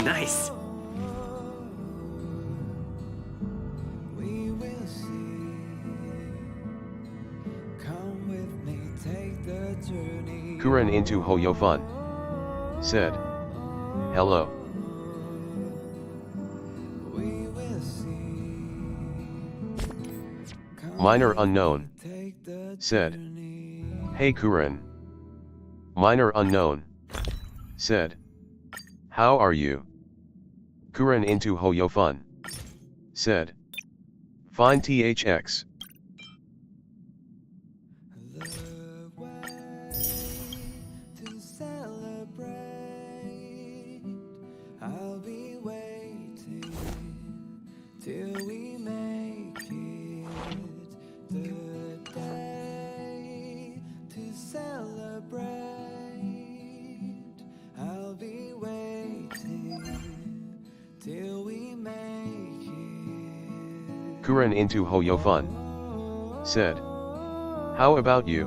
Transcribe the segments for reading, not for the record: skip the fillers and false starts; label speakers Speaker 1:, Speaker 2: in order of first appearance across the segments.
Speaker 1: Nice.
Speaker 2: We will see. Come with me, take the journey.
Speaker 3: Kuren into Hoyo Fun. Said. Hello.
Speaker 2: We will see.
Speaker 3: Minor unknown. Said. Hey Kuren. Minor unknown. Said. How are you? Kuren into Hoyo Fun. Said. Fine THX.
Speaker 2: The way to celebrate. I'll be waiting till we make it. The day to celebrate. I'll be waiting till we make it.
Speaker 3: Kuren into Hoyo Fun. Said. How about you?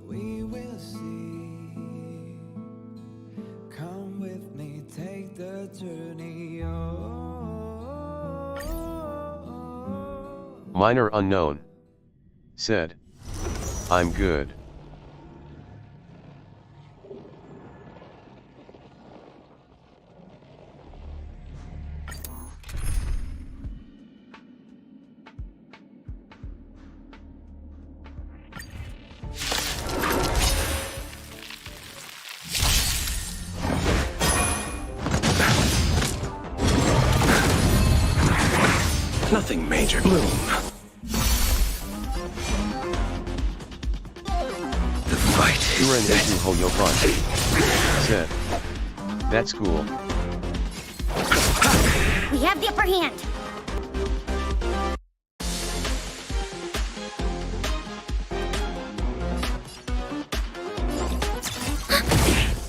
Speaker 2: We will see. Come with me, take the journey.
Speaker 3: Minor unknown. Said. I'm good.
Speaker 1: Nothing major. Bloom. The fight
Speaker 3: Kuren
Speaker 1: is
Speaker 3: into
Speaker 1: set.
Speaker 3: Hoyo Fun. Said. That's cool.
Speaker 4: We have the upper hand.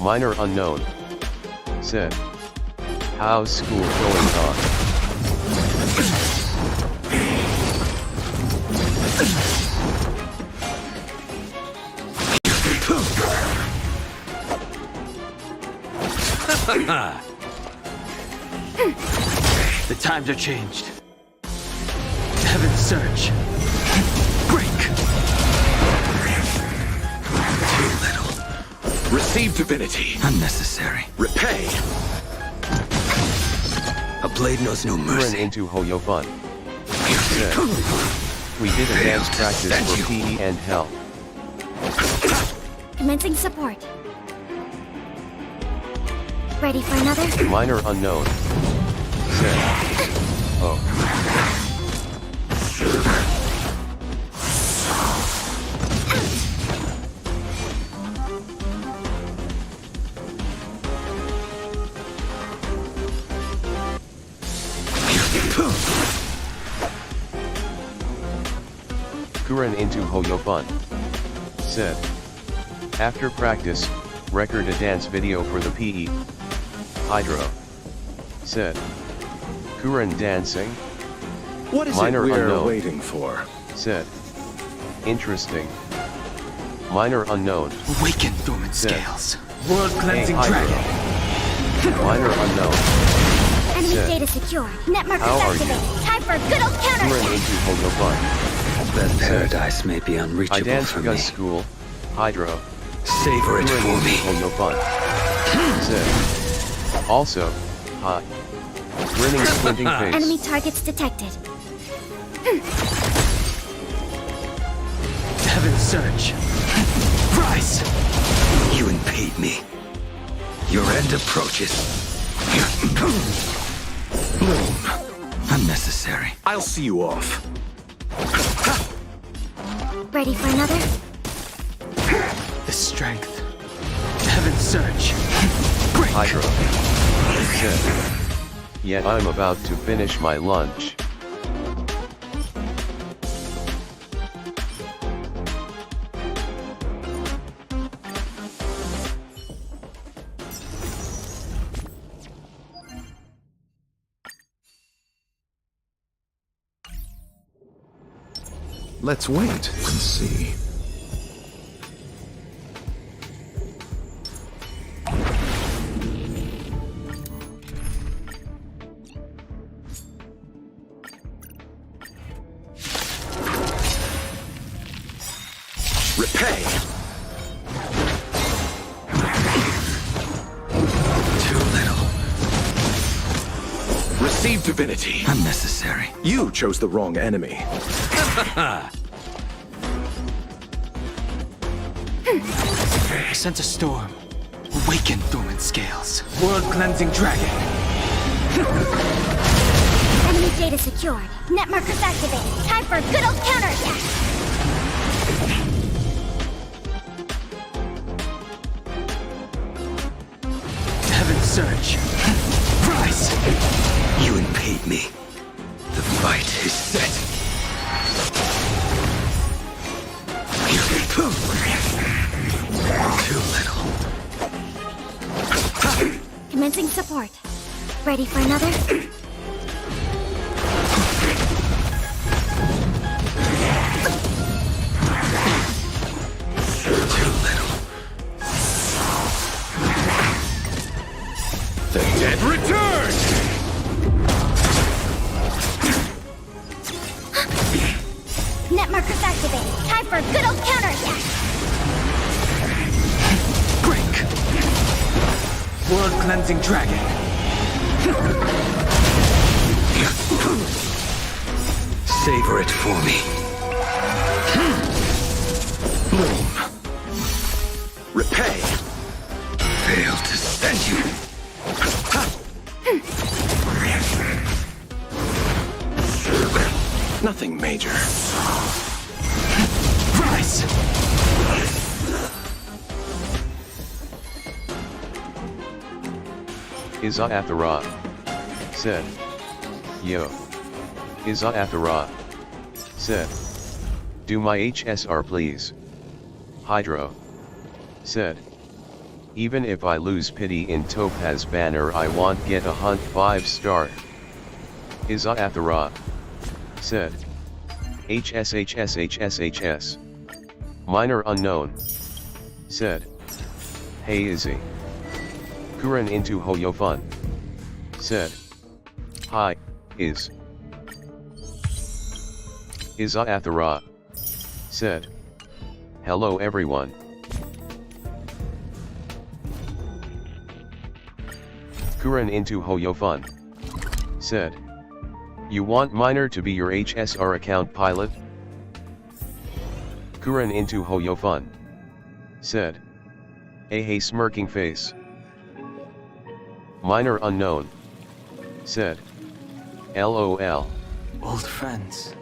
Speaker 3: Minor unknown. Said. How's school going on?
Speaker 1: The times are changed. Heaven's surge. Break. Too little. Receive divinity. Unnecessary. Repay. A blade knows no
Speaker 3: Kuren
Speaker 1: mercy.
Speaker 3: into Hoyo Fun. Said. We did a dance practice for PE and health.
Speaker 4: Commencing support. Ready for another?
Speaker 3: Minor unknown. Said. Oh. Kuren into Hoyo Fun. Said. After practice, record a dance video for the PE. Hydro. Said. Kuren dancing?
Speaker 5: What is
Speaker 3: Minor
Speaker 5: it we're
Speaker 3: unknown.
Speaker 5: waiting for?
Speaker 3: Said. Interesting. Minor unknown.
Speaker 1: Awaken dormant
Speaker 3: Said.
Speaker 1: scales. World cleansing
Speaker 3: Hey,
Speaker 1: dragon.
Speaker 3: Minor unknown.
Speaker 4: Enemy
Speaker 3: Said.
Speaker 4: data secure. Net markers
Speaker 3: How are you?
Speaker 4: activated. Time for a good old
Speaker 3: Kuren
Speaker 4: counterattack.
Speaker 3: into Hoyo Fun.
Speaker 1: That
Speaker 3: paradise
Speaker 1: may be
Speaker 3: I
Speaker 1: unreachable
Speaker 3: dance because school. Hydro.
Speaker 1: Savor it
Speaker 3: Kuren
Speaker 1: for
Speaker 3: into
Speaker 1: me.
Speaker 3: Hoyo Fun. Said. Also, hi. Grinning squinting
Speaker 4: Enemy
Speaker 3: face.
Speaker 4: targets detected.
Speaker 1: Heaven's surge. Rise! You impede me. Your end approaches. Bloom. Unnecessary. I'll see you off.
Speaker 4: Ready for another?
Speaker 1: The strength. Heaven's surge. Break.
Speaker 3: Hydro. Said. Yet I'm about to finish my lunch.
Speaker 5: Let's wait and see. receive divinity.
Speaker 1: Unnecessary.
Speaker 5: You chose the wrong enemy.
Speaker 2: I sense a storm. Awaken, dormant scales. World-cleansing dragon.
Speaker 4: Enemy data secured. Net markers activated. Time for a good old counterattack.
Speaker 2: Heaven surge. Rise!
Speaker 1: You impede me. The fight is set. Too little.
Speaker 4: Commencing support. Ready for another?
Speaker 1: Too little.
Speaker 5: The dead return!
Speaker 4: Net markers activated. Time for a good old counterattack.
Speaker 2: Break! World-cleansing dragon.
Speaker 1: Savor it for me.
Speaker 5: Bloom. Repay.
Speaker 1: Fail to send you.
Speaker 5: Nothing major.
Speaker 2: Rise!
Speaker 3: Iza Athara. Said. Yo. Iza Athara. Said. Do my HSR please. Hydro. Said. Even if I lose pity in Topaz banner I want get a hunt 5-star. Iza Athara. Said. HSHSHSHS. Minor unknown. Said. Hey Izzy. Kuran into Hoyo Fun. Said. Hi, Iza Athara. Said. Hello everyone. Kuran into Hoyo Fun. Said. You want Minor to be your HSR account pilot? Kuran into Hoyo Fun. Said. Hey smirking face. Minor unknown. Said. LOL.
Speaker 2: Old friends.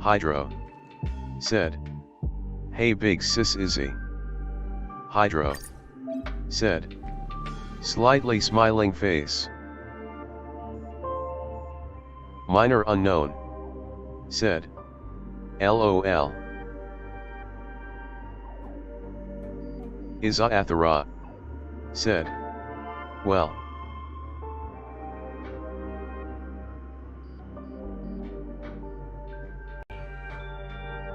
Speaker 3: Hydro. Said. Hey big sis Izzy. Hydro. Said. Slightly smiling face. Minor unknown. Said. LOL. Iza Athara. Said. Well.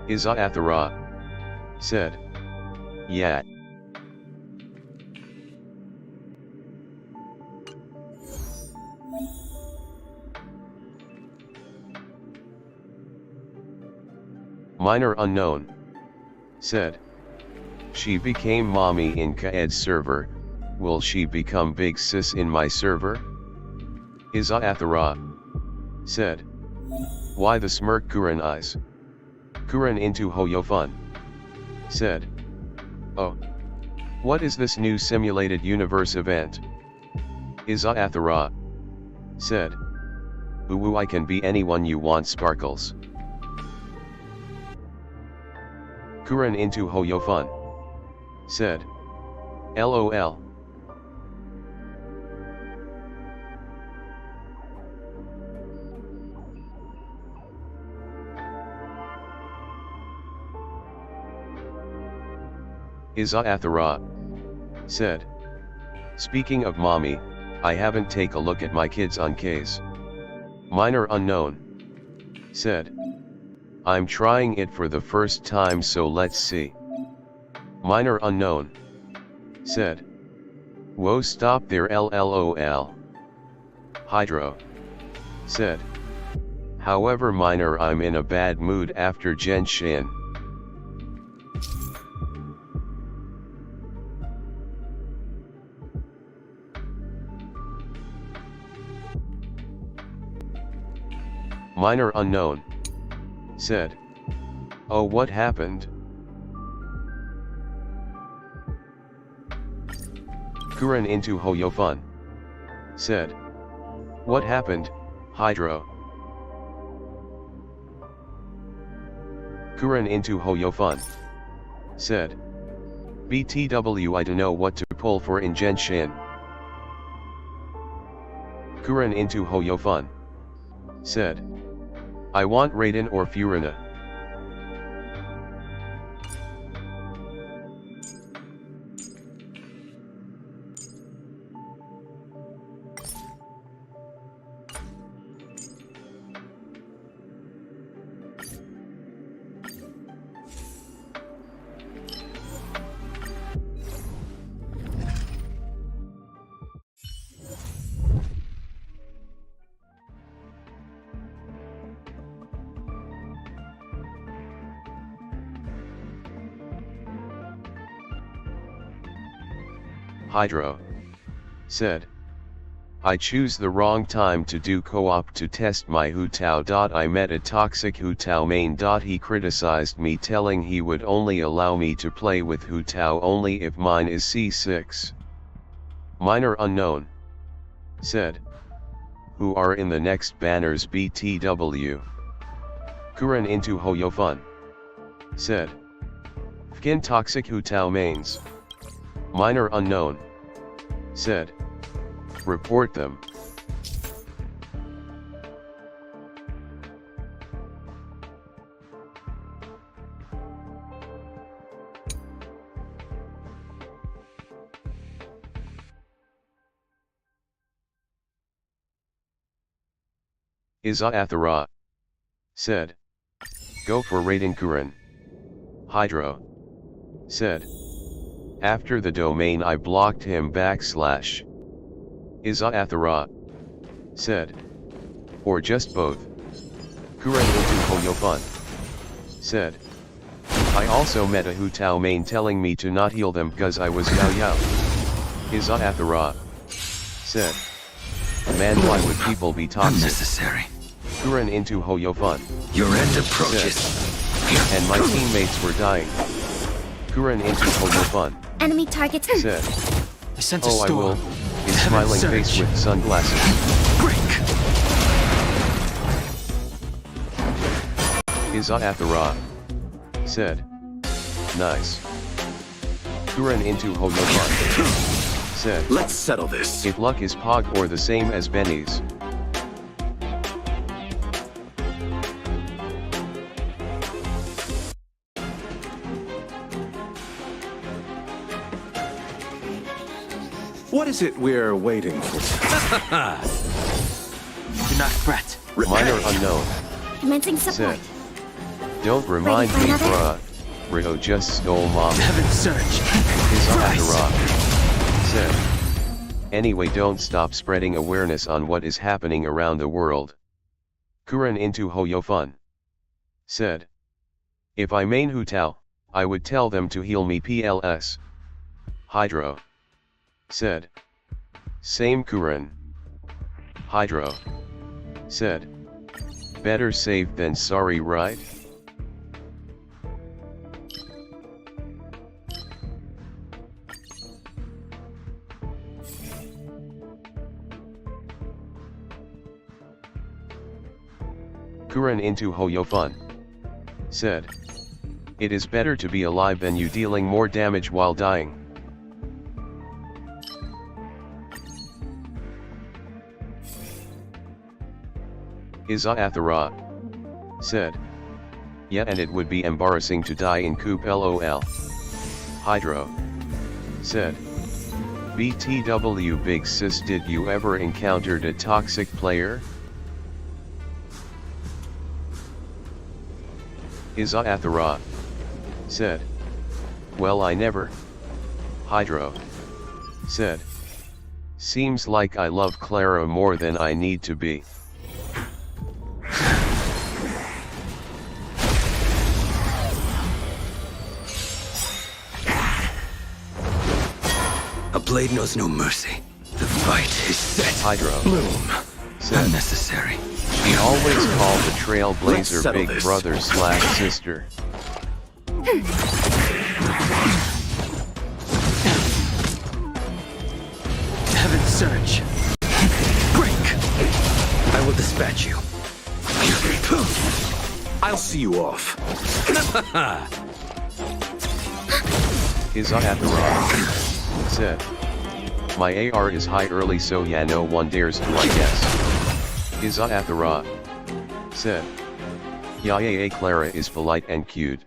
Speaker 3: Iza Athara. Said. Yeah. Minor unknown. Said. She became mommy in Kaed's server, will she become big sis in my server? Iza Athara. Said. Why the smirk Kuran eyes? Kuran into Hoyo Fun. Said. Oh. What is this new simulated universe event? Iza Athara. Said. Ooh, I can be anyone you want, Sparkles. Kuren into Hoyofun. Said. LOL. Iza Athara. Said. Speaking of mommy, I haven't take a look at my kids on case. Minor unknown. Said. I'm trying it for the first time, so let's see. Minor unknown. Said. Whoa, stop there, LLOL. Hydro. Said. However, minor, I'm in a bad mood after Genshin. Minor unknown. Said. Oh, what happened? Kuren into Hoyofun. Said. What happened, Hydro? Kuren into Hoyofun. Said. BTW, I don't know what to pull for in Genshin. Kuren into Hoyofun. Said. I want Raiden or Furina. Hydro. Said. I choose the wrong time to do co-op to test my Hu Tao. I met a toxic Hu Tao main. He criticized me, telling he would only allow me to play with Hu Tao only if mine is C6. Minor unknown. Said. Who are in the next banners, BTW? Kuren into Hoyofun. Said. Fkin toxic Hu Tao mains. Minor unknown. Said. Report them. Iza Athara. Said. Go for Raiden Kuren. Hydro. Said. After the domain I blocked him / Iza Athara. Said. Or just both. Kuren into Hoyofun. Said. I also met a Hu Tao main telling me to not heal them cause I was Yao Yao. Iza Athara. Said. Man, why would people be toxic?
Speaker 1: Unnecessary.
Speaker 3: Kuren into Hoyofun.
Speaker 1: Your end approaches.
Speaker 3: And my teammates were dying. Kuren into Hoyofun.
Speaker 4: Enemy targets.
Speaker 3: Said.
Speaker 2: I sent a
Speaker 3: Oh, I will.
Speaker 2: storm.
Speaker 3: His smiling face
Speaker 2: surge.
Speaker 3: with sunglasses.
Speaker 1: Break.
Speaker 3: Iza Athara. Said. Nice. Kuren into Hoyofun. Said.
Speaker 5: Let's settle this.
Speaker 3: If luck is Pog or the same as Benny's.
Speaker 5: What is it we're waiting for?
Speaker 2: Do not fret.
Speaker 3: Minor unknown.
Speaker 4: Commencing support.
Speaker 3: Said. Don't remind
Speaker 4: Ready
Speaker 3: me,
Speaker 4: for another?
Speaker 3: bruh. Rio just stole mom.
Speaker 2: Heaven surge.
Speaker 3: Iza
Speaker 2: Christ.
Speaker 3: Athara. Said. Anyway, don't stop spreading awareness on what is happening around the world. Kuren into Hoyofun. Said. If I main Hu Tao, I would tell them to heal me PLS. Hydro. Said. Same Kuren. Hydro. Said. Better safe than sorry, right? Kuren into Hoyofun. Said. It is better to be alive than you dealing more damage while dying. Izaathara. Said. Yeah, and it would be embarrassing to die in Coop LOL. Hydro. Said. BTW Big Sis, did you ever encountered a toxic player? Izaathara. Said. Well, I never. Hydro. Said. Seems like I love Clara more than I need to be.
Speaker 1: A blade knows no mercy. The fight is set.
Speaker 3: Hydro.
Speaker 1: Bloom.
Speaker 3: Said.
Speaker 1: Unnecessary.
Speaker 3: We always call the Trailblazer
Speaker 1: settle
Speaker 3: big
Speaker 1: this.
Speaker 3: brother / sister.
Speaker 2: Heaven surge. Break.
Speaker 1: I will dispatch you. I'll see you off.
Speaker 3: Izaathara. Said. My AR is high early, so yeah, no one dares to, I guess. Izaathara. Said. Yeah, Clara is polite and cute.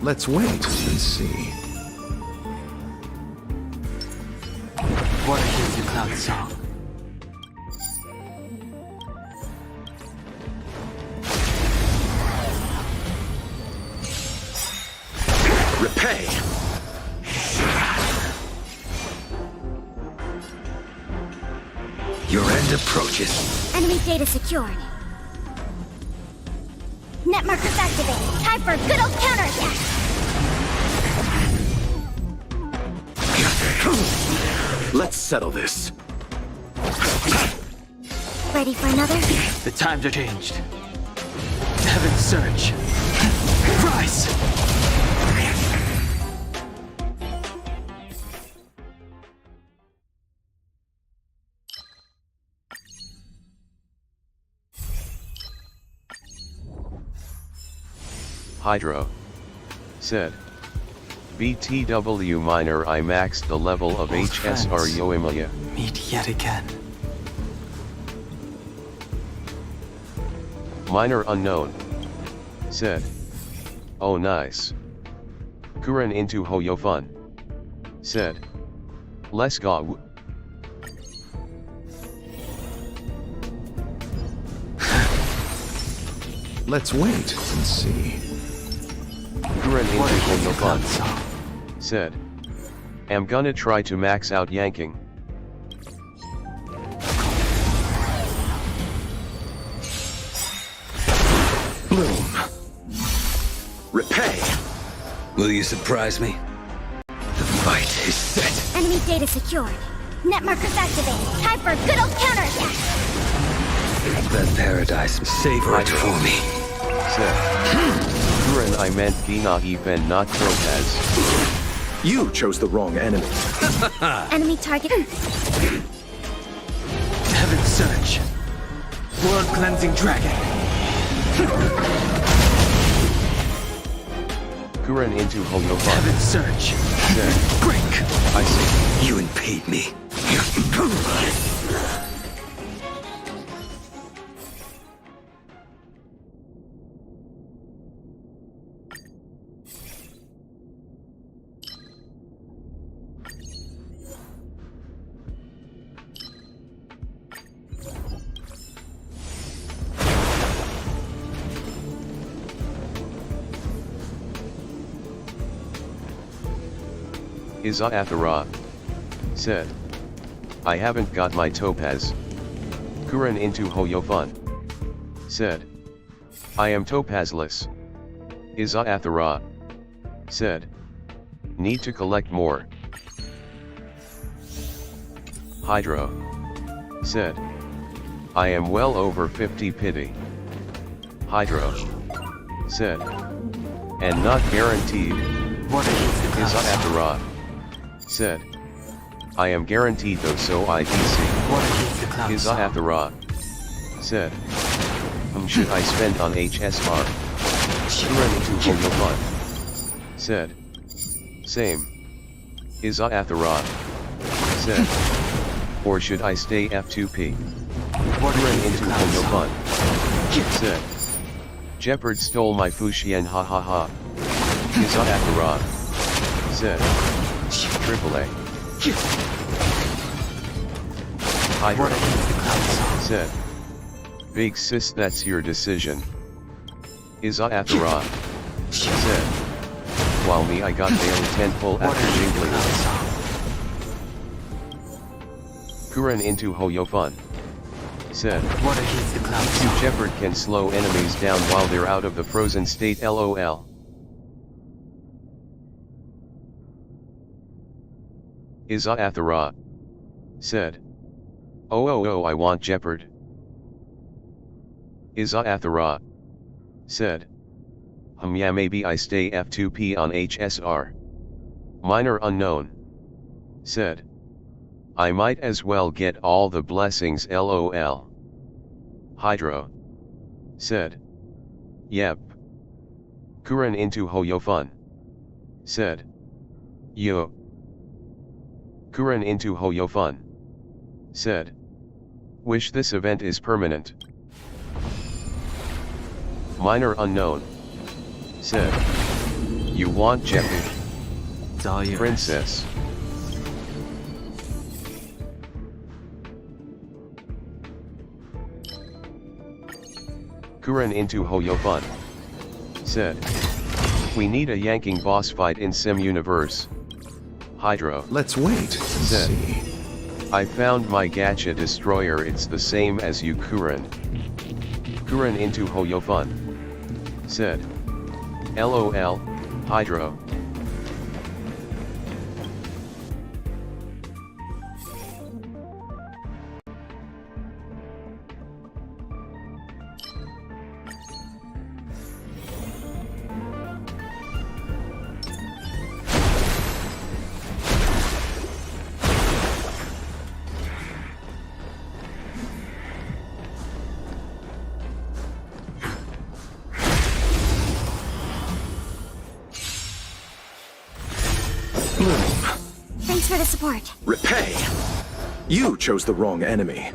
Speaker 5: Let's wait and see.
Speaker 2: Water hears your cloud song.
Speaker 1: Repay. Your end approaches.
Speaker 4: Enemy data secured. Net markers activated. Time for a good old counterattack.
Speaker 5: Let's settle this.
Speaker 4: Ready for another?
Speaker 2: The times are changed. Heaven surge. Rise.
Speaker 3: Hydro. Said. BTW minor, I maxed the level of
Speaker 2: Old
Speaker 3: HSR
Speaker 2: friends.
Speaker 3: Yoimiya.
Speaker 2: Meet yet again.
Speaker 3: Minor unknown. Said. Oh nice. Kuren into Hoyofun. Said. Let's go.
Speaker 5: Let's wait and see.
Speaker 3: Kuren into
Speaker 2: Water hears your cloud
Speaker 3: Hoyofun.
Speaker 2: song.
Speaker 3: Said. Am gonna try to max out yanking.
Speaker 1: Bloom. Repay. Will you surprise me? The fight is set.
Speaker 4: Enemy data secured. Net markers activated. Time for a good old counterattack.
Speaker 1: That paradise, savor it for me.
Speaker 3: Said. Kuren, I meant Gina even not Topaz.
Speaker 5: You chose the wrong enemy.
Speaker 4: Enemy target.
Speaker 2: Heaven surge. World cleansing dragon.
Speaker 3: Kuren into Hoyofun.
Speaker 2: Heaven surge.
Speaker 3: Said.
Speaker 2: Break.
Speaker 3: I see.
Speaker 1: You impede me.
Speaker 3: Iza-Athara said, I haven't got my topaz. Kuren into Hoyofun said, I am topazless. Iza-Athara said, need to collect more. Hydro said, I am well over 50 pity. Hydro said, and not guaranteed.
Speaker 2: What is the
Speaker 3: Iza-Athara said, I am guaranteed though so I DC.
Speaker 2: What is the cloud song?
Speaker 3: Iza-Athara said, should I spend on HSR? Kuren into Hoyofun said, same. Iza-Athara said, or should I stay F2P?
Speaker 2: What
Speaker 3: Kuren
Speaker 2: is
Speaker 3: into
Speaker 2: the cloud song?
Speaker 3: Hoyofun said, Jeopard stole my Fuxian ha ha ha. Iza-Athara said, AAA. Hydra
Speaker 2: What is the cloud song?
Speaker 3: said, big sis that's your decision. Iza-Athara said, while me I got daily 10 pull
Speaker 2: What
Speaker 3: after
Speaker 2: is the
Speaker 3: jingling.
Speaker 2: cloud song?
Speaker 3: Kuren into Hoyofun said,
Speaker 2: What is the cloud song?
Speaker 3: Jeopard can slow enemies down while they're out of the frozen state LOL. Iza-Athara said, oh I want Jeopard. Iza-Athara said, yeah maybe I stay F2P on HSR. Minor unknown said, I might as well get all the blessings LOL. Hydro said, yep. Kuren into Hoyofun said, yo. Kuren into Hoyofun said, wish this event is permanent. Minor unknown said, you want Jeppy?
Speaker 2: It's all yours.
Speaker 3: Princess. Kuren into Hoyofun said, we need a yanking boss fight in Sim Universe. Hydro
Speaker 5: Let's wait and
Speaker 3: said,
Speaker 5: see.
Speaker 3: I found my gacha destroyer, it's the same as you Kuren. Kuren into Hoyofun said, LOL, Hydro.
Speaker 4: Thanks for the support.
Speaker 5: Repay! You chose the wrong enemy.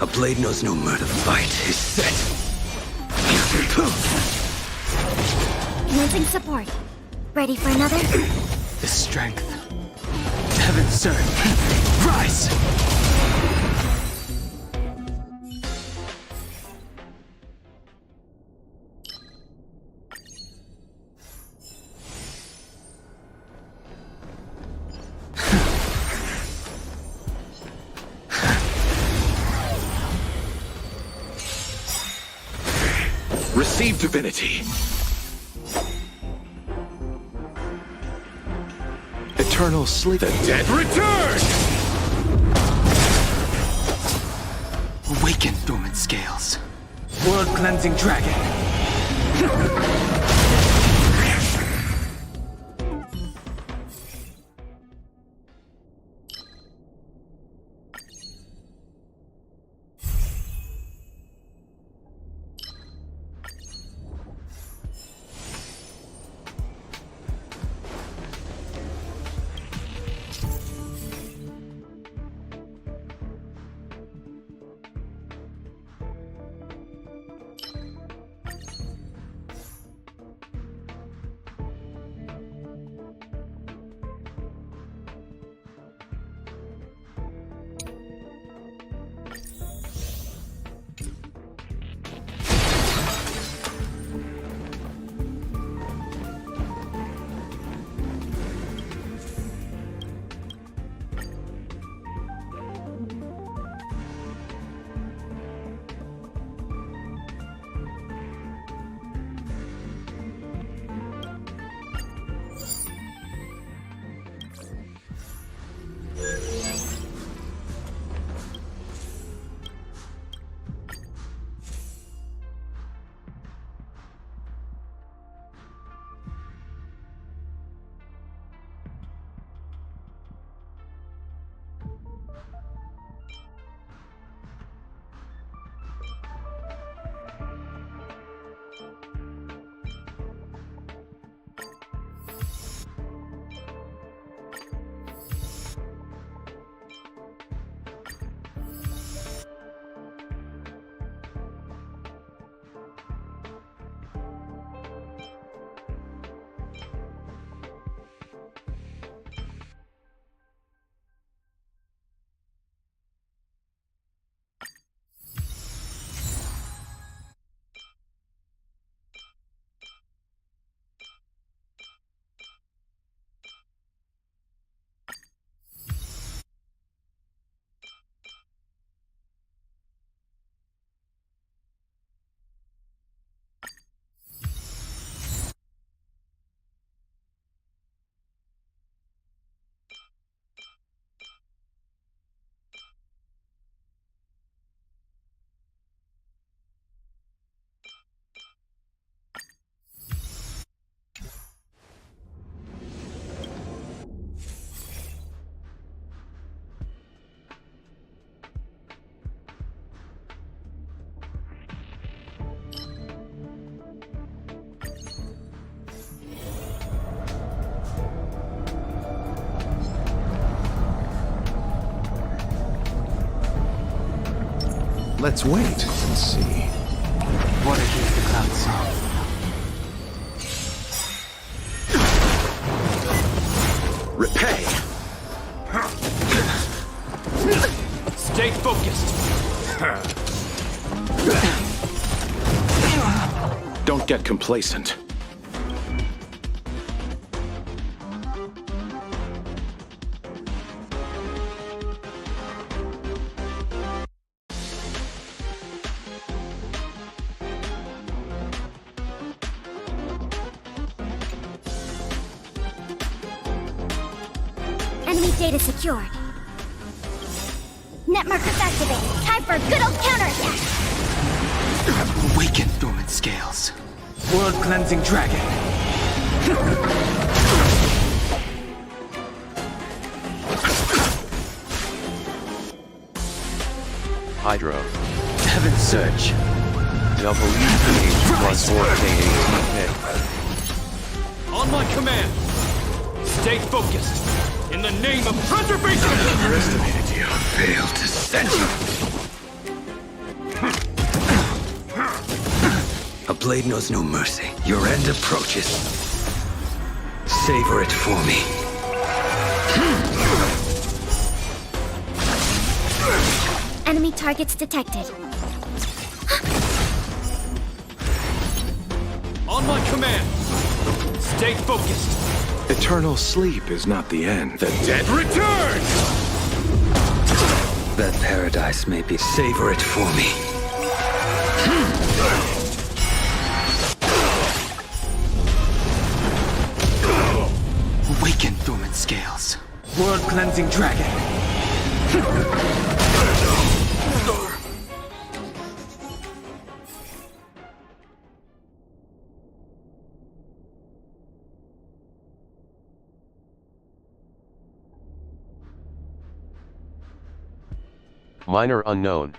Speaker 1: A blade knows no murder. The fight is set.
Speaker 4: Commencing support. Ready for another?
Speaker 2: The strength. Heaven serve. Rise!
Speaker 5: Receive divinity. Eternal sleep. The dead return!
Speaker 2: Awaken, dormant scales. World-cleansing dragon.
Speaker 5: Let's wait and see.
Speaker 2: Water keeps the clouds soft.
Speaker 5: Repay!
Speaker 2: Stay focused.
Speaker 5: Don't get complacent.
Speaker 4: Enemy data secured. Net markers activated. Time for a good old counterattack.
Speaker 2: Awaken dormant scales. World cleansing dragon.
Speaker 3: Hydro.
Speaker 2: Heaven surge.
Speaker 3: WPH+4K18K.
Speaker 2: On my command. Stay focused. In the name of preservation.
Speaker 1: Underestimated you. Failed to sense you. A blade knows no mercy. Your end approaches. Savor it for me.
Speaker 4: Enemy targets detected.
Speaker 2: On my command. Stay focused.
Speaker 5: Eternal sleep is not the end. The dead
Speaker 2: Return!
Speaker 1: That paradise may be. Savor it for me.
Speaker 2: Awaken dormant scales. World cleansing dragon.
Speaker 3: Minor unknown.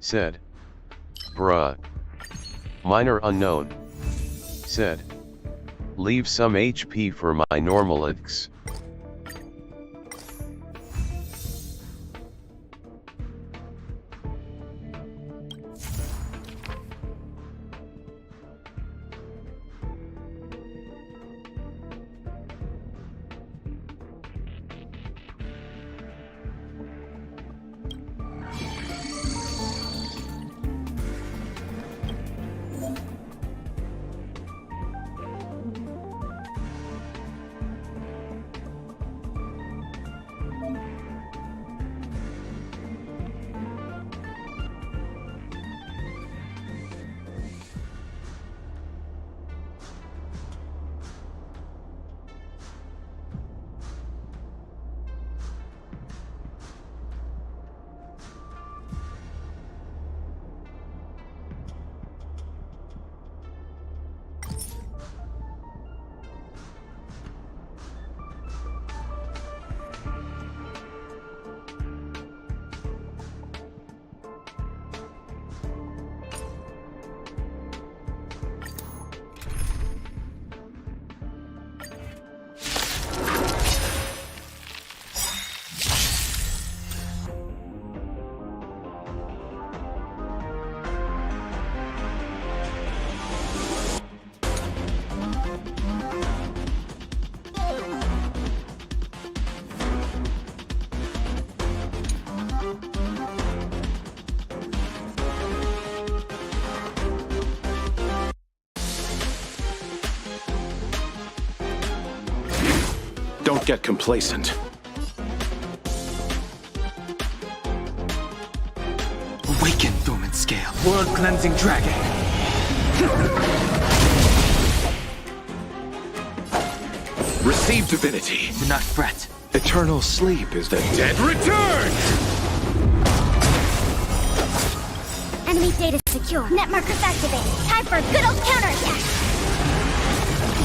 Speaker 3: Said. Bruh. Minor unknown. Said. Leave some HP for my normal X.
Speaker 5: Don't get complacent.
Speaker 2: Awaken dormant scale. World cleansing dragon.
Speaker 5: Receive divinity.
Speaker 2: Do not fret.
Speaker 5: Eternal sleep is the dead
Speaker 2: Return!
Speaker 4: Enemy data secure. Net markers activated. Time for a good old counterattack.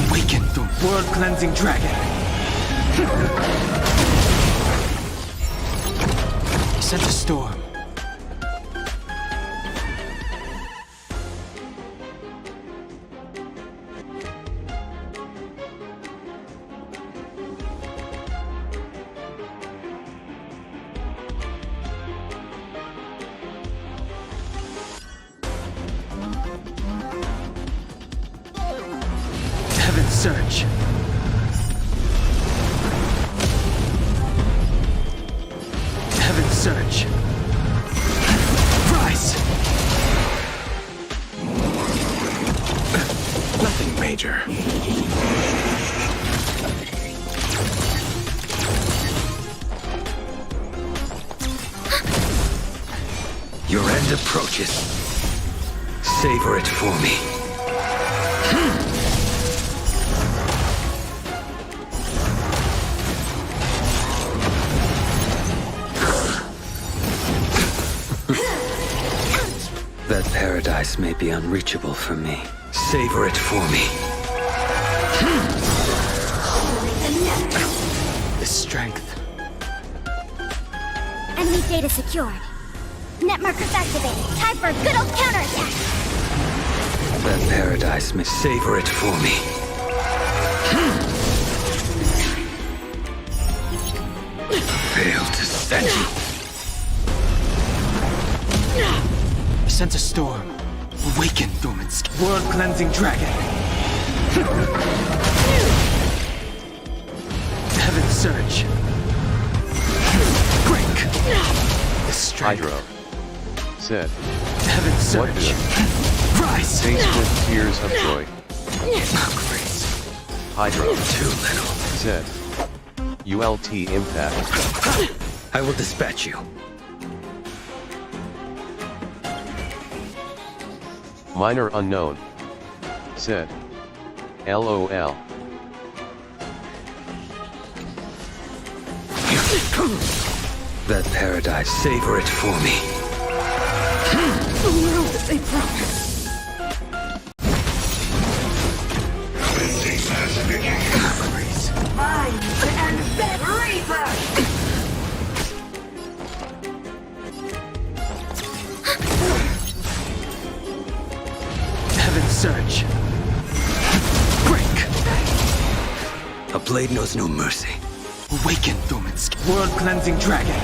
Speaker 2: Awaken the world cleansing dragon. He sent a storm. Heaven's Surge. Heaven's Surge. Rise!
Speaker 5: Nothing major.
Speaker 1: Your end approaches. Savor it for me. That paradise may be unreachable for me. Savor it for me.
Speaker 2: The strength.
Speaker 4: Enemy data secured. Net markers activated. Time for a good old counterattack.
Speaker 1: That paradise may savor it for me. Fail to send you.
Speaker 2: Sense a storm. Awaken, Dormant's world-cleansing dragon. Heaven's Surge. Break. The strength.
Speaker 3: Hydro. Said.
Speaker 2: Heaven's
Speaker 3: What
Speaker 2: Surge. Rise.
Speaker 3: Faced with tears of joy.
Speaker 2: Grace.
Speaker 3: Hydro.
Speaker 1: Too little.
Speaker 3: Said. ULT impact.
Speaker 1: I will dispatch you.
Speaker 3: Minor unknown. Said. LOL.
Speaker 1: That paradise, savor it for me.
Speaker 4: The world as they promised.
Speaker 2: Heaven's Surge. Break.
Speaker 1: A blade knows no mercy.
Speaker 2: Awaken, Dormant's world-cleansing dragon.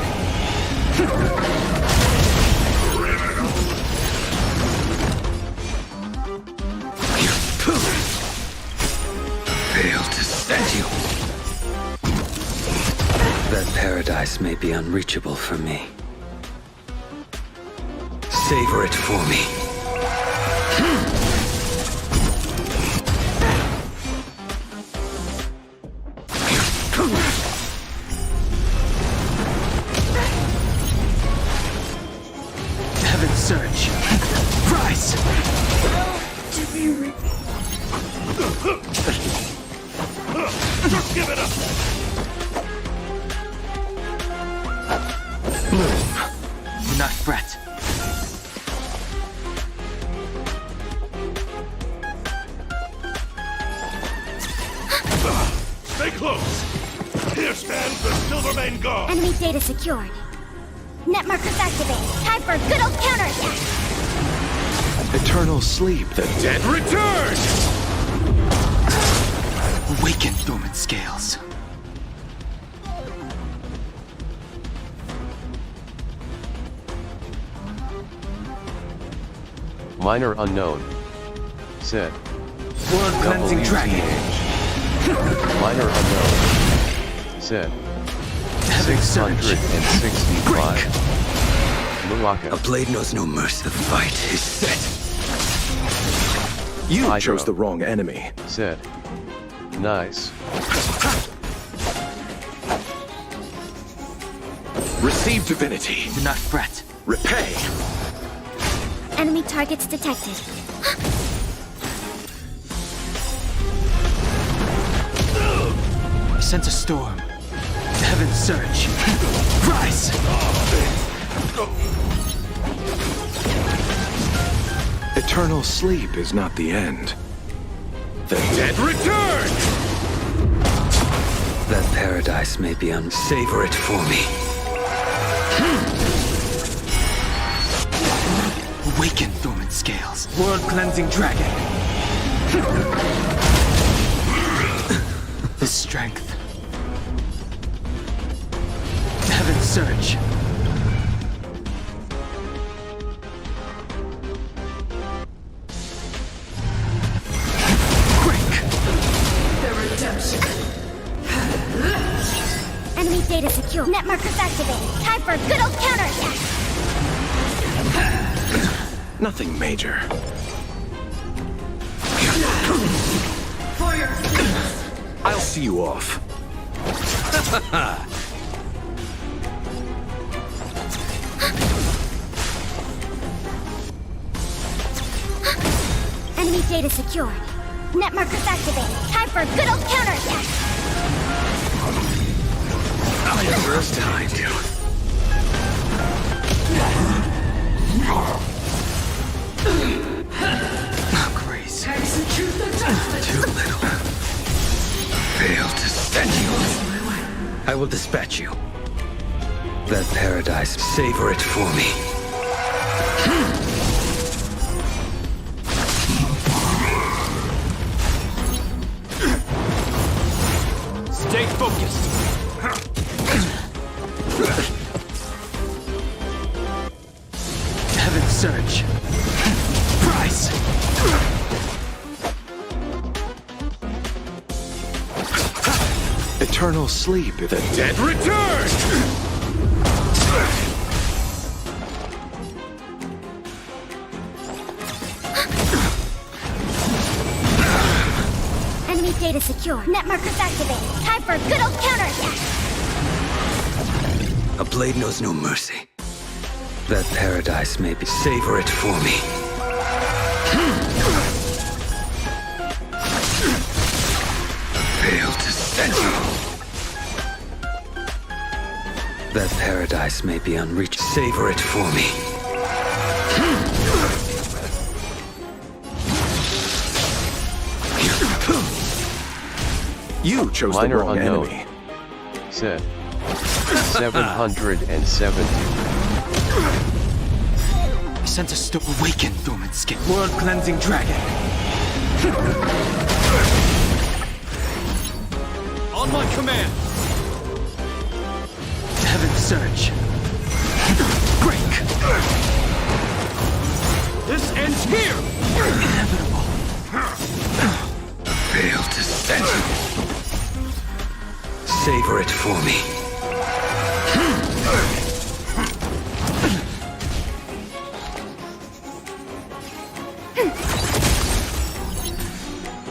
Speaker 1: Fail to send you. That paradise may be unreachable for me. Savor it for me.
Speaker 2: Heaven's Surge. Rise.
Speaker 5: Give it up!
Speaker 2: Do not fret.
Speaker 5: Stay close! Here stands the Silvermane Guard!
Speaker 4: Enemy data secured. Net markers activated. Time for a good old counterattack.
Speaker 5: Eternal sleep, the dead return!
Speaker 2: Awaken, dormant scales.
Speaker 3: Minor unknown. Said.
Speaker 2: World cleansing dragon.
Speaker 3: Minor unknown. Said. 665. Muwaka.
Speaker 1: A blade knows no mercy. The fight is set.
Speaker 5: You
Speaker 3: Hydro.
Speaker 5: chose the wrong enemy.
Speaker 3: Said. Nice.
Speaker 5: Receive divinity.
Speaker 2: Do not fret.
Speaker 5: Repay.
Speaker 4: Enemy targets detected.
Speaker 2: I sense a storm. Heaven's surge. Rise!
Speaker 5: Eternal sleep is not the end. The dead return!
Speaker 1: That paradise may be savor it for me.
Speaker 2: Awaken, dormant scales. World cleansing dragon. The strength. Heaven's surge. Break.
Speaker 4: data secure. Net markers activated. Time for a good old counterattack.
Speaker 5: Nothing major. I'll see you off.
Speaker 4: Enemy data secured. Net markers activated. Time for a good old counterattack.
Speaker 5: First time to.
Speaker 1: Grace. Too little. Fail to send you. I will dispatch you. That paradise, savor it for me.
Speaker 2: Stay focused.
Speaker 1: Heaven surge. Price.
Speaker 5: Eternal sleep. The dead
Speaker 2: Return!
Speaker 4: Enemy data secure. Net markers activated. Time for a good old counterattack.
Speaker 1: A blade knows no mercy. That paradise may be. Savor it for me. Fail to send you. That paradise may be unreached. Savor it for me.
Speaker 5: You chose the
Speaker 3: Minor
Speaker 5: wrong
Speaker 3: unknown.
Speaker 5: enemy.
Speaker 3: Said. 770.
Speaker 1: I sense a still awakened dormant skin. World cleansing dragon.
Speaker 2: On my command.
Speaker 1: Heaven surge. Break.
Speaker 2: This ends here.
Speaker 1: Inevitable. Fail to send you. Savor it for me.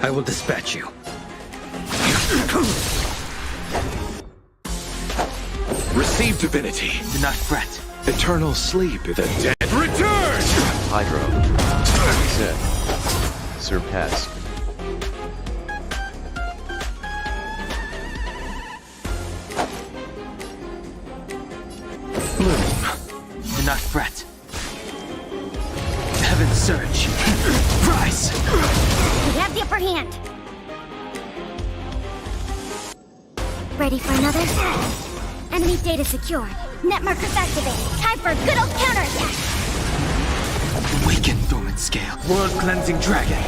Speaker 1: I will dispatch you.
Speaker 5: Receive divinity.
Speaker 1: Do not fret.
Speaker 5: Eternal sleep. The dead.
Speaker 2: Return!
Speaker 3: Hydro. Said. Surpassed.
Speaker 1: Do not fret. Heaven surge. Rise.
Speaker 4: We have the upper hand. Ready for another? Enemy data secured. Net markers activated. Time for a good old counterattack.
Speaker 1: Awaken dormant scale. World cleansing dragon.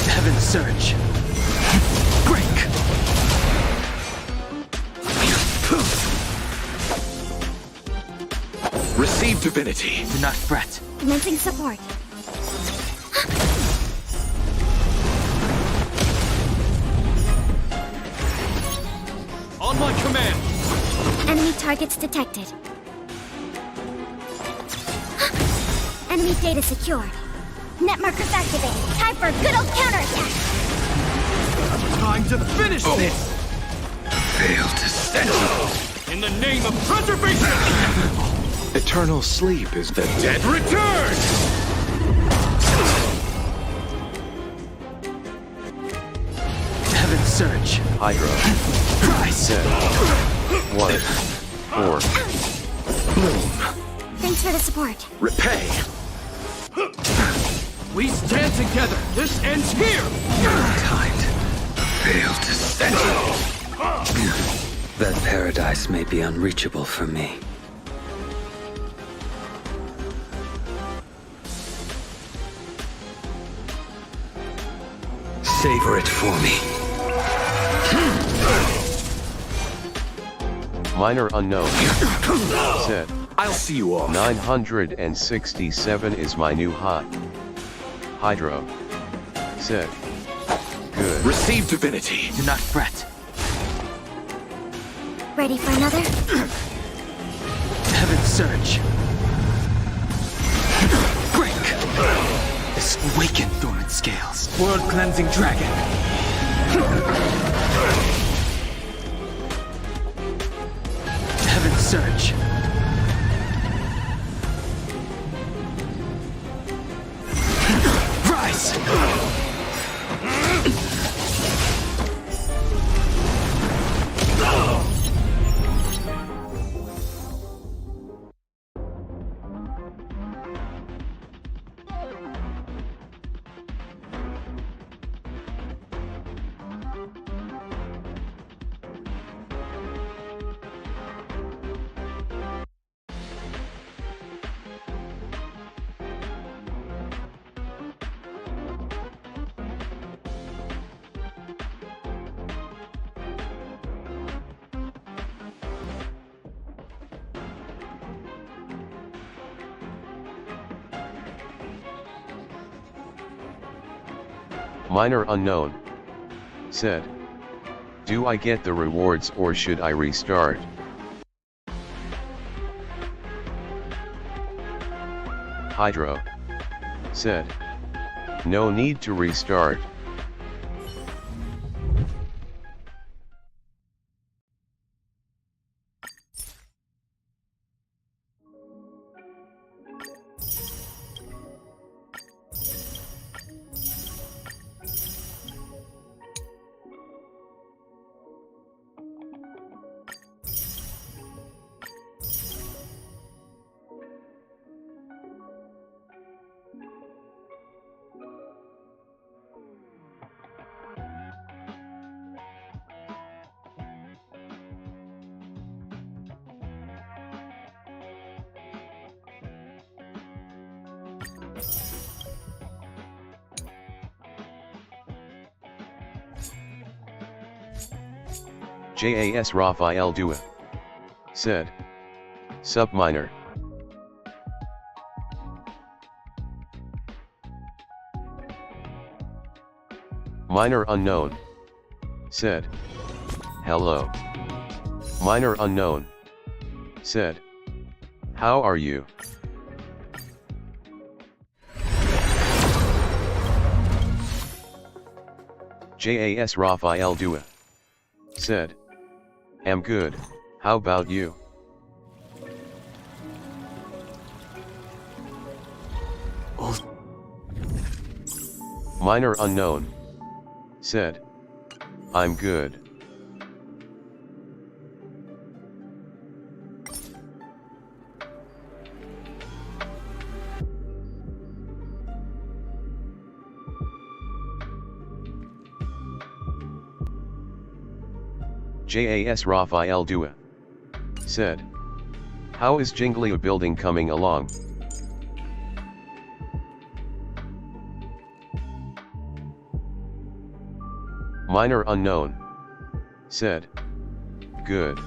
Speaker 1: Heaven surge. Break.
Speaker 5: Receive divinity.
Speaker 1: Do not fret.
Speaker 4: Commencing support.
Speaker 2: On my command.
Speaker 4: Enemy targets detected. Enemy data secured. Net markers activated. Time for a good old counterattack.
Speaker 2: Time to finish this.
Speaker 1: Fail to send you.
Speaker 2: In the name of preservation.
Speaker 5: Eternal sleep is the dead.
Speaker 2: Return!
Speaker 1: Heaven surge.
Speaker 3: Hydro.
Speaker 1: Rise.
Speaker 3: Said. 1. 4.
Speaker 4: Thanks for the support.
Speaker 5: Repay.
Speaker 2: We stand together. This ends here.
Speaker 1: Timed. Fail to send you. That paradise may be unreachable for me. Savor it for me.
Speaker 3: Minor unknown. Said.
Speaker 5: I'll see you off.
Speaker 3: 967 is my new hot. Hydro. Said. Good.
Speaker 5: Receive divinity.
Speaker 1: Do not fret.
Speaker 4: Ready for another?
Speaker 1: Heaven surge. Break! This awaken dormant scales. World cleansing dragon. Heaven surge. Rise!
Speaker 3: Minor unknown. Said. Do I get the rewards or should I restart? Hydro. Said. No need to restart. JAS Raphael Dua. Said. Subminor. Minor unknown. Said. Hello. Minor unknown. Said. How are you? JAS Raphael Dua. Said. Am good, how about you? Minor unknown. Said. I'm good. JAS Raphael Dua. Said. How is Jinglia building coming along? Minor unknown. Said. Good.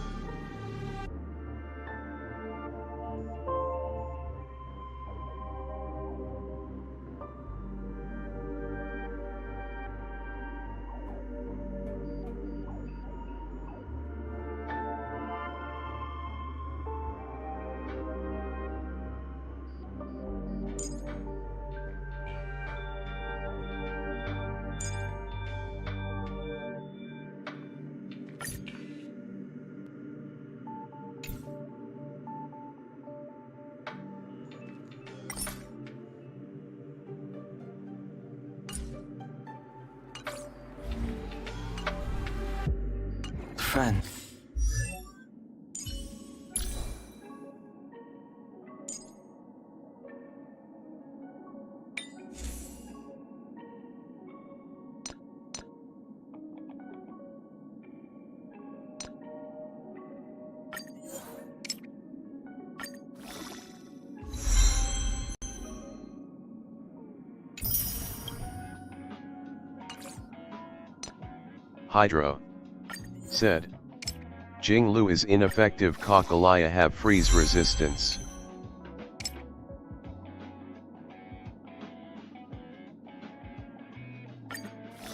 Speaker 1: Friend.
Speaker 3: Hydro. Said. Jinglu is ineffective. Kakalaya have freeze resistance.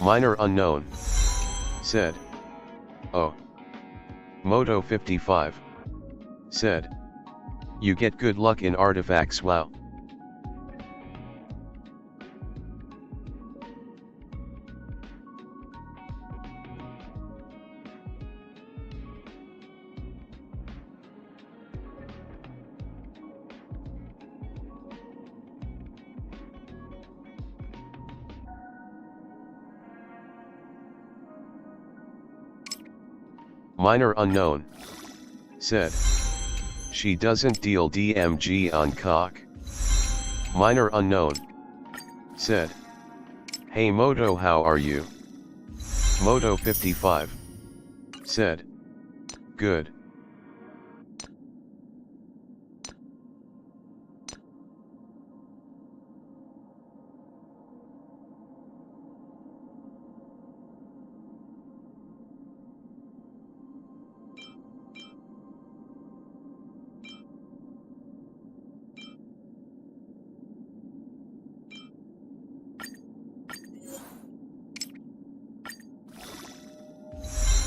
Speaker 3: Minor unknown. Said. Oh. Moto 55. Said. You get good luck in artifacts, wow. Minor unknown. Said. She doesn't deal DMG on cock. Minor unknown. Said. Hey Moto, how are you? Moto 55. Said. Good.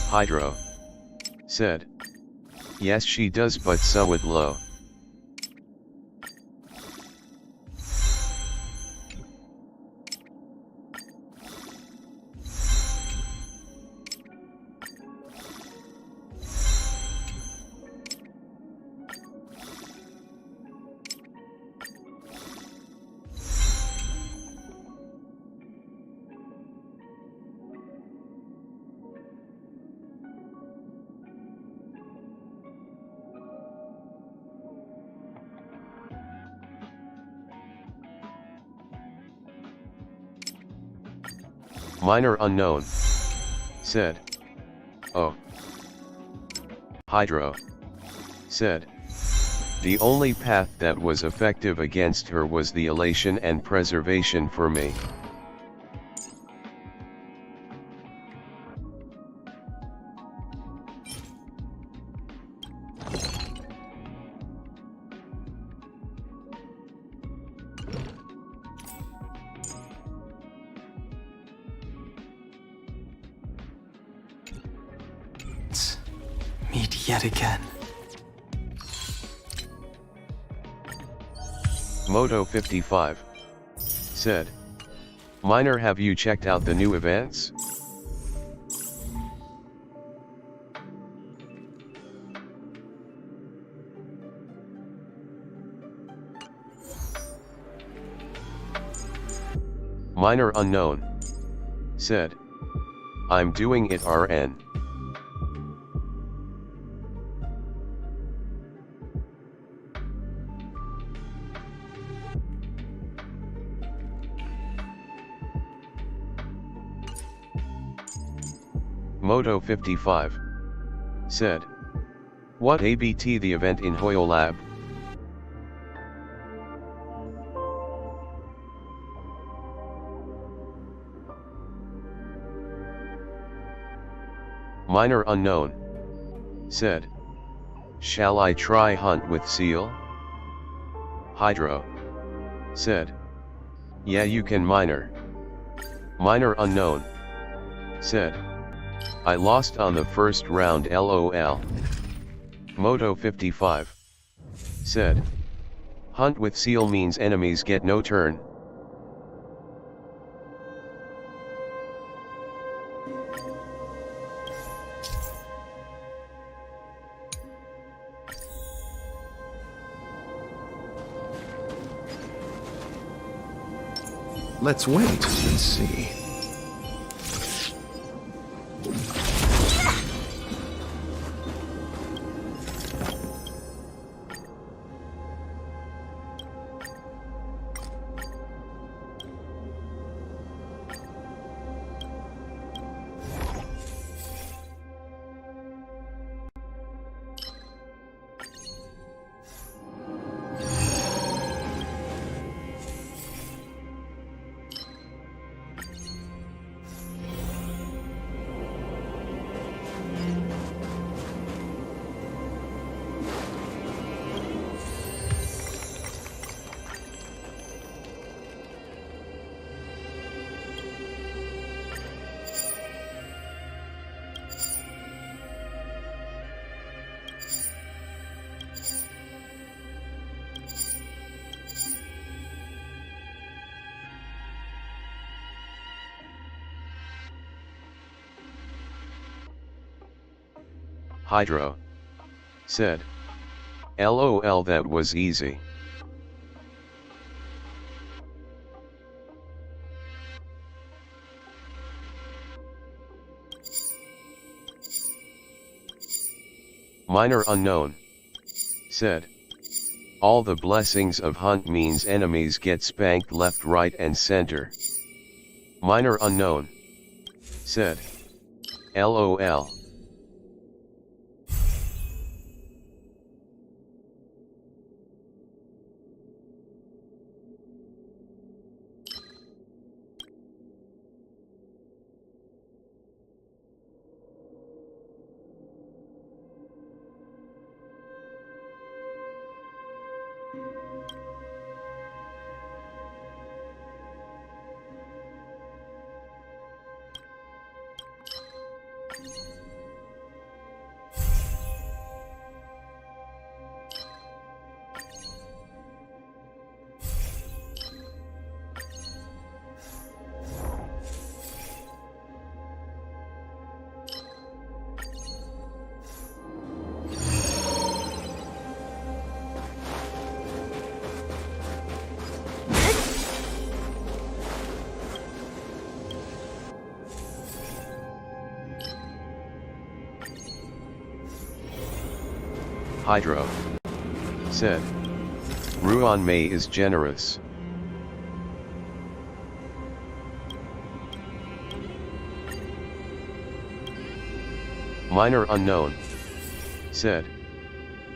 Speaker 3: Hydro. Said. Yes she does, but so would Lo. Minor unknown. Said. Oh. Hydro. Said. The only path that was effective against her was the elation and preservation for me.
Speaker 1: Meet yet again.
Speaker 3: Moto 55. Said. Minor, have you checked out the new events? Minor unknown. Said. I'm doing it, RN. Moto 55. Said. What ABT the event in Hoyo Lab? Minor unknown. Said. Shall I try hunt with seal? Hydro. Said. Yeah, you can, minor. Minor unknown. Said. I lost on the first round, LOL. Moto 55. Said. Hunt with seal means enemies get no turn.
Speaker 5: Let's wait and see.
Speaker 3: Hydro said, LOL, that was easy. Minor Unknown said, all the blessings of Hunt means enemies get spanked left, right and center. Minor Unknown said, LOL. Hydro said, Ruan Mei is generous. Minor Unknown said,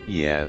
Speaker 3: yeah.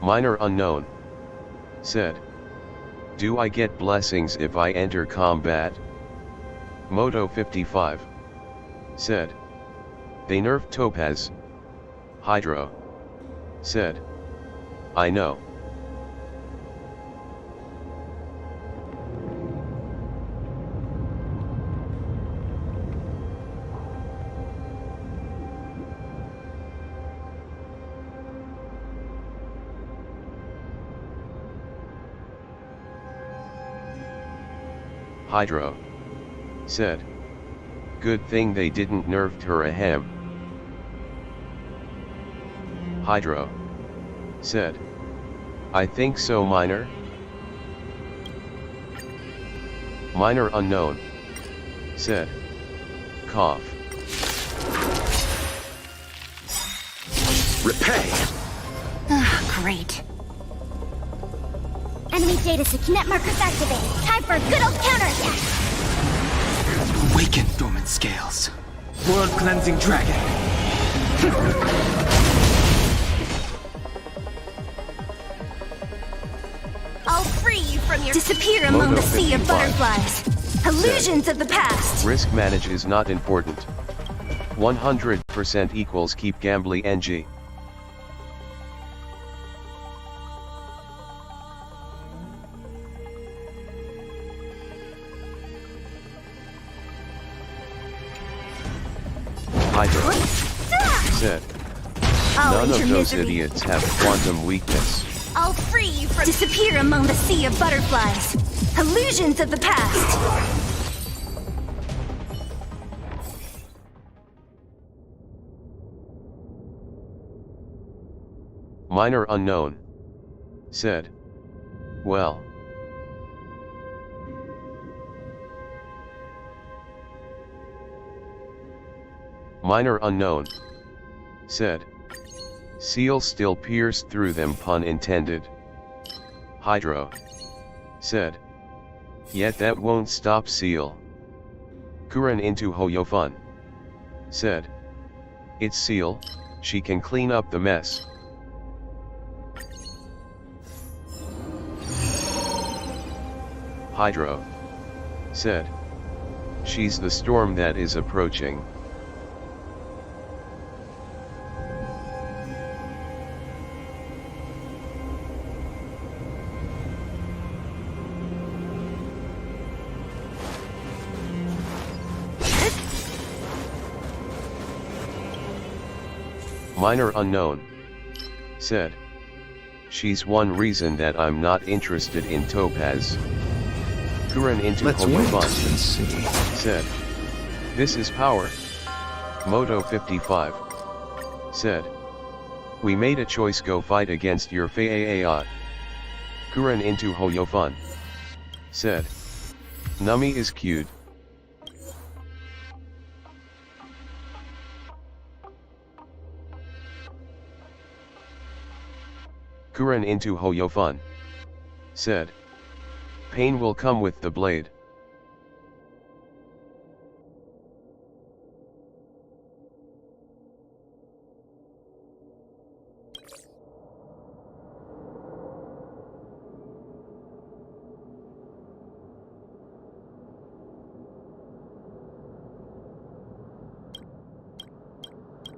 Speaker 3: Minor Unknown said, do I get blessings if I enter combat? Moto 55 said, they nerfed Topaz. Hydro said, I know. Hydro said, good thing they didn't nerfed her ahem. Hydro said, I think so, Minor. Minor Unknown said, cough.
Speaker 5: Repay!
Speaker 4: Ah, great. Enemy data secure. Net markers activated. Time for a good old counterattack.
Speaker 1: Awaken, dormant scales. World cleansing dragon.
Speaker 4: I'll free you from your disappear among
Speaker 3: Moto
Speaker 4: the sea of
Speaker 3: 55
Speaker 4: butterflies. Illusions of the past.
Speaker 3: Risk manage is not important. 100% equals keep gambling NG. Hydro said,
Speaker 4: I'll
Speaker 3: none
Speaker 4: end
Speaker 3: of
Speaker 4: your
Speaker 3: those
Speaker 4: misery.
Speaker 3: idiots have quantum weakness.
Speaker 4: I'll free you from disappear among the sea of butterflies. Illusions of the past.
Speaker 3: Minor Unknown said, well. Minor unknown. Said. Seal still pierced through them, pun intended. Hydro. Said. Yet that won't stop Seal. Kuren into Hoyofun. Said. It's Seal, she can clean up the mess. Hydro. Said. She's the storm that is approaching. Minor unknown. Said. She's one reason that I'm not interested in Topaz. Kuren into
Speaker 5: Let's wait
Speaker 3: Hoyofun.
Speaker 5: and see.
Speaker 3: Said. This is power. Moto 55. Said. We made a choice, go fight against your Faaat. Kuren into Hoyofun. Said. Numi is cued. Kuren into Hoyofun. Said. Pain will come with the blade.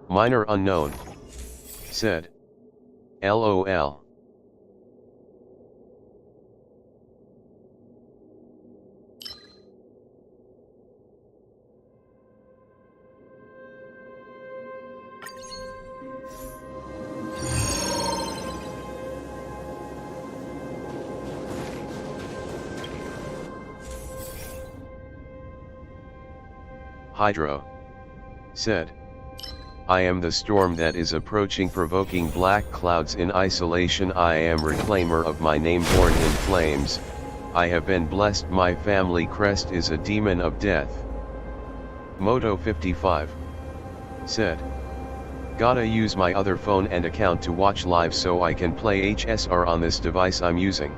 Speaker 3: Minor unknown. Said. LOL. Hydro. Said. I am the storm that is approaching, provoking black clouds in isolation. I am reclaimer of my name, born in flames. I have been blessed, my family crest is a demon of death. Moto 55. Said. Gotta use my other phone and account to watch live so I can play HSR on this device I'm using.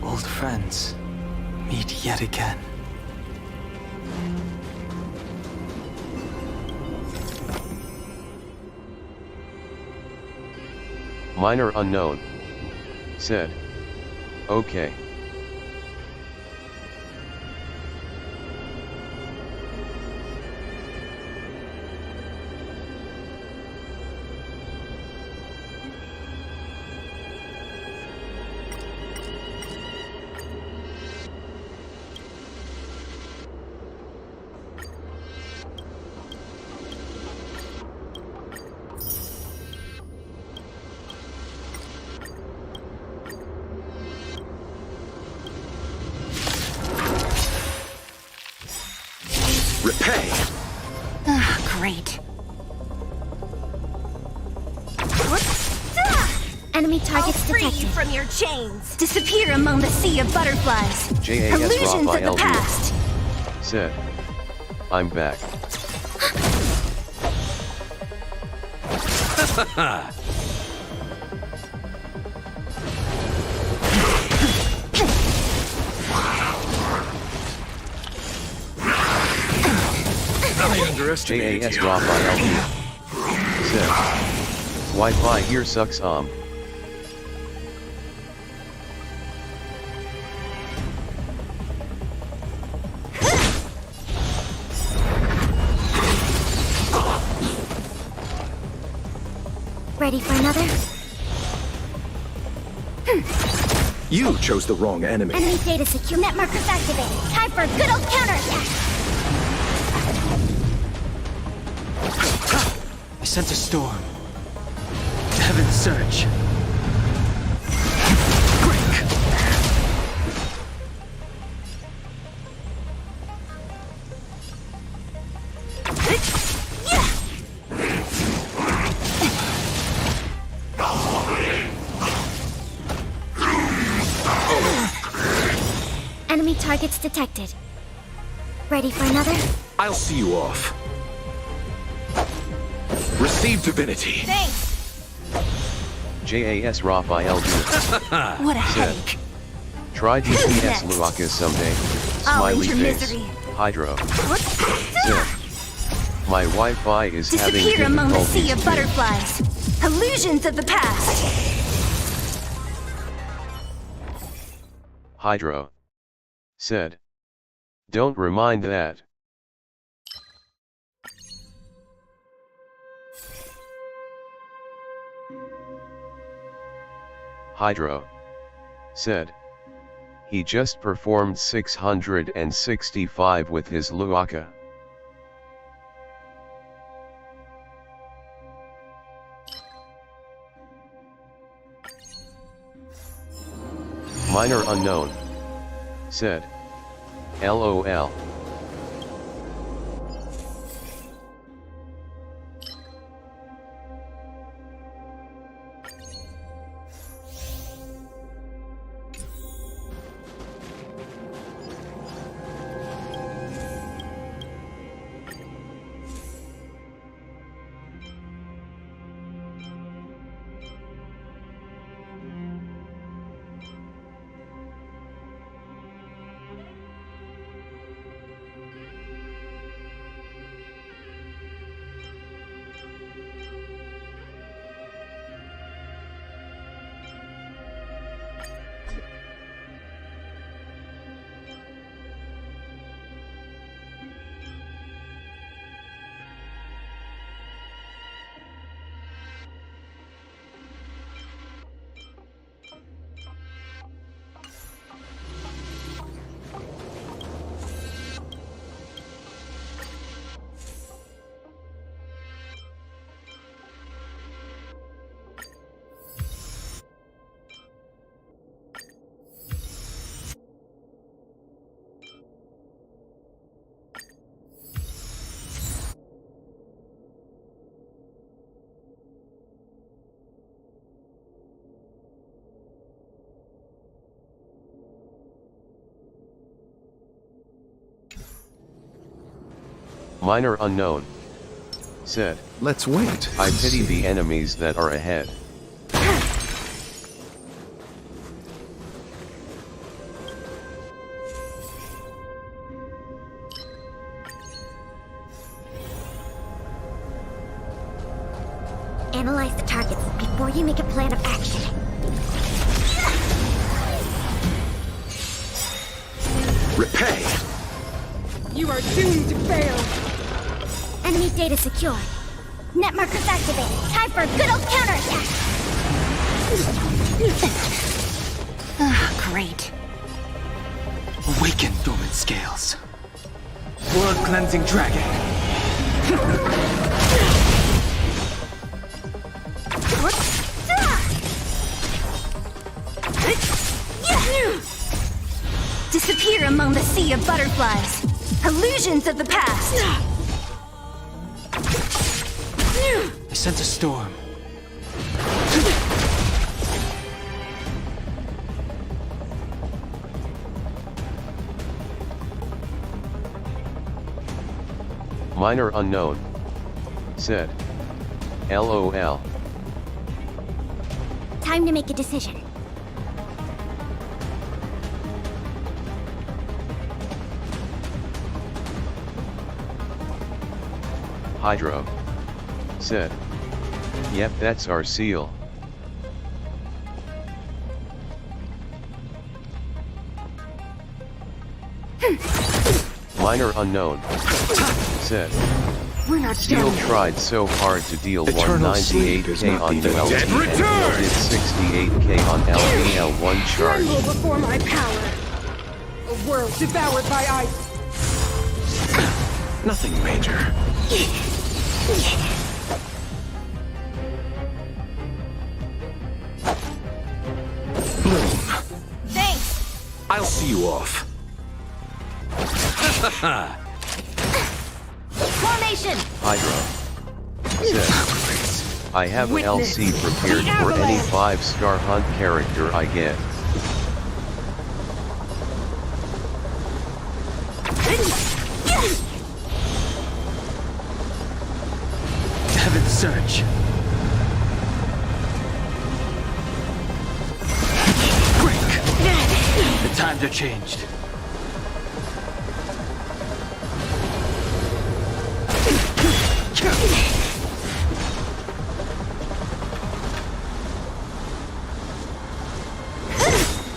Speaker 1: Old friends meet yet again.
Speaker 3: Minor unknown. Said. Okay.
Speaker 5: Repay!
Speaker 4: Great. Enemy targets
Speaker 6: Free you
Speaker 4: detected.
Speaker 6: from your chains.
Speaker 4: Disappear among the sea of butterflies.
Speaker 3: JAS
Speaker 4: Illusions of the
Speaker 3: Raphael
Speaker 4: past.
Speaker 3: Said. I'm back.
Speaker 5: I underestimated
Speaker 3: JAS
Speaker 5: you.
Speaker 3: Raphael Said. Wi-Fi here sucks.
Speaker 4: Ready for another?
Speaker 5: You chose the wrong enemy.
Speaker 4: Enemy data secure. Net markers activated. Time for a good old counterattack.
Speaker 1: I sent a storm. Heaven surge.
Speaker 4: Targets detected. Ready for another?
Speaker 5: I'll see you off. Receive divinity.
Speaker 4: Thanks!
Speaker 3: JAS Raphael
Speaker 4: What a
Speaker 3: said,
Speaker 4: headache.
Speaker 3: try DPS
Speaker 4: next?
Speaker 3: Luaka someday.
Speaker 4: I'll
Speaker 3: Smiley
Speaker 4: end your
Speaker 3: face.
Speaker 4: misery.
Speaker 3: Hydro.
Speaker 4: What?
Speaker 3: Said, my Wi-Fi is having
Speaker 4: Disappear among the sea of
Speaker 3: difficulties too.
Speaker 4: butterflies. Illusions of the past.
Speaker 3: Hydro. Said, don't remind that. Hydro. Said, he just performed 665 with his Luaka. Minor unknown. Said, LOL. Minor unknown. Said,
Speaker 5: Let's wait.
Speaker 3: I pity the enemies that are ahead.
Speaker 4: Analyze the targets before you make a plan of action.
Speaker 5: Repay.
Speaker 6: You are doomed to fail!
Speaker 4: Enemy data secure. Net markers activated. Time for a good old counterattack! Great.
Speaker 1: Awaken, dormant scales. Blood-cleansing dragon.
Speaker 4: Disappear among the sea of butterflies. Illusions of the past.
Speaker 1: I sense a storm.
Speaker 3: Minor unknown. Said, LOL.
Speaker 4: Time to make a decision.
Speaker 3: Hydro. Said, yep, that's our seal. Minor unknown. Said,
Speaker 4: We're not
Speaker 3: Steel
Speaker 4: done.
Speaker 3: tried so hard to deal
Speaker 5: Eternal sleep is
Speaker 3: 198k
Speaker 5: not
Speaker 3: on
Speaker 5: the
Speaker 3: ULT
Speaker 5: dead
Speaker 3: and
Speaker 5: return!
Speaker 3: did 68k on LVL1 charge.
Speaker 6: Tremble before my power! A world devoured by ice!
Speaker 5: Nothing major. Bloom.
Speaker 4: Thanks.
Speaker 5: I'll see you off.
Speaker 4: Formation.
Speaker 3: Hydro. Said, I have an LC prepared for any 5-star hunt character I get.
Speaker 2: Heaven's Surge. Break! The times are changed.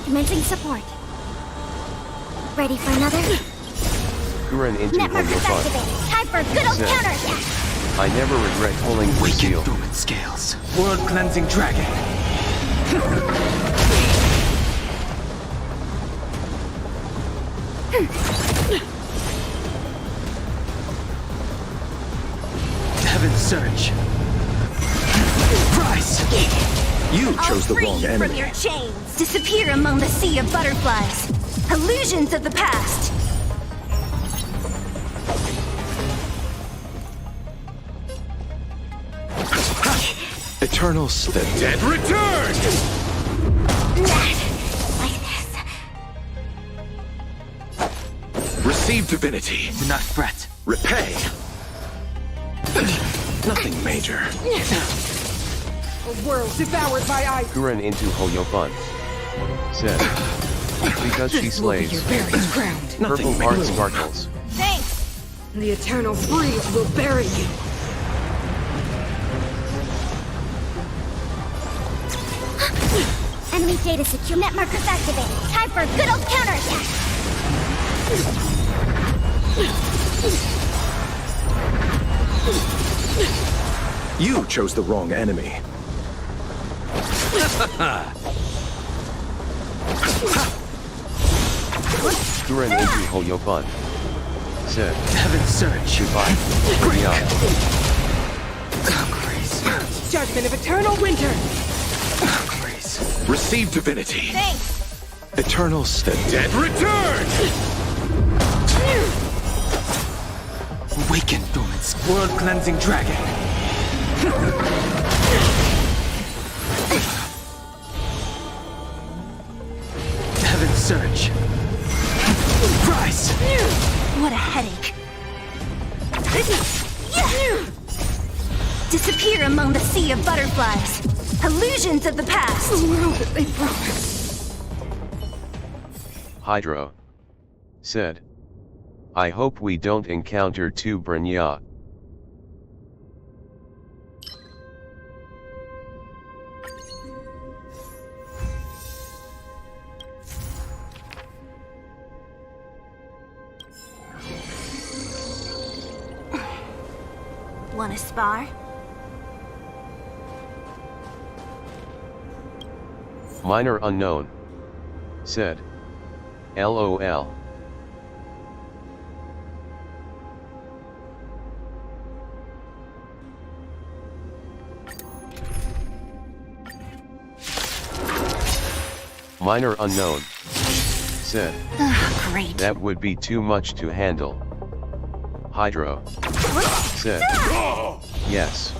Speaker 4: Commencing support. Ready for another?
Speaker 3: Kuren into
Speaker 4: Netmarkers
Speaker 3: Hoyo
Speaker 4: activated. Time for good old
Speaker 3: Set.
Speaker 4: counterattack.
Speaker 3: I never regret pulling the
Speaker 2: Weaken
Speaker 3: seal.
Speaker 2: Dormant Scales. World Cleansing Dragon. Heaven's Surge. Prize!
Speaker 5: You chose the
Speaker 4: I'll free
Speaker 5: wrong
Speaker 4: you
Speaker 5: enemy.
Speaker 4: from your chains. Disappear among the sea of butterflies. Illusions of the past.
Speaker 5: Eternal the dead return!
Speaker 4: Like this.
Speaker 5: Receive divinity.
Speaker 2: Do not fret.
Speaker 5: Repay. Nothing major.
Speaker 6: A world devoured by ice.
Speaker 3: Kuren into Hoyo Said. Because she
Speaker 6: This will be
Speaker 3: slays,
Speaker 6: your buried ground.
Speaker 3: purple
Speaker 5: Nothing
Speaker 3: heart
Speaker 5: major.
Speaker 3: sparkles.
Speaker 4: Thanks.
Speaker 6: The eternal breeze will bury you.
Speaker 4: Enemy data secure. Netmarkers activated. Time for good old counterattack.
Speaker 5: You chose the wrong enemy.
Speaker 3: Kuren into Hoyo Said.
Speaker 2: Heaven's Surge.
Speaker 3: Goodbye. Brenya.
Speaker 2: Grace.
Speaker 6: Judgment of eternal winter.
Speaker 2: Grace.
Speaker 5: Receive divinity.
Speaker 4: Thanks.
Speaker 5: Eternal the dead return!
Speaker 2: Awaken Dormant World Cleansing Dragon. Heaven's Surge. Prize!
Speaker 4: What a headache. Disappear among the sea of butterflies. Illusions of the past.
Speaker 6: The world that they promised.
Speaker 3: Hydro. Said. I hope we don't encounter two Brenya.
Speaker 4: Wanna spar?
Speaker 3: Minor unknown. Said. LOL. Minor unknown. Said.
Speaker 4: Great.
Speaker 3: That would be too much to handle. Hydro. Said. Yes.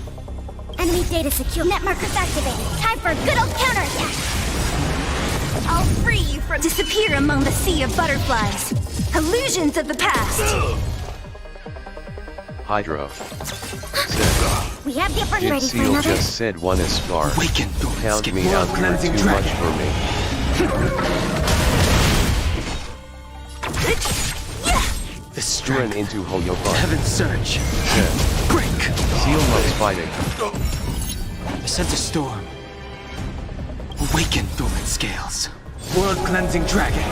Speaker 4: Enemy data secure. Netmarkers activated. Time for good old counterattack. I'll free you from disappear among the sea of butterflies. Illusions of the past.
Speaker 3: Hydro. Said.
Speaker 4: We have the upper
Speaker 3: Did
Speaker 4: ready for
Speaker 3: Seal
Speaker 4: another.
Speaker 3: just said one is scar.
Speaker 2: Awaken Dormant
Speaker 3: Count
Speaker 2: Scale.
Speaker 3: me out,
Speaker 2: World
Speaker 3: you're
Speaker 2: Cleansing
Speaker 3: too much
Speaker 2: Dragon.
Speaker 3: for me.
Speaker 2: The
Speaker 3: Kuren
Speaker 2: strength.
Speaker 3: into Hoyo
Speaker 2: Heaven's Surge.
Speaker 3: Said.
Speaker 2: Break!
Speaker 3: Seal loves fighting.
Speaker 2: I sense a storm. Awaken Dormant Scales. World Cleansing Dragon.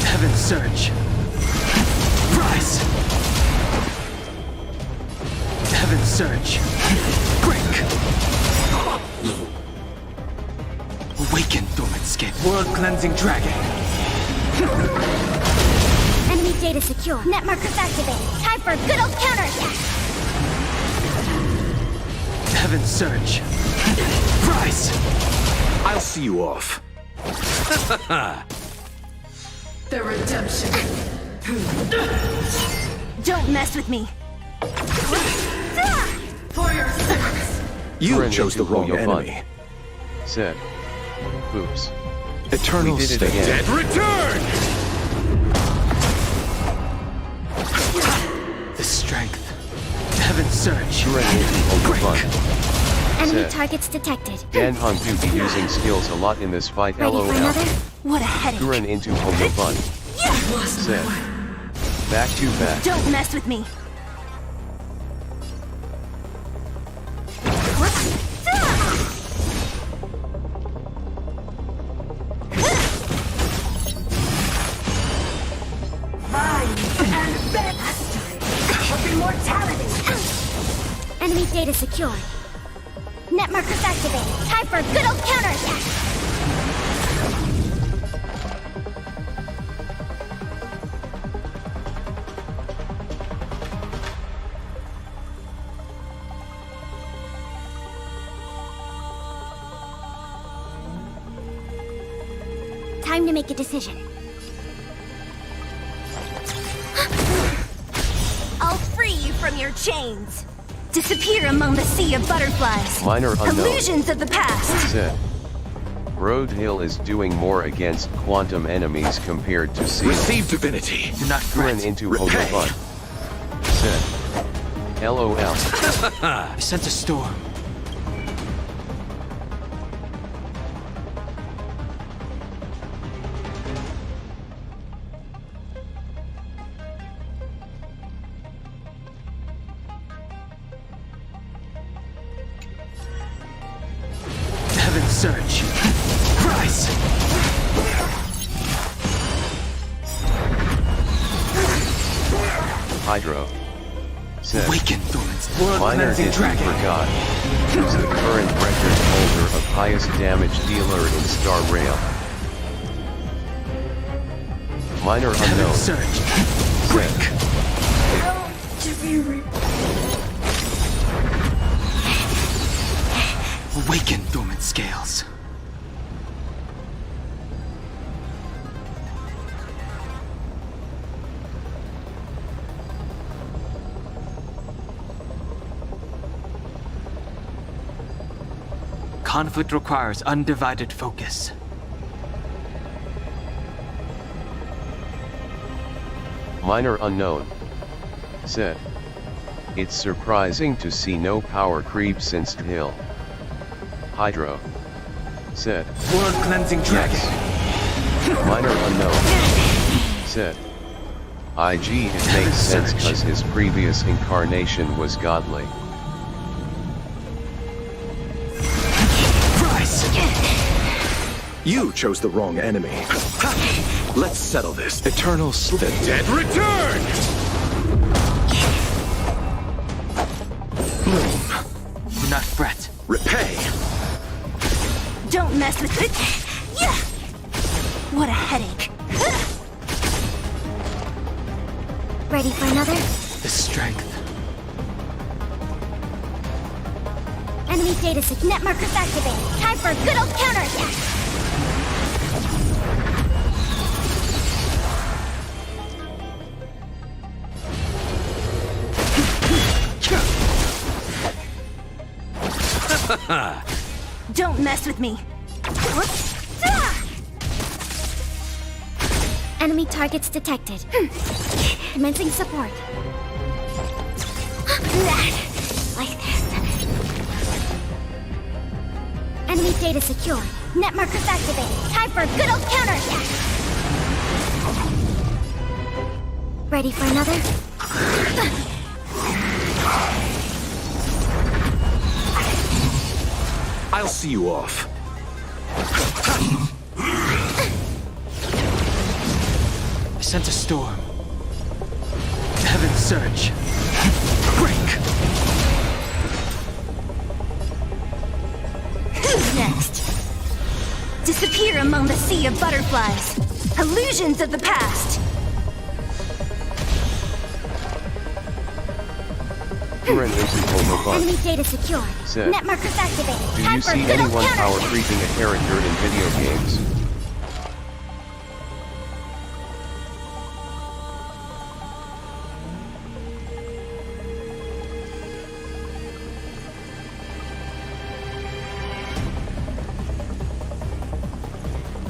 Speaker 2: Heaven's Surge. Rise! Heaven's Surge. Break! Awaken Dormant Scale. World Cleansing Dragon.
Speaker 4: Enemy data secure. Netmarkers activated. Time for good old counterattack.
Speaker 2: Heaven's Surge. Rise!
Speaker 5: I'll see you off.
Speaker 6: The redemption.
Speaker 4: Don't mess with me.
Speaker 6: For your sins.
Speaker 5: You
Speaker 3: Kuren
Speaker 5: chose the
Speaker 3: into
Speaker 5: wrong
Speaker 3: Hoyo
Speaker 5: enemy.
Speaker 3: Said. Oops.
Speaker 5: Eternal
Speaker 3: We did it
Speaker 5: the
Speaker 3: again.
Speaker 5: dead return!
Speaker 2: Heaven surge.
Speaker 3: Duran into Hoyo
Speaker 4: Enemy
Speaker 3: Said.
Speaker 4: targets detected.
Speaker 3: Dan Hung do be using skills a lot in this fight.
Speaker 4: Ready for
Speaker 3: LOL.
Speaker 4: another? What a headache.
Speaker 3: Duran into Hoyo Said. Back to back.
Speaker 4: Don't mess with me. Enemy data secured. Net markers activated. Time for a good old counterattack. Time to make a decision. I'll free you from your chains. Disappear among the sea of butterflies.
Speaker 3: Minor unknown.
Speaker 4: Illusions of the past.
Speaker 3: Said. Road Hill is doing more against quantum enemies compared to Seal.
Speaker 5: Receive divinity.
Speaker 2: Do not
Speaker 3: Duran
Speaker 2: fret.
Speaker 3: into
Speaker 5: Repay.
Speaker 3: Hoyo Said. LOL.
Speaker 2: I sense a storm. Heaven surge. Rise.
Speaker 3: Hydro. Said.
Speaker 2: Awaken, Thorns. World
Speaker 3: Minor
Speaker 2: cleansing
Speaker 3: did
Speaker 2: dragon.
Speaker 3: forgot. Who's the current record holder of highest damage dealer in Star Rail? Minor
Speaker 2: Heaven
Speaker 3: unknown.
Speaker 2: surge. Break. Awaken, dormant scales. Conflict requires undivided focus.
Speaker 3: Minor unknown. Said. It's surprising to see no power creep since Hill. Hydro. Said.
Speaker 2: World cleansing dragon.
Speaker 3: Minor unknown. Said. IG it makes sense cause his previous incarnation was godly.
Speaker 2: Rise.
Speaker 5: You chose the wrong enemy. Let's settle this. Eternal sleep. The dead return! Bloom.
Speaker 2: Do not fret.
Speaker 5: Repay.
Speaker 4: Don't mess with it. Yeah. What a headache. Ready for another?
Speaker 2: The strength.
Speaker 4: Enemy data set. Net markers activated. Time for a good old counterattack. Don't mess with me. Enemy targets detected. Commencing support. Like this. Enemy data secure. Net markers activated. Time for a good old counterattack. Ready for another?
Speaker 5: I'll see you off.
Speaker 2: I sense a storm. Heaven surge. Break.
Speaker 4: Who's next? Disappear among the sea of butterflies. Illusions of the past.
Speaker 3: Duran into Hoyo
Speaker 4: Enemy data secure.
Speaker 3: Said.
Speaker 4: Net markers activated.
Speaker 3: Do
Speaker 4: Time
Speaker 3: you
Speaker 4: for a
Speaker 3: see
Speaker 4: good old
Speaker 3: anyone power
Speaker 4: counterattack.
Speaker 3: creeping a character in video games?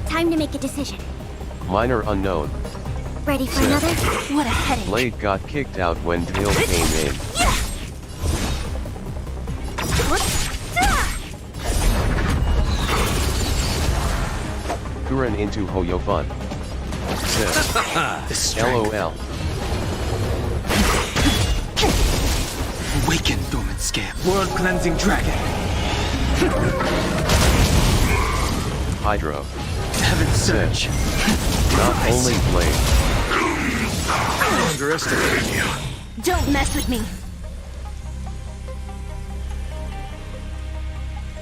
Speaker 4: Time to make a decision.
Speaker 3: Minor unknown.
Speaker 4: Ready for another? What a headache.
Speaker 3: Blade got kicked out when Hill came in. Kuren into Hoyofun. Said, LOL.
Speaker 1: Awaken, dormant scale. World-cleansing dragon.
Speaker 3: Hydro.
Speaker 1: Heaven surge.
Speaker 3: Not only blade.
Speaker 2: Underestimated you.
Speaker 4: Don't mess with me.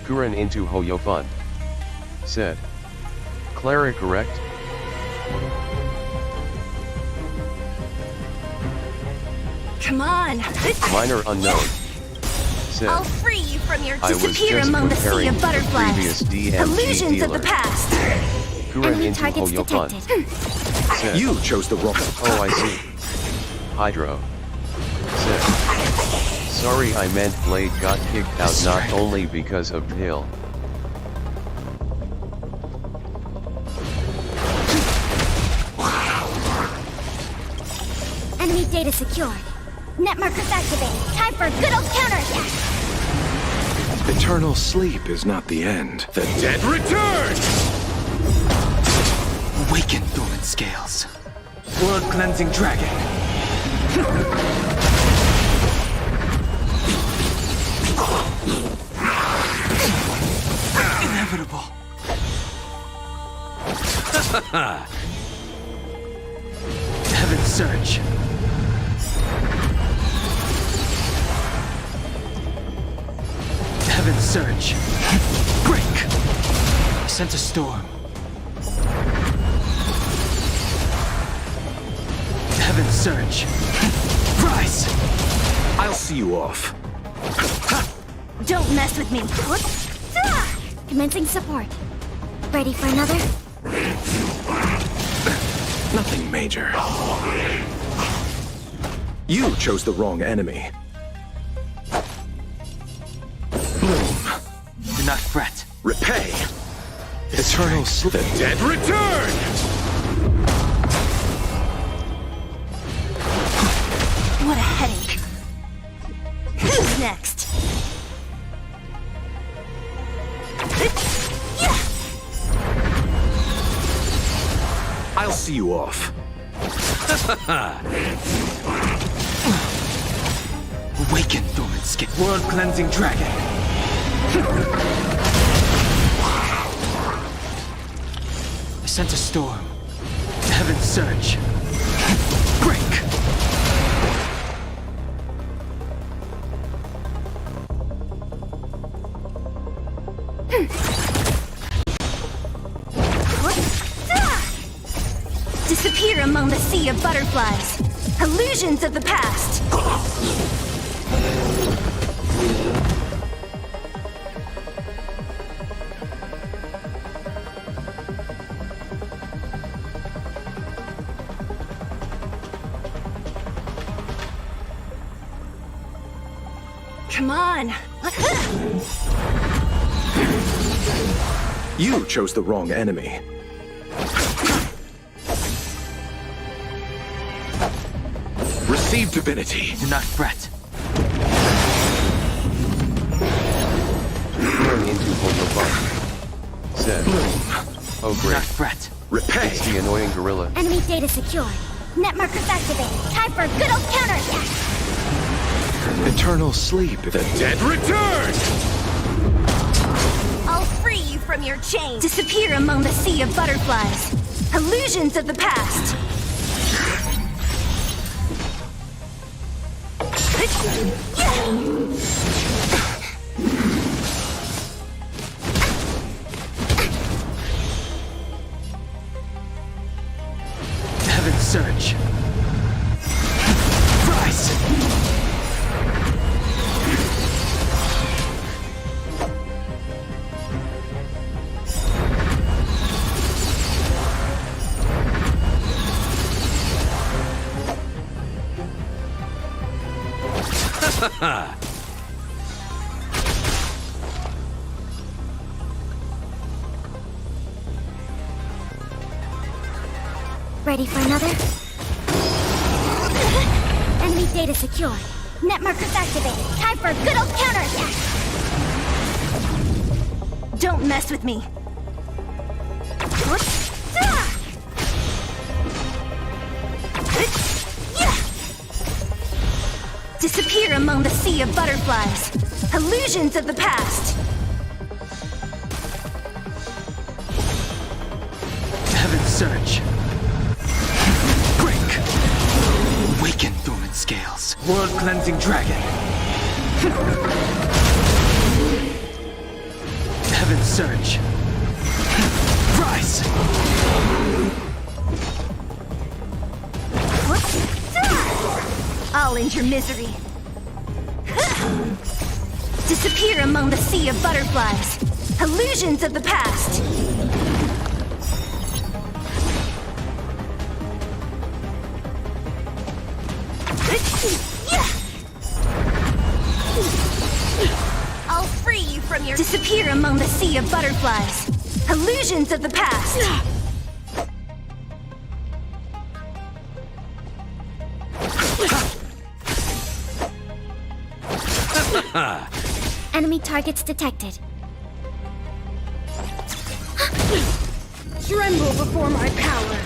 Speaker 3: Kuren into Hoyofun. Said. Clara correct?
Speaker 4: Come on.
Speaker 3: Minor unknown. Said.
Speaker 4: I'll free you from your
Speaker 3: I was
Speaker 4: disappear
Speaker 3: just
Speaker 4: among the sea
Speaker 3: comparing
Speaker 4: of
Speaker 3: to the
Speaker 4: butterflies.
Speaker 3: previous DMG
Speaker 4: Illusions of the
Speaker 3: dealer.
Speaker 4: past.
Speaker 3: Kuren
Speaker 4: Enemy
Speaker 3: into
Speaker 4: targets
Speaker 3: Hoyofun.
Speaker 4: detected.
Speaker 3: Said.
Speaker 5: You chose the wrong.
Speaker 3: Oh, I see. Hydro. Said. Sorry, I meant Blade got kicked out not only because of Hill.
Speaker 4: Enemy data secured. Net markers activated. Time for a good old counterattack.
Speaker 5: Eternal sleep is not the end. The dead
Speaker 1: Return! Awaken, dormant scales. World-cleansing dragon. Inevitable. Heaven surge. Heaven surge. Break. Sense a storm. Heaven surge. Rise. I'll see you off.
Speaker 4: Don't mess with me. Commencing support. Ready for another?
Speaker 5: Nothing major. You chose the wrong enemy. Bloom.
Speaker 1: Do not fret.
Speaker 5: Repay. Eternal sleep. The dead
Speaker 1: Return!
Speaker 4: What a headache. Who's next?
Speaker 5: I'll see you off.
Speaker 1: Awaken, dormant skin. World-cleansing dragon. I sense a storm. Heaven surge. Break.
Speaker 4: Disappear among the sea of butterflies. Illusions of the past. Come on.
Speaker 5: You chose the wrong enemy. Receive divinity.
Speaker 1: Do not fret.
Speaker 3: Kuren into Hoyofun. Said. Oh
Speaker 1: Do not
Speaker 3: great.
Speaker 1: fret.
Speaker 5: Repay.
Speaker 3: It's the annoying gorilla.
Speaker 4: Enemy data secured. Net markers activated. Time for a good old counterattack.
Speaker 5: Eternal sleep. The dead
Speaker 1: Return!
Speaker 4: I'll free you from your chains. Disappear among the sea of butterflies. Illusions of the past.
Speaker 1: Heaven surge. Rise!
Speaker 4: Ready for another? Enemy data secured. Net markers activated. Time for a good old counterattack. Don't mess with me. Disappear among the sea of butterflies. Illusions of the past.
Speaker 1: Heaven's surge. Break. Awaken dormant scales. World-cleansing dragon. Heaven's surge. Rise.
Speaker 4: I'll end your misery. Disappear among the sea of butterflies. Illusions of the past. I'll free you from your... Disappear among the sea of butterflies. Illusions of the past. Enemy targets detected.
Speaker 6: Tremble before my power.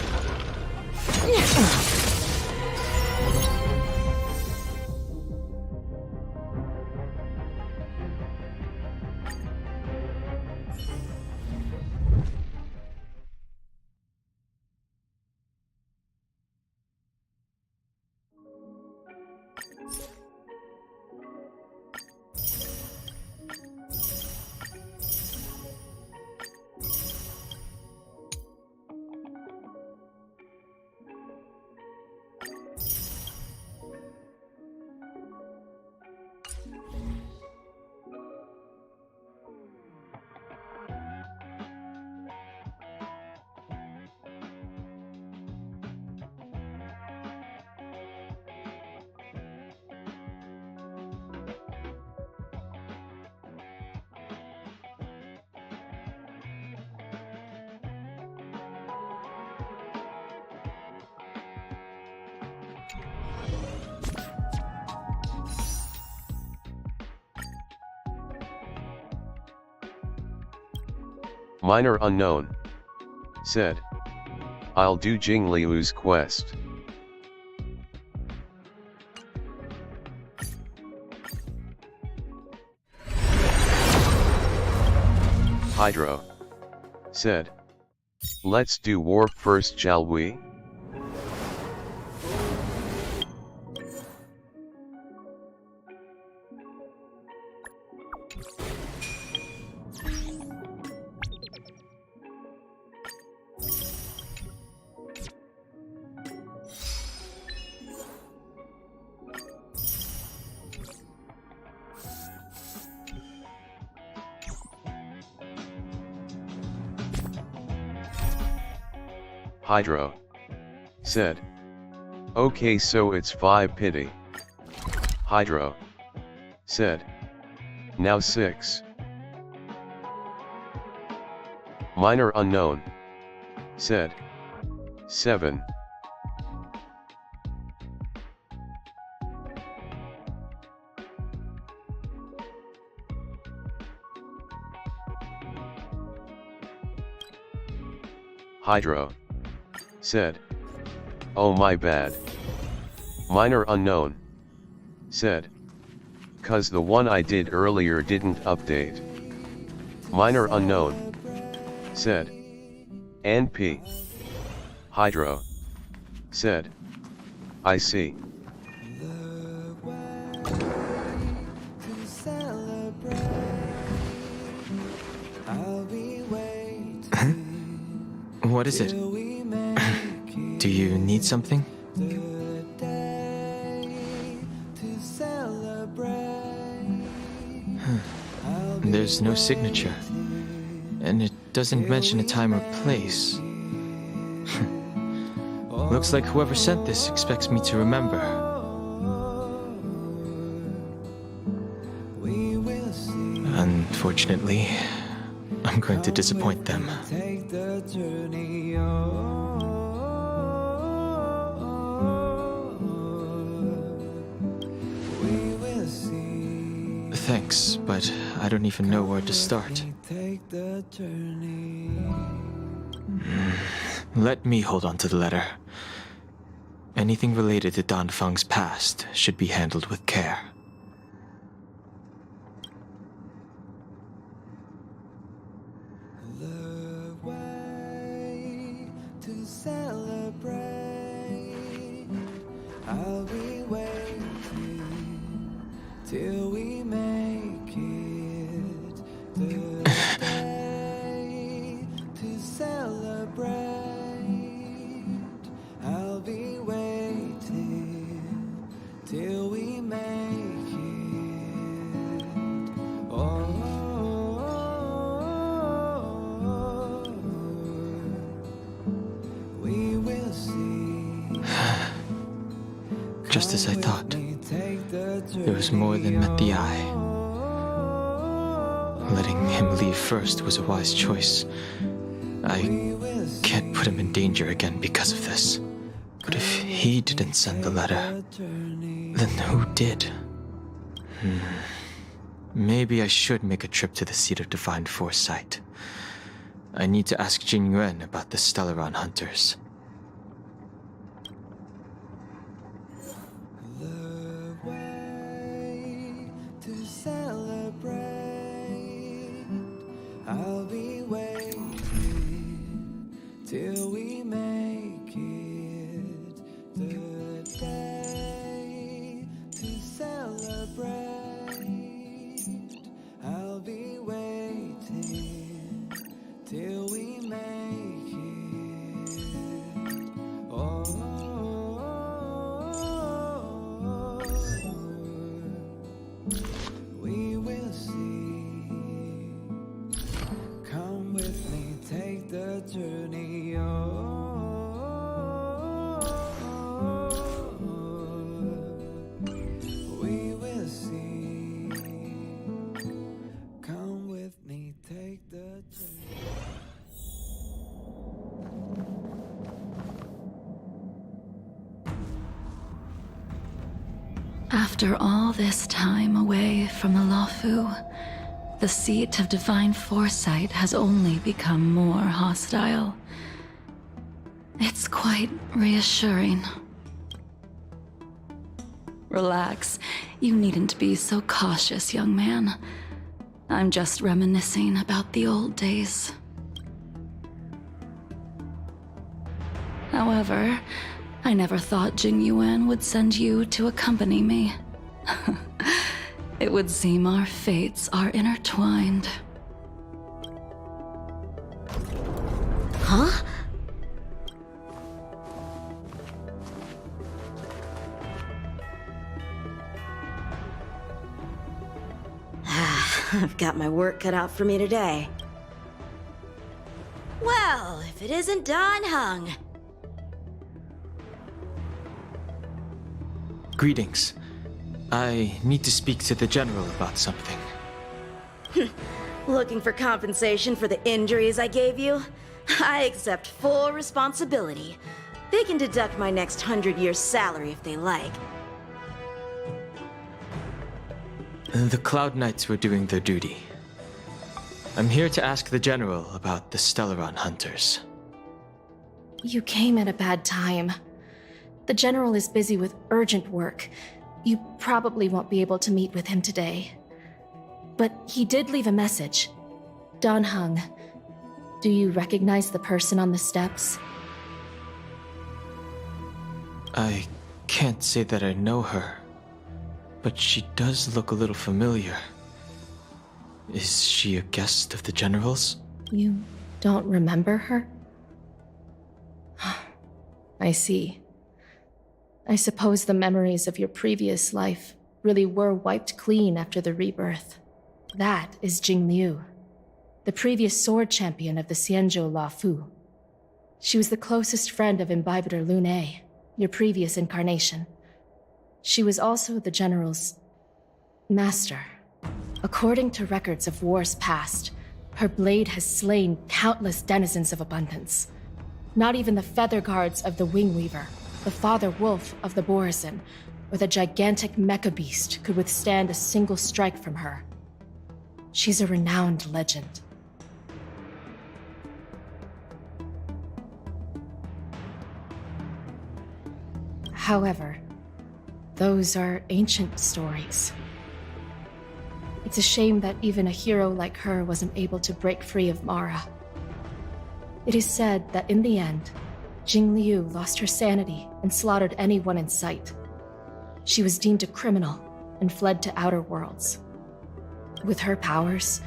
Speaker 3: Minor unknown. Said. I'll do Jing Liu's quest. Hydro. Said. Let's do warp first, shall we? Hydro. Said. Okay, so it's 5 pity. Hydro. Said. Now 6. Minor unknown. Said. 7. Hydro. Said. Oh, my bad. Minor unknown. Said. Cause the one I did earlier didn't update. Minor unknown. Said. NP. Hydro. Said. I see.
Speaker 7: What is it? Do you need something? There's no signature, and it doesn't mention a time or place. Looks like whoever sent this expects me to remember. Unfortunately, I'm going to disappoint them. Thanks, but I don't even know where to start. Let me hold on to the letter. Anything related to Dan Feng's past should be handled with care.
Speaker 8: The way to celebrate. I'll be waiting till we make it. The day to celebrate. I'll be waiting till we make it. Oh, we will see.
Speaker 7: Just as I thought, there was more than met the eye. Letting him leave first was a wise choice. I can't put him in danger again because of this. But if he didn't send the letter, then who did? Maybe I should make a trip to the seat of Divine Foresight. I need to ask Jing Yuan about the Stellaron hunters.
Speaker 8: The way to celebrate. I'll be waiting till we make it. The day to celebrate. I'll be waiting till we make it. Oh, we will see. Come with me, take the journey. We will see. Come with me, take the journey.
Speaker 9: After all this time away from the Lofu, the seat of divine foresight has only become more hostile. It's quite reassuring. Relax. You needn't be so cautious, young man. I'm just reminiscing about the old days. However, I never thought Jing Yuan would send you to accompany me. It would seem our fates are intertwined.
Speaker 4: Huh? I've got my work cut out for me today. Well, if it isn't Dan Heng.
Speaker 7: Greetings. I need to speak to the General about something.
Speaker 4: Looking for compensation for the injuries I gave you? I accept full responsibility. They can deduct my next 100 years' salary if they like.
Speaker 7: The Cloud Knights were doing their duty. I'm here to ask the General about the Stellaron hunters.
Speaker 10: You came at a bad time. The General is busy with urgent work. You probably won't be able to meet with him today. But he did leave a message. Dan Heng, do you recognize the person on the steps?
Speaker 7: I can't say that I know her, but she does look a little familiar. Is she a guest of the General's?
Speaker 10: You don't remember her? I see. I suppose the memories of your previous life really were wiped clean after the rebirth. That is Jing Liu, the previous sword champion of the Xianzhou Lofi. She was the closest friend of Imbibitor Lune, your previous incarnation. She was also the General's master. According to records of wars past, her blade has slain countless denizens of abundance. Not even the feather guards of the Wing Weaver, the father wolf of the Borazon, or the gigantic mecha beast could withstand a single strike from her. She's a renowned legend. However, those are ancient stories. It's a shame that even a hero like her wasn't able to break free of Mara. It is said that in the end, Jing Liu lost her sanity and slaughtered anyone in sight. She was deemed a criminal and fled to outer worlds. With her powers,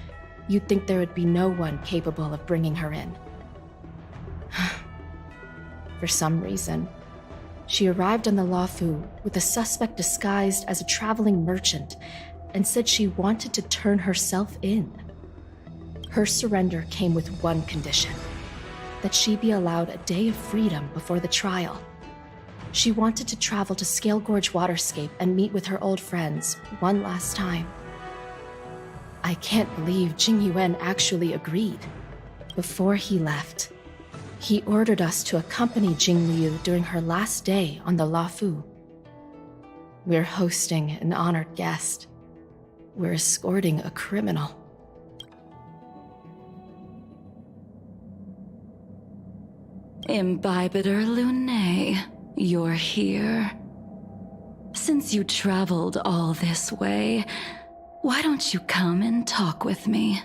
Speaker 10: you'd think there would be no one capable of bringing her in. For some reason, she arrived on the Lofi with a suspect disguised as a traveling merchant and said she wanted to turn herself in. Her surrender came with one condition: that she be allowed a day of freedom before the trial. She wanted to travel to Scale Gorge Waterscape and meet with her old friends one last time. I can't believe Jing Yuan actually agreed. Before he left, he ordered us to accompany Jing Liu during her last day on the Lofi. We're hosting an honored guest. We're escorting a criminal.
Speaker 9: Imbibitor Lunae, you're here. Since you traveled all this way, why don't you come and talk with me?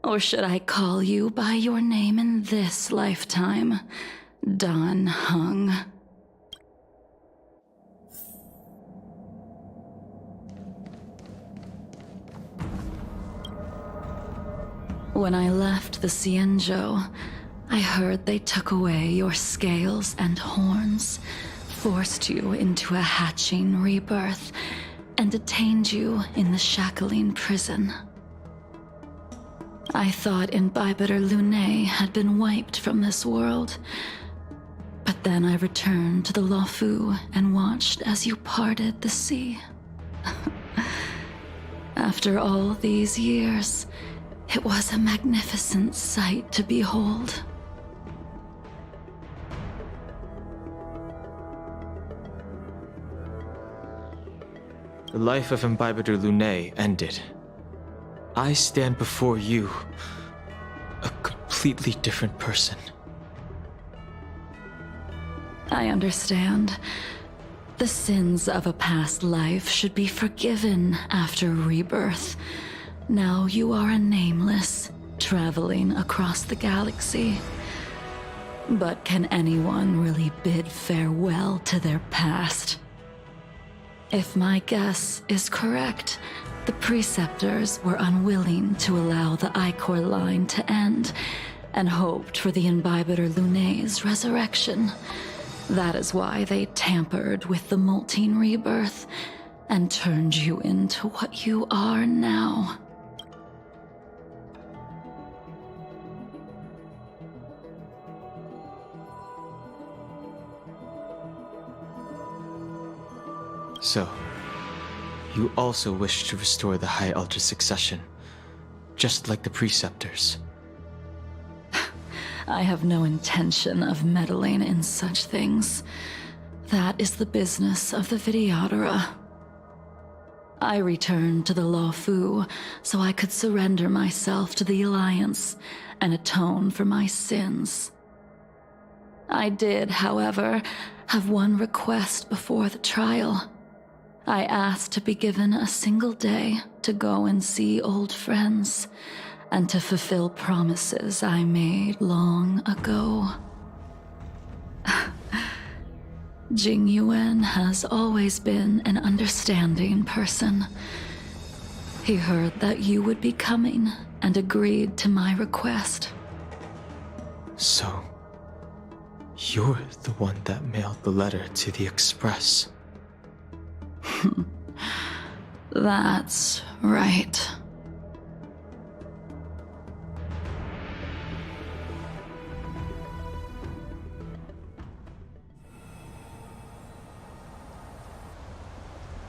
Speaker 9: Or should I call you by your name in this lifetime? Dan Heng. When I left the Xianzhou, I heard they took away your scales and horns, forced you into a hatching rebirth, and detained you in the Shackling prison. I thought Imbibitor Lunae had been wiped from this world, but then I returned to the Lofi and watched as you parted the sea. After all these years, it was a magnificent sight to behold.
Speaker 7: The life of Imbibitor Lunae ended. I stand before you, a completely different person.
Speaker 9: I understand. The sins of a past life should be forgiven after rebirth. Now you are a nameless, traveling across the galaxy. But can anyone really bid farewell to their past? If my guess is correct, the Preceptors were unwilling to allow the Ichor line to end, and hoped for the Imbibitor Lunae's resurrection. That is why they tampered with the molting rebirth, and turned you into what you are now.
Speaker 7: So, you also wish to restore the High Elder succession, just like the Preceptors.
Speaker 9: I have no intention of meddling in such things. That is the business of the Videodora. I returned to the Lofi so I could surrender myself to the Alliance and atone for my sins. I did, however, have one request before the trial. I asked to be given a single day to go and see old friends, and to fulfill promises I made long ago. Jing Yuan has always been an understanding person. He heard that you would be coming and agreed to my request.
Speaker 7: So, you're the one that mailed the letter to the Express.
Speaker 9: That's right.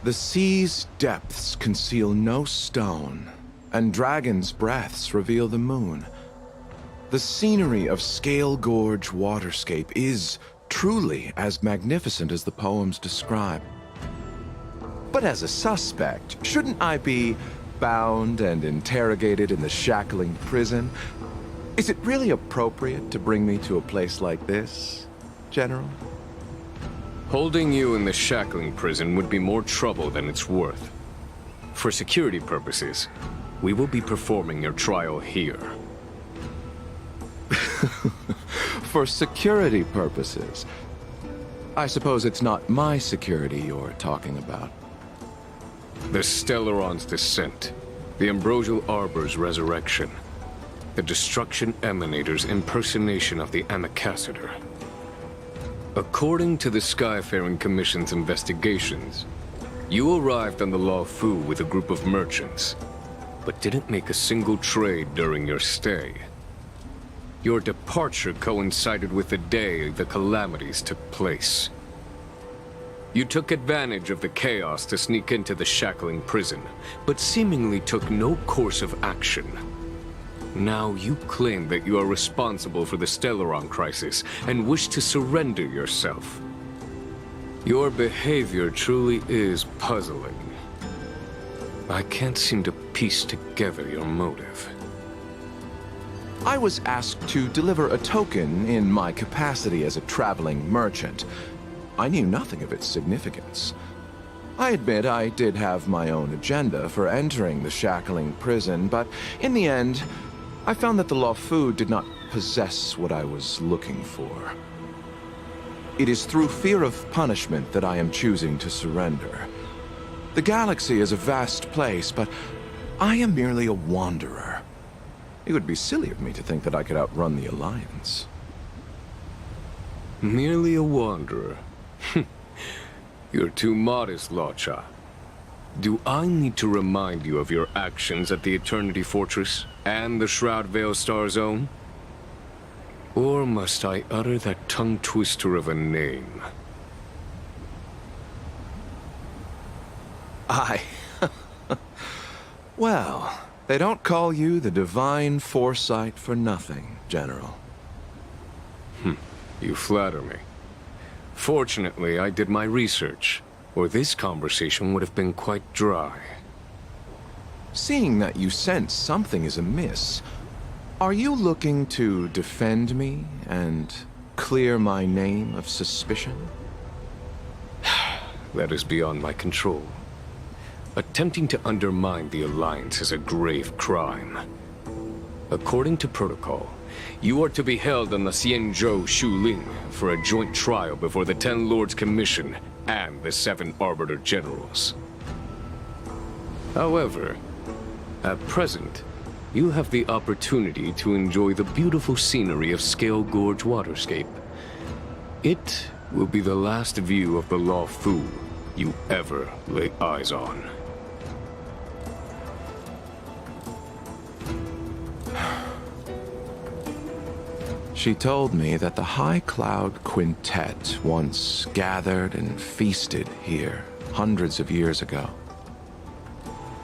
Speaker 5: The sea's depths conceal no stone, and dragons' breaths reveal the moon. The scenery of Scale Gorge Waterscape is truly as magnificent as the poems describe. But as a suspect, shouldn't I be bound and interrogated in the Shackling prison? Is it really appropriate to bring me to a place like this, General?
Speaker 2: Holding you in the shackling prison would be more trouble than it's worth. For security purposes, we will be performing your trial here.
Speaker 5: For security purposes? I suppose it's not my security you're talking about.
Speaker 2: The Stellaron's descent, the Ambrosial Arbor's resurrection, the Destruction Emanator's impersonation of the Amicassator. According to the Skyfaring Commission's investigations, you arrived on the Lofi with a group of merchants, but didn't make a single trade during your stay. Your departure coincided with the day the calamities took place. You took advantage of the chaos to sneak into the shackling prison, but seemingly took no course of action. Now you claim that you are responsible for the Stellaron crisis and wish to surrender yourself. Your behavior truly is puzzling. I can't seem to piece together your motive.
Speaker 5: I was asked to deliver a token in my capacity as a traveling merchant. I knew nothing of its significance. I admit I did have my own agenda for entering the shackling prison, but in the end, I found that the Lofi did not possess what I was looking for. It is through fear of punishment that I am choosing to surrender. The galaxy is a vast place, but I am merely a wanderer. It would be silly of me to think that I could outrun the Alliance.
Speaker 2: Merely a wanderer? You're too modest, Locha. Do I need to remind you of your actions at the Eternity Fortress and the Shroud Veil Star Zone? Or must I utter that tongue-twister of a name?
Speaker 5: Well, they don't call you the Divine Foresight for nothing, General.
Speaker 2: You flatter me. Fortunately, I did my research, or this conversation would have been quite dry.
Speaker 5: Seeing that you sense something is amiss, are you looking to defend me and clear my name of suspicion?
Speaker 2: That is beyond my control. Attempting to undermine the Alliance is a grave crime. According to protocol, you are to be held on the Xianzhou Shuling for a joint trial before the Ten Lords Commission and the 7 Arbiter Generals. However, at present, you have the opportunity to enjoy the beautiful scenery of Scale Gorge Waterscape. It will be the last view of the Lofi you ever lay eyes on.
Speaker 5: She told me that the High Cloud Quintet once gathered and feasted here hundreds of years ago.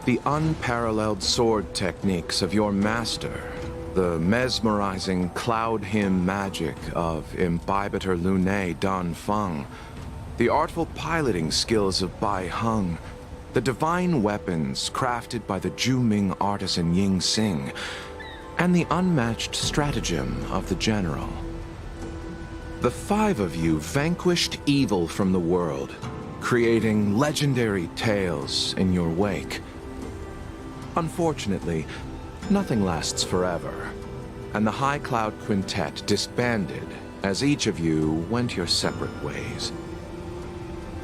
Speaker 5: The unparalleled sword techniques of your master, the mesmerizing cloud hymn magic of Imbibitor Lunae Dan Feng, the artful piloting skills of Bai Heng, the divine weapons crafted by the Juming artisan Ying Xing, and the unmatched stratagem of the General. The 5 of you vanquished evil from the world, creating legendary tales in your wake. Unfortunately, nothing lasts forever, and the High Cloud Quintet disbanded as each of you went your separate ways.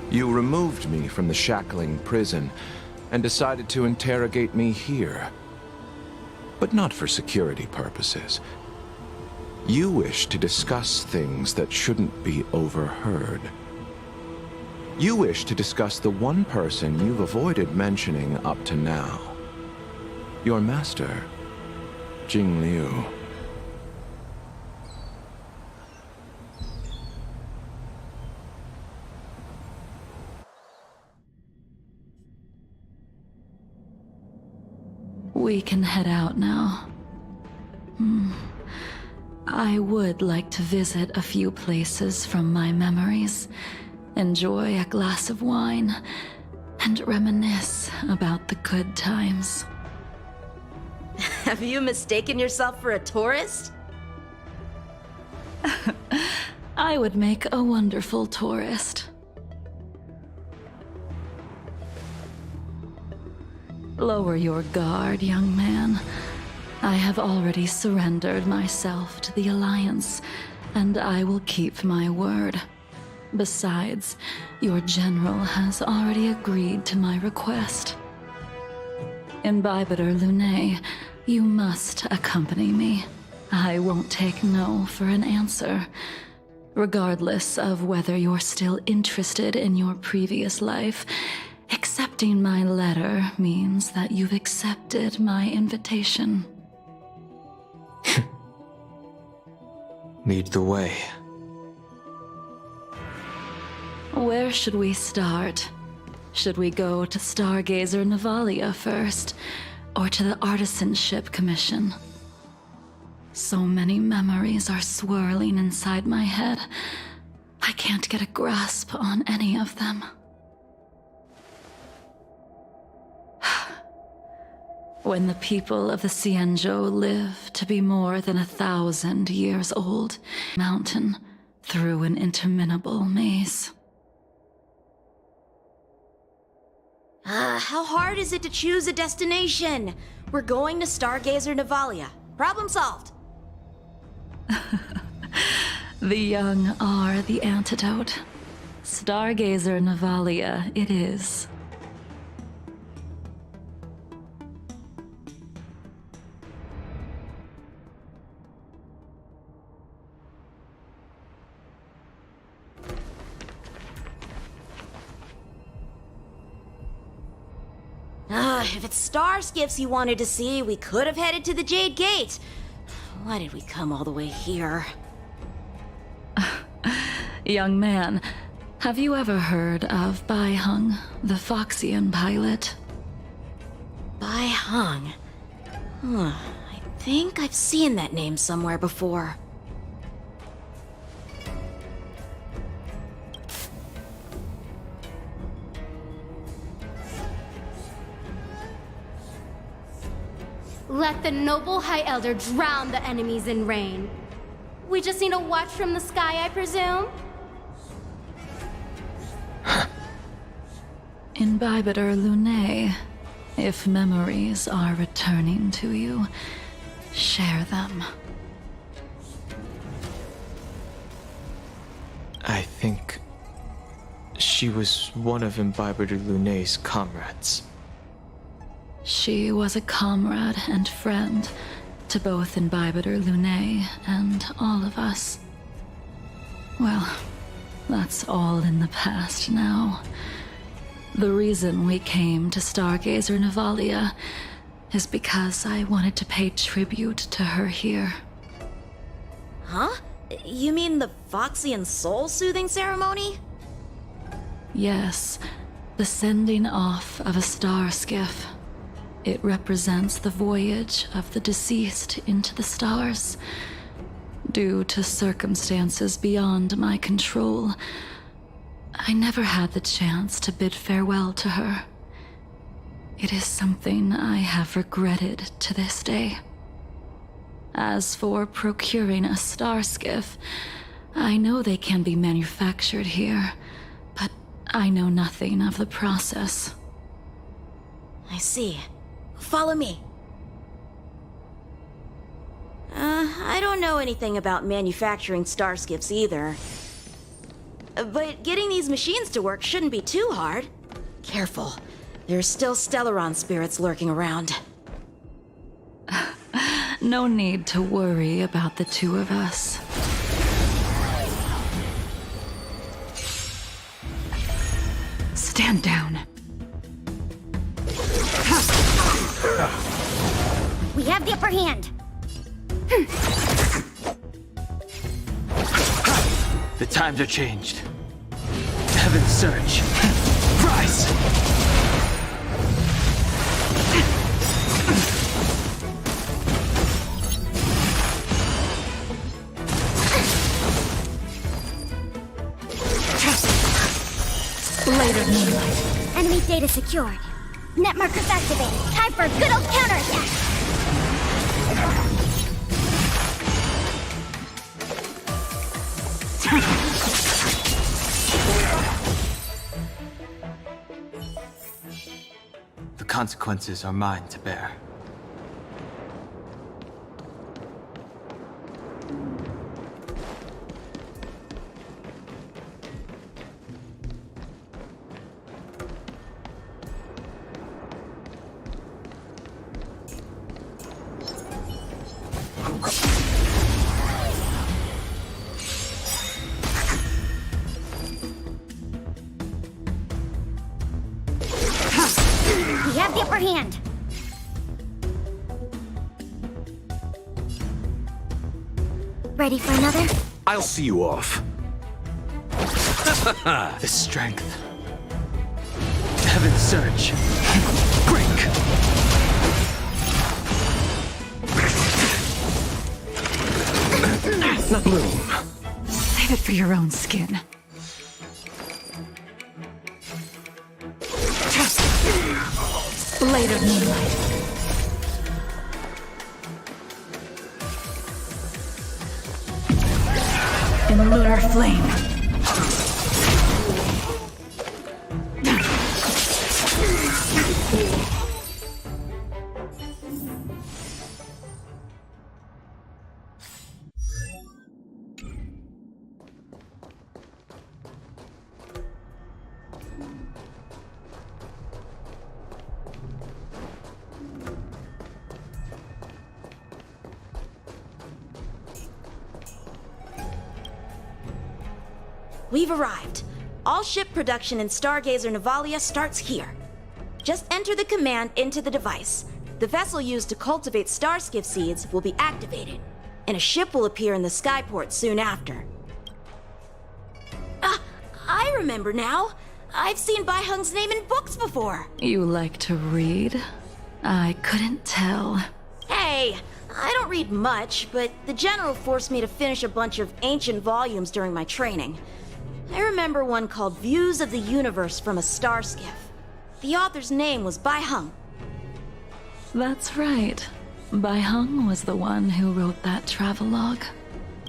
Speaker 5: You removed me from the shackling prison and decided to interrogate me here. But not for security purposes. You wish to discuss things that shouldn't be overheard. You wish to discuss the one person you've avoided mentioning up to now. Your master, Jing Liu.
Speaker 9: We can head out now. I would like to visit a few places from my memories, enjoy a glass of wine, and reminisce about the good times.
Speaker 11: Have you mistaken yourself for a tourist?
Speaker 9: I would make a wonderful tourist. Lower your guard, young man. I have already surrendered myself to the Alliance, and I will keep my word. Besides, your general has already agreed to my request. Imbibitor Lunae, you must accompany me. I won't take no for an answer, regardless of whether you're still interested in your previous life. Accepting my letter means that you've accepted my invitation.
Speaker 7: Lead the way.
Speaker 9: Where should we start? Should we go to Stargazer Navalia first, or to the Artisanship Commission? So many memories are swirling inside my head. I can't get a grasp on any of them. When the people of the Cienjo live to be more than 1,000 years old, mountain through an interminable maze.
Speaker 11: How hard is it to choose a destination? We're going to Stargazer Navalia. Problem solved.
Speaker 9: The young are the antidote. Stargazer Navalia it is.
Speaker 11: If it's star skiffs you wanted to see, we could have headed to the Jade Gate. Why did we come all the way here?
Speaker 9: Young man, have you ever heard of Bai Hung, the Foxian pilot?
Speaker 11: Bai Hung? I think I've seen that name somewhere before.
Speaker 12: Let the noble High Elder drown the enemies in rain. We just need a watch from the sky, I presume?
Speaker 9: Imbibitor Lunae, if memories are returning to you, share them.
Speaker 7: I think she was one of Imbibitor Lunae's comrades.
Speaker 9: She was a comrade and friend to both Imbibitor Lunae and all of us. Well, that's all in the past now. The reason we came to Stargazer Navalia is because I wanted to pay tribute to her here.
Speaker 11: Huh? You mean the Foxian soul-soothing ceremony?
Speaker 9: Yes, the sending off of a star skiff. It represents the voyage of the deceased into the stars. Due to circumstances beyond my control, I never had the chance to bid farewell to her. It is something I have regretted to this day. As for procuring a star skiff, I know they can be manufactured here, but I know nothing of the process.
Speaker 11: I see. Follow me. I don't know anything about manufacturing star skiffs either. But getting these machines to work shouldn't be too hard. Careful. There's still Stellaron spirits lurking around.
Speaker 9: No need to worry about the two of us. Stand down.
Speaker 4: We have the upper hand.
Speaker 13: The times are changed. Heaven surge. Rise!
Speaker 4: Later moonlight. Enemy data secured. Net markers activated. Time for a good old counterattack.
Speaker 13: The consequences are mine to bear.
Speaker 4: We have the upper hand. Ready for another?
Speaker 5: I'll see you off.
Speaker 13: The strength. Heaven's surge. Break!
Speaker 5: Not bloom.
Speaker 9: Save it for your own skin. Blade of moonlight. In lunar flame.
Speaker 11: We've arrived. All ship production in Stargazer Navalia starts here. Just enter the command into the device. The vessel used to cultivate starskiff seeds will be activated, and a ship will appear in the skyport soon after. I remember now. I've seen Bai Hung's name in books before.
Speaker 9: You like to read? I couldn't tell.
Speaker 11: Hey, I don't read much, but the General forced me to finish a bunch of ancient volumes during my training. I remember one called Views of the Universe from a Starskiff. The author's name was Bai Hung.
Speaker 9: That's right. Bai Hung was the one who wrote that travelogue.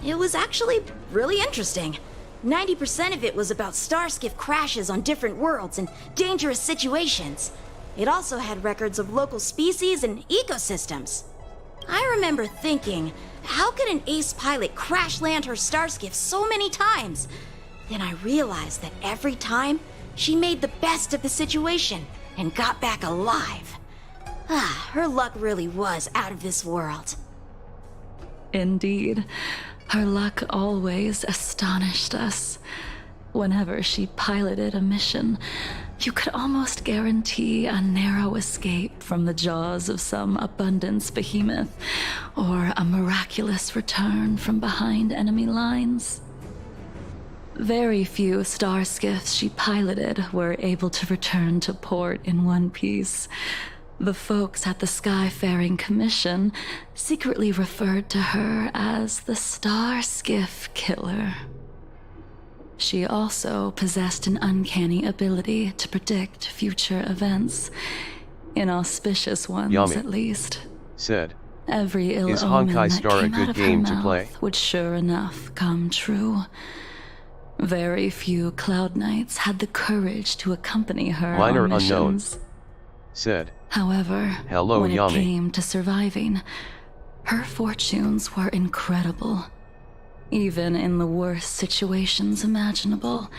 Speaker 11: It was actually really interesting. 90% of it was about starskiff crashes on different worlds and dangerous situations. It also had records of local species and ecosystems. I remember thinking, how could an ace pilot crash land her starskiff so many times? Then I realized that every time, she made the best of the situation and got back alive. Her luck really was out of this world.
Speaker 9: Indeed. Her luck always astonished us. Whenever she piloted a mission, you could almost guarantee a narrow escape from the jaws of some abundance behemoth, or a miraculous return from behind enemy lines. Very few starskiffs she piloted were able to return to port in one piece. The folks at the Skyfaring Commission secretly referred to her as the Starskiff Killer. She also possessed an uncanny ability to predict future events, inauspicious ones
Speaker 3: Yami
Speaker 9: at least.
Speaker 3: Said,
Speaker 9: Every ill
Speaker 3: "Is
Speaker 9: omen
Speaker 3: Honkai
Speaker 9: that
Speaker 3: Star a
Speaker 9: came out
Speaker 3: good
Speaker 9: of her
Speaker 3: game to
Speaker 9: mouth
Speaker 3: play?"
Speaker 9: would sure enough come true. Very few Cloud Knights had the courage to accompany her
Speaker 3: Minor
Speaker 9: on
Speaker 3: unknown.
Speaker 9: missions.
Speaker 3: Said,
Speaker 9: However,
Speaker 3: Hello,
Speaker 9: when
Speaker 3: Yami.
Speaker 9: it came to surviving, her fortunes were incredible. Even in the worst situations imaginable,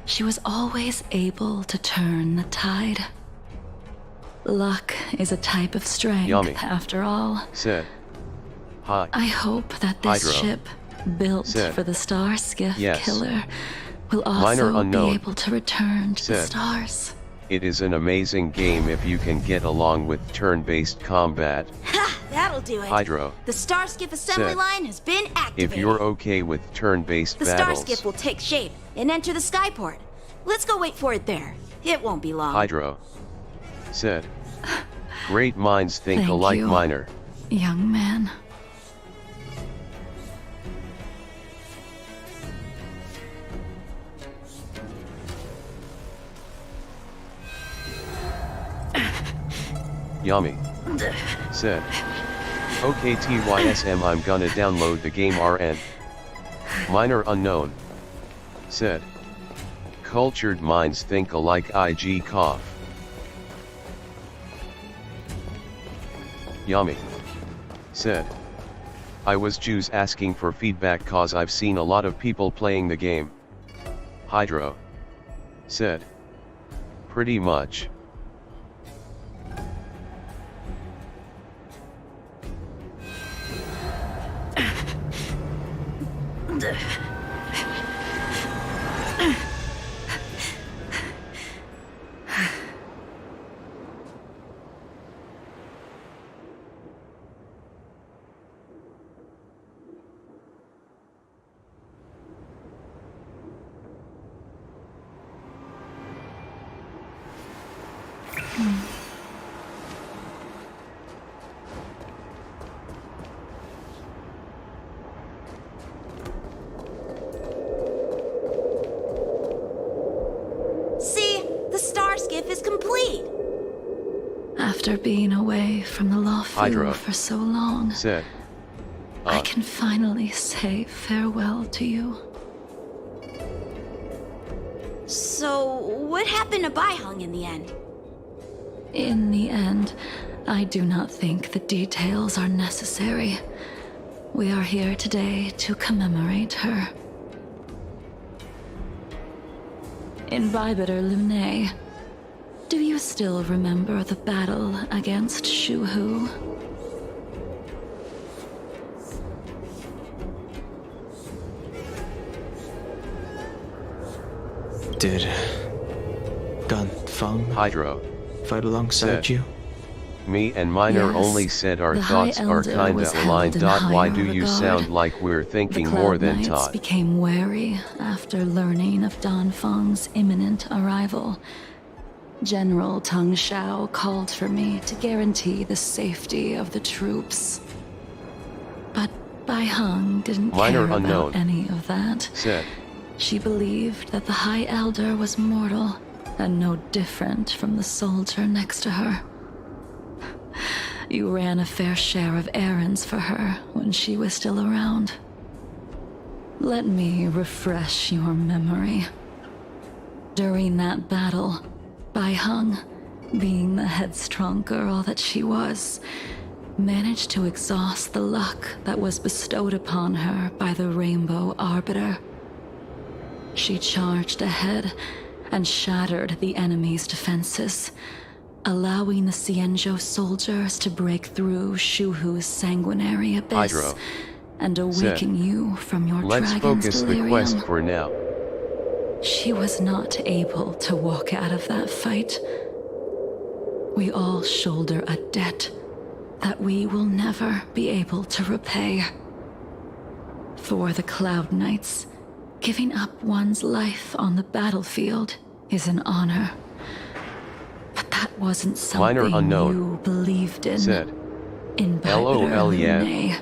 Speaker 9: she was always able to turn the tide. Luck is a type of strength,
Speaker 3: Yami.
Speaker 9: after all.
Speaker 3: Said, Hi.
Speaker 9: I hope that this
Speaker 3: Hydro.
Speaker 9: ship, built
Speaker 3: Said,
Speaker 9: for the Starskiff
Speaker 3: Yes.
Speaker 9: Killer, will
Speaker 3: Minor
Speaker 9: also
Speaker 3: unknown.
Speaker 9: be able to return to the
Speaker 3: Said,
Speaker 9: stars.
Speaker 3: It is an amazing game if you can get along with turn-based combat.
Speaker 11: Ha! That'll do it.
Speaker 3: Hydro.
Speaker 11: The Starskiff assembly
Speaker 3: Said,
Speaker 11: line has been activated.
Speaker 3: If you're okay with turn-based
Speaker 11: The
Speaker 3: battles.
Speaker 11: Starskiff will take shape and enter the skyport. Let's go wait for it there. It won't be long.
Speaker 3: Hydro. Said, great minds think
Speaker 9: Thank
Speaker 3: alike,
Speaker 9: you.
Speaker 3: Minor.
Speaker 9: Young man.
Speaker 3: Yami. Said, okay TYSM, I'm gonna download the game RN. Minor unknown. Said, cultured minds think alike IG cough. Yami said, I was just asking for feedback cause I've seen a lot of people playing the game. Hydro said, pretty much.
Speaker 11: See? The star skiff is complete!
Speaker 9: After being away from the Lofi
Speaker 3: Hydro
Speaker 9: for so long,
Speaker 3: said,
Speaker 9: I can finally say farewell to you.
Speaker 11: So, what happened to Baihung in the end?
Speaker 9: In the end, I do not think the details are necessary. We are here today to commemorate her. Imbibitor Lune, do you still remember the battle against Shuhu?
Speaker 7: Did Ganfeng
Speaker 3: Hydro
Speaker 7: fight alongside
Speaker 3: said,
Speaker 7: you?
Speaker 3: Me and Minor
Speaker 9: Yes,
Speaker 3: only said our
Speaker 9: the
Speaker 3: thoughts
Speaker 9: High
Speaker 3: are
Speaker 9: Elder
Speaker 3: kinda
Speaker 9: was held
Speaker 3: aligned.
Speaker 9: in
Speaker 3: Why
Speaker 9: higher
Speaker 3: do you
Speaker 9: regard.
Speaker 3: sound like we're thinking
Speaker 9: The
Speaker 3: more
Speaker 9: Cloud
Speaker 3: than
Speaker 9: Knights
Speaker 3: Todd?
Speaker 9: became wary after learning of Danfeng's imminent arrival. General Tang Xiao called for me to guarantee the safety of the troops. But Baihung didn't
Speaker 3: Minor
Speaker 9: care
Speaker 3: unknown
Speaker 9: about any of that.
Speaker 3: said,
Speaker 9: She believed that the High Elder was mortal and no different from the soldier next to her. You ran a fair share of errands for her when she was still around. Let me refresh your memory. During that battle, Baihung, being the headstrong girl that she was, managed to exhaust the luck that was bestowed upon her by the Rainbow Arbiter. She charged ahead and shattered the enemy's defenses, allowing the Xianzhou soldiers to break through Shuhu's sanguinary abyss
Speaker 3: Hydro
Speaker 9: and awaken you from your
Speaker 3: let's
Speaker 9: dragon's
Speaker 3: focus
Speaker 9: delirium.
Speaker 3: the quest for now.
Speaker 9: She was not able to walk out of that fight. We all shoulder a debt that we will never be able to repay. For the Cloud Knights, giving up one's life on the battlefield is an honor. But that wasn't
Speaker 3: Minor
Speaker 9: something
Speaker 3: unknown
Speaker 9: you believed in.
Speaker 3: said,
Speaker 9: In
Speaker 3: LOL, yeah.
Speaker 9: Lune.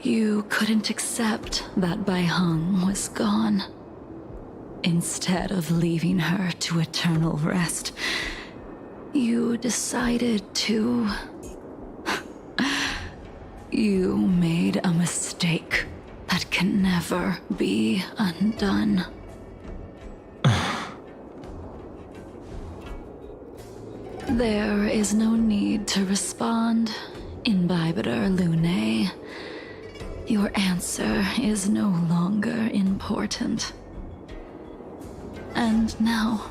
Speaker 9: You couldn't accept that Baihung was gone. Instead of leaving her to eternal rest, you decided to... You made a mistake that can never be undone. There is no need to respond, Imbibitor Lune. Your answer is no longer important. And now,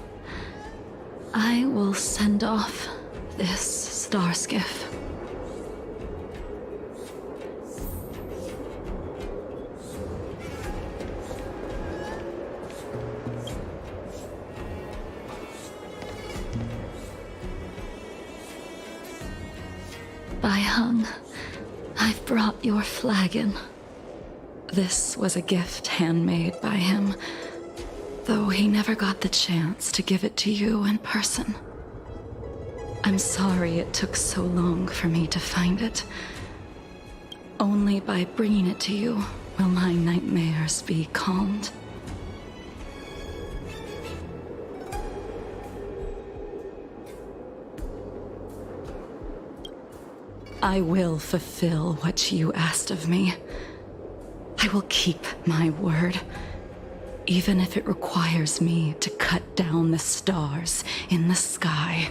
Speaker 9: I will send off this star skiff. Baihung, I've brought your flagon. This was a gift handmade by him, though he never got the chance to give it to you in person. I'm sorry it took so long for me to find it. Only by bringing it to you will my nightmares be calmed. I will fulfill what you asked of me. I will keep my word, even if it requires me to cut down the stars in the sky.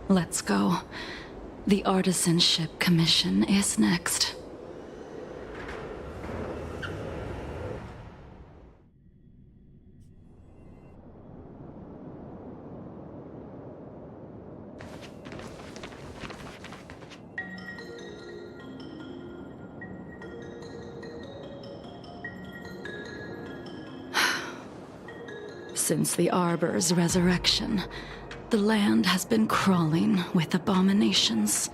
Speaker 9: Let's go. The Artisanship Commission is next. Since the Arbor's resurrection, the land has been crawling with abominations.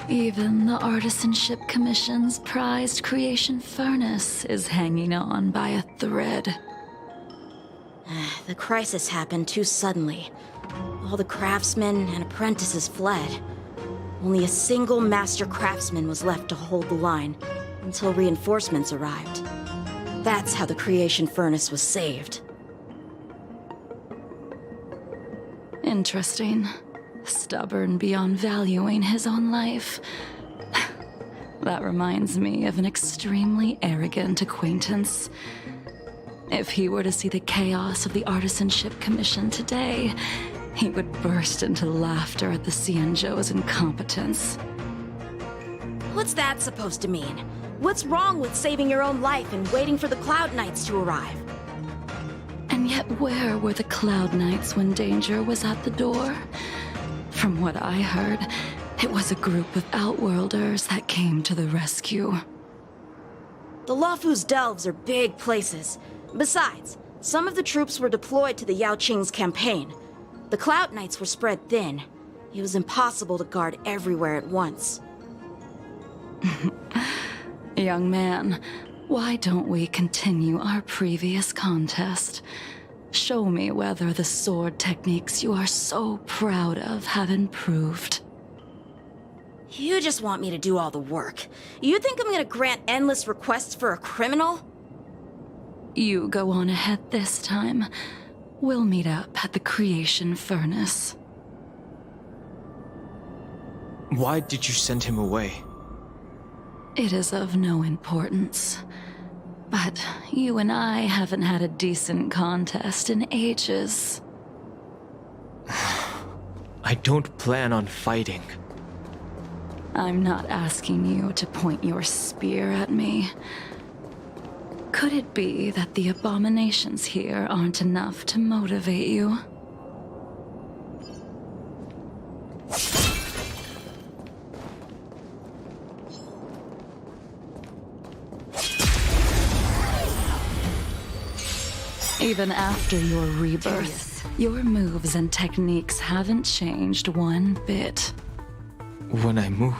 Speaker 9: Even the Artisanship Commission's prized creation furnace is hanging on by a thread.
Speaker 11: The crisis happened too suddenly. All the craftsmen and apprentices fled. Only a single master craftsman was left to hold the line until reinforcements arrived. That's how the creation furnace was saved.
Speaker 9: Interesting. Stubborn beyond valuing his own life. That reminds me of an extremely arrogant acquaintance. If he were to see the chaos of the Artisanship Commission today, he would burst into laughter at the Xianzhou's incompetence.
Speaker 11: What's that supposed to mean? What's wrong with saving your own life and waiting for the Cloud Knights to arrive?
Speaker 9: And yet where were the Cloud Knights when danger was at the door? From what I heard, it was a group of Outworlders that came to the rescue.
Speaker 11: The Lofu's delves are big places. Besides, some of the troops were deployed to the Yaoqing's campaign. The Cloud Knights were spread thin. It was impossible to guard everywhere at once.
Speaker 9: Young man, why don't we continue our previous contest? Show me whether the sword techniques you are so proud of have improved.
Speaker 11: You just want me to do all the work. You think I'm gonna grant endless requests for a criminal?
Speaker 9: You go on ahead this time. We'll meet up at the creation furnace.
Speaker 7: Why did you send him away?
Speaker 9: It is of no importance. But you and I haven't had a decent contest in ages.
Speaker 7: I don't plan on fighting.
Speaker 9: I'm not asking you to point your spear at me. Could it be that the abominations here aren't enough to motivate you? Even after your rebirth, your moves and techniques haven't changed one bit.
Speaker 7: When I move,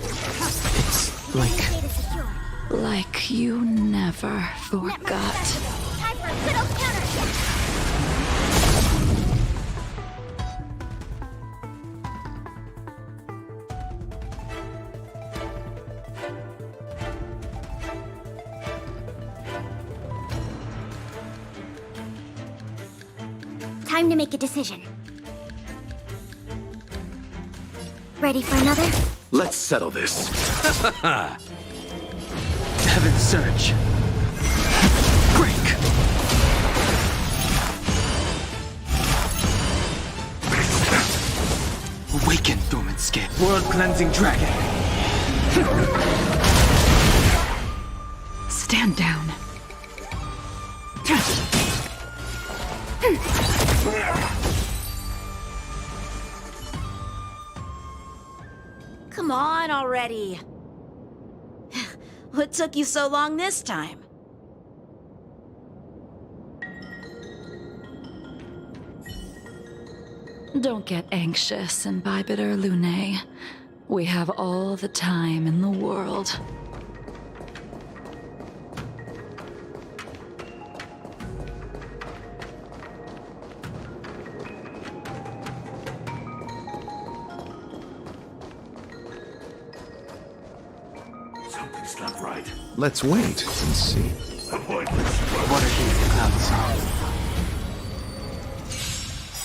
Speaker 7: it's
Speaker 9: like you never forgot.
Speaker 4: Time for a good old counterattack! Time to make a decision. Ready for another?
Speaker 5: Let's settle this.
Speaker 13: Heaven Surge. Break. Awaken, dormant skin. World cleansing dragon.
Speaker 9: Stand down.
Speaker 11: Come on already. What took you so long this time?
Speaker 9: Don't get anxious, Imbibitor Lunae. We have all the time in the world.
Speaker 14: Something's not right.
Speaker 5: Let's wait and see.
Speaker 13: What are these clouds?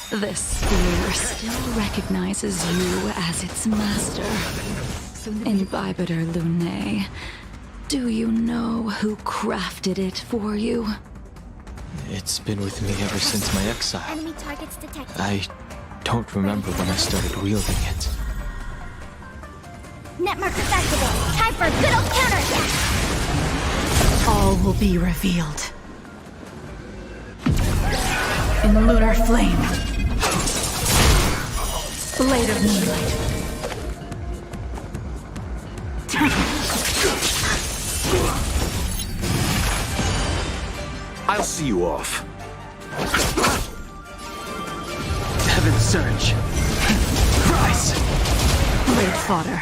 Speaker 9: This sphere still recognizes you as its master. Imbibitor Lunae, do you know who crafted it for you?
Speaker 7: It's been with me ever since my exile.
Speaker 4: Enemy targets detected.
Speaker 7: I don't remember when I started wielding it.
Speaker 4: Net markers activated. Time for a good old counterattack.
Speaker 9: All will be revealed. In the lunar flame. Blade of moonlight.
Speaker 14: I'll see you off.
Speaker 13: Heaven's Surge. Rise!
Speaker 9: Blade fodder.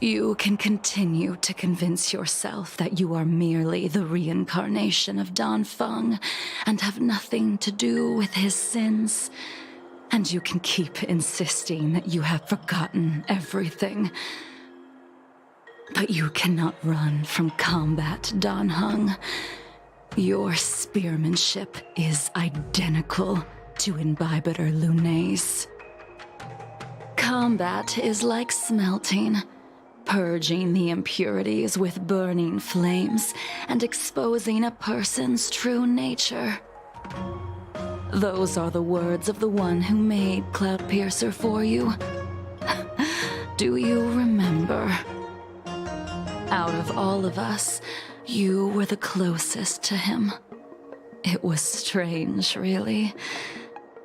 Speaker 9: You can continue to convince yourself that you are merely the reincarnation of Dan Feng and have nothing to do with his sins. And you can keep insisting that you have forgotten everything. But you cannot run from combat, Dan Heng. Your spearmanship is identical to Imbibiter Lunay's. Combat is like smelting, purging the impurities with burning flames and exposing a person's true nature. Those are the words of the one who made Cloudpiercer for you. Do you remember? Out of all of us, you were the closest to him. It was strange, really,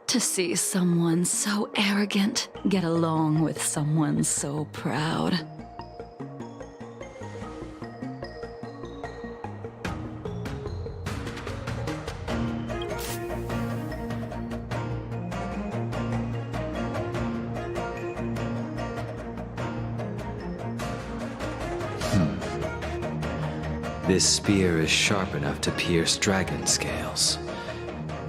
Speaker 9: to see someone so arrogant get along with someone so proud.
Speaker 1: This spear is sharp enough to pierce dragon scales.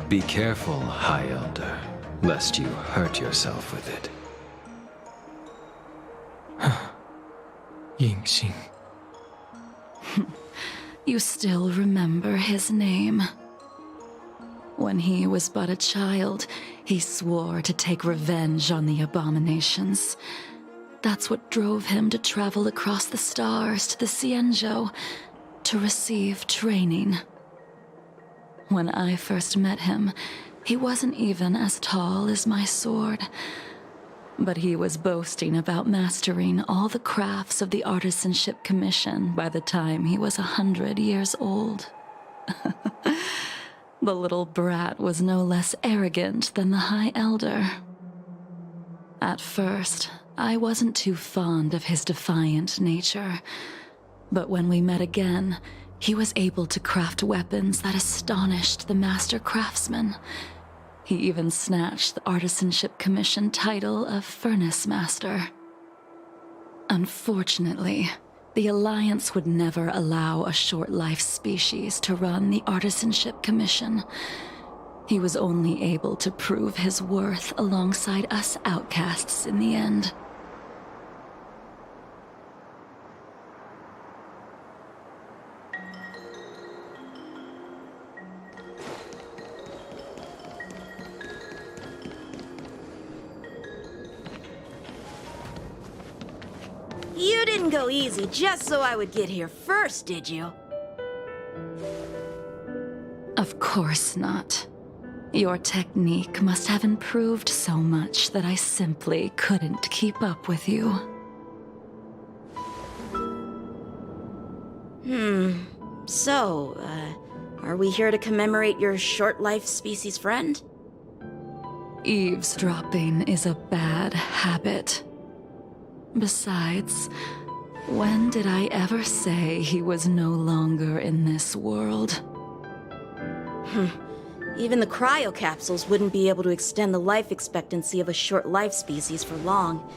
Speaker 1: Be careful, High Elder, lest you hurt yourself with it.
Speaker 7: Yingxing.
Speaker 9: You still remember his name. When he was but a child, he swore to take revenge on the abominations. That's what drove him to travel across the stars to the Xianzhou to receive training. When I first met him, he wasn't even as tall as my sword. But he was boasting about mastering all the crafts of the Artisanship Commission by the time he was 100 years old. The little brat was no less arrogant than the High Elder. At first, I wasn't too fond of his defiant nature. But when we met again, he was able to craft weapons that astonished the master craftsman. He even snatched the Artisanship Commission title of Furnace Master. Unfortunately, the Alliance would never allow a short-life species to run the Artisanship Commission. He was only able to prove his worth alongside us outcasts in the end.
Speaker 11: You didn't go easy just so I would get here first, did you?
Speaker 9: Of course not. Your technique must have improved so much that I simply couldn't keep up with you.
Speaker 11: So, are we here to commemorate your short-life species friend?
Speaker 9: Eavesdropping is a bad habit. Besides, when did I ever say he was no longer in this world?
Speaker 11: Even the cryocapsules wouldn't be able to extend the life expectancy of a short-life species for long.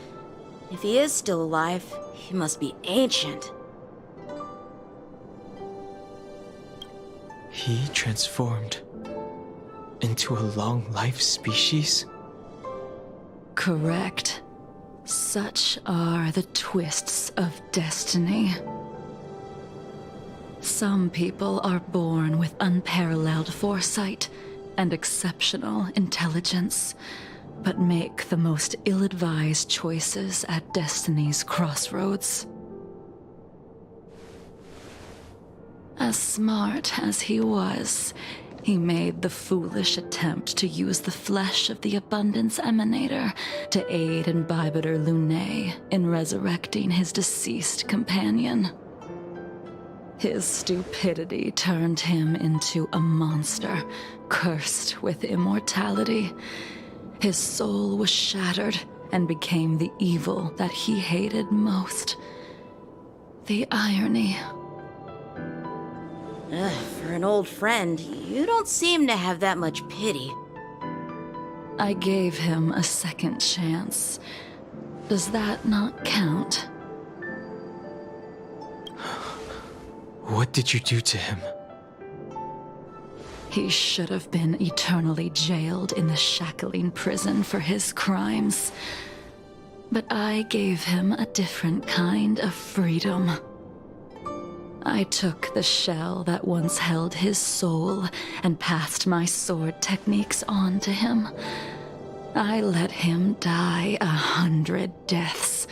Speaker 11: If he is still alive, he must be ancient.
Speaker 7: He transformed into a long-life species?
Speaker 9: Correct. Such are the twists of destiny. Some people are born with unparalleled foresight and exceptional intelligence, but make the most ill-advised choices at destiny's crossroads. As smart as he was, he made the foolish attempt to use the flesh of the Abundance Emanator to aid Imbibitor Lunae in resurrecting his deceased companion. His stupidity turned him into a monster, cursed with immortality. His soul was shattered and became the evil that he hated most. The irony.
Speaker 11: For an old friend, you don't seem to have that much pity.
Speaker 9: I gave him a second chance. Does that not count?
Speaker 7: What did you do to him?
Speaker 9: He should have been eternally jailed in the shackling prison for his crimes. But I gave him a different kind of freedom. I took the shell that once held his soul and passed my sword techniques on to him. I let him die 100 deaths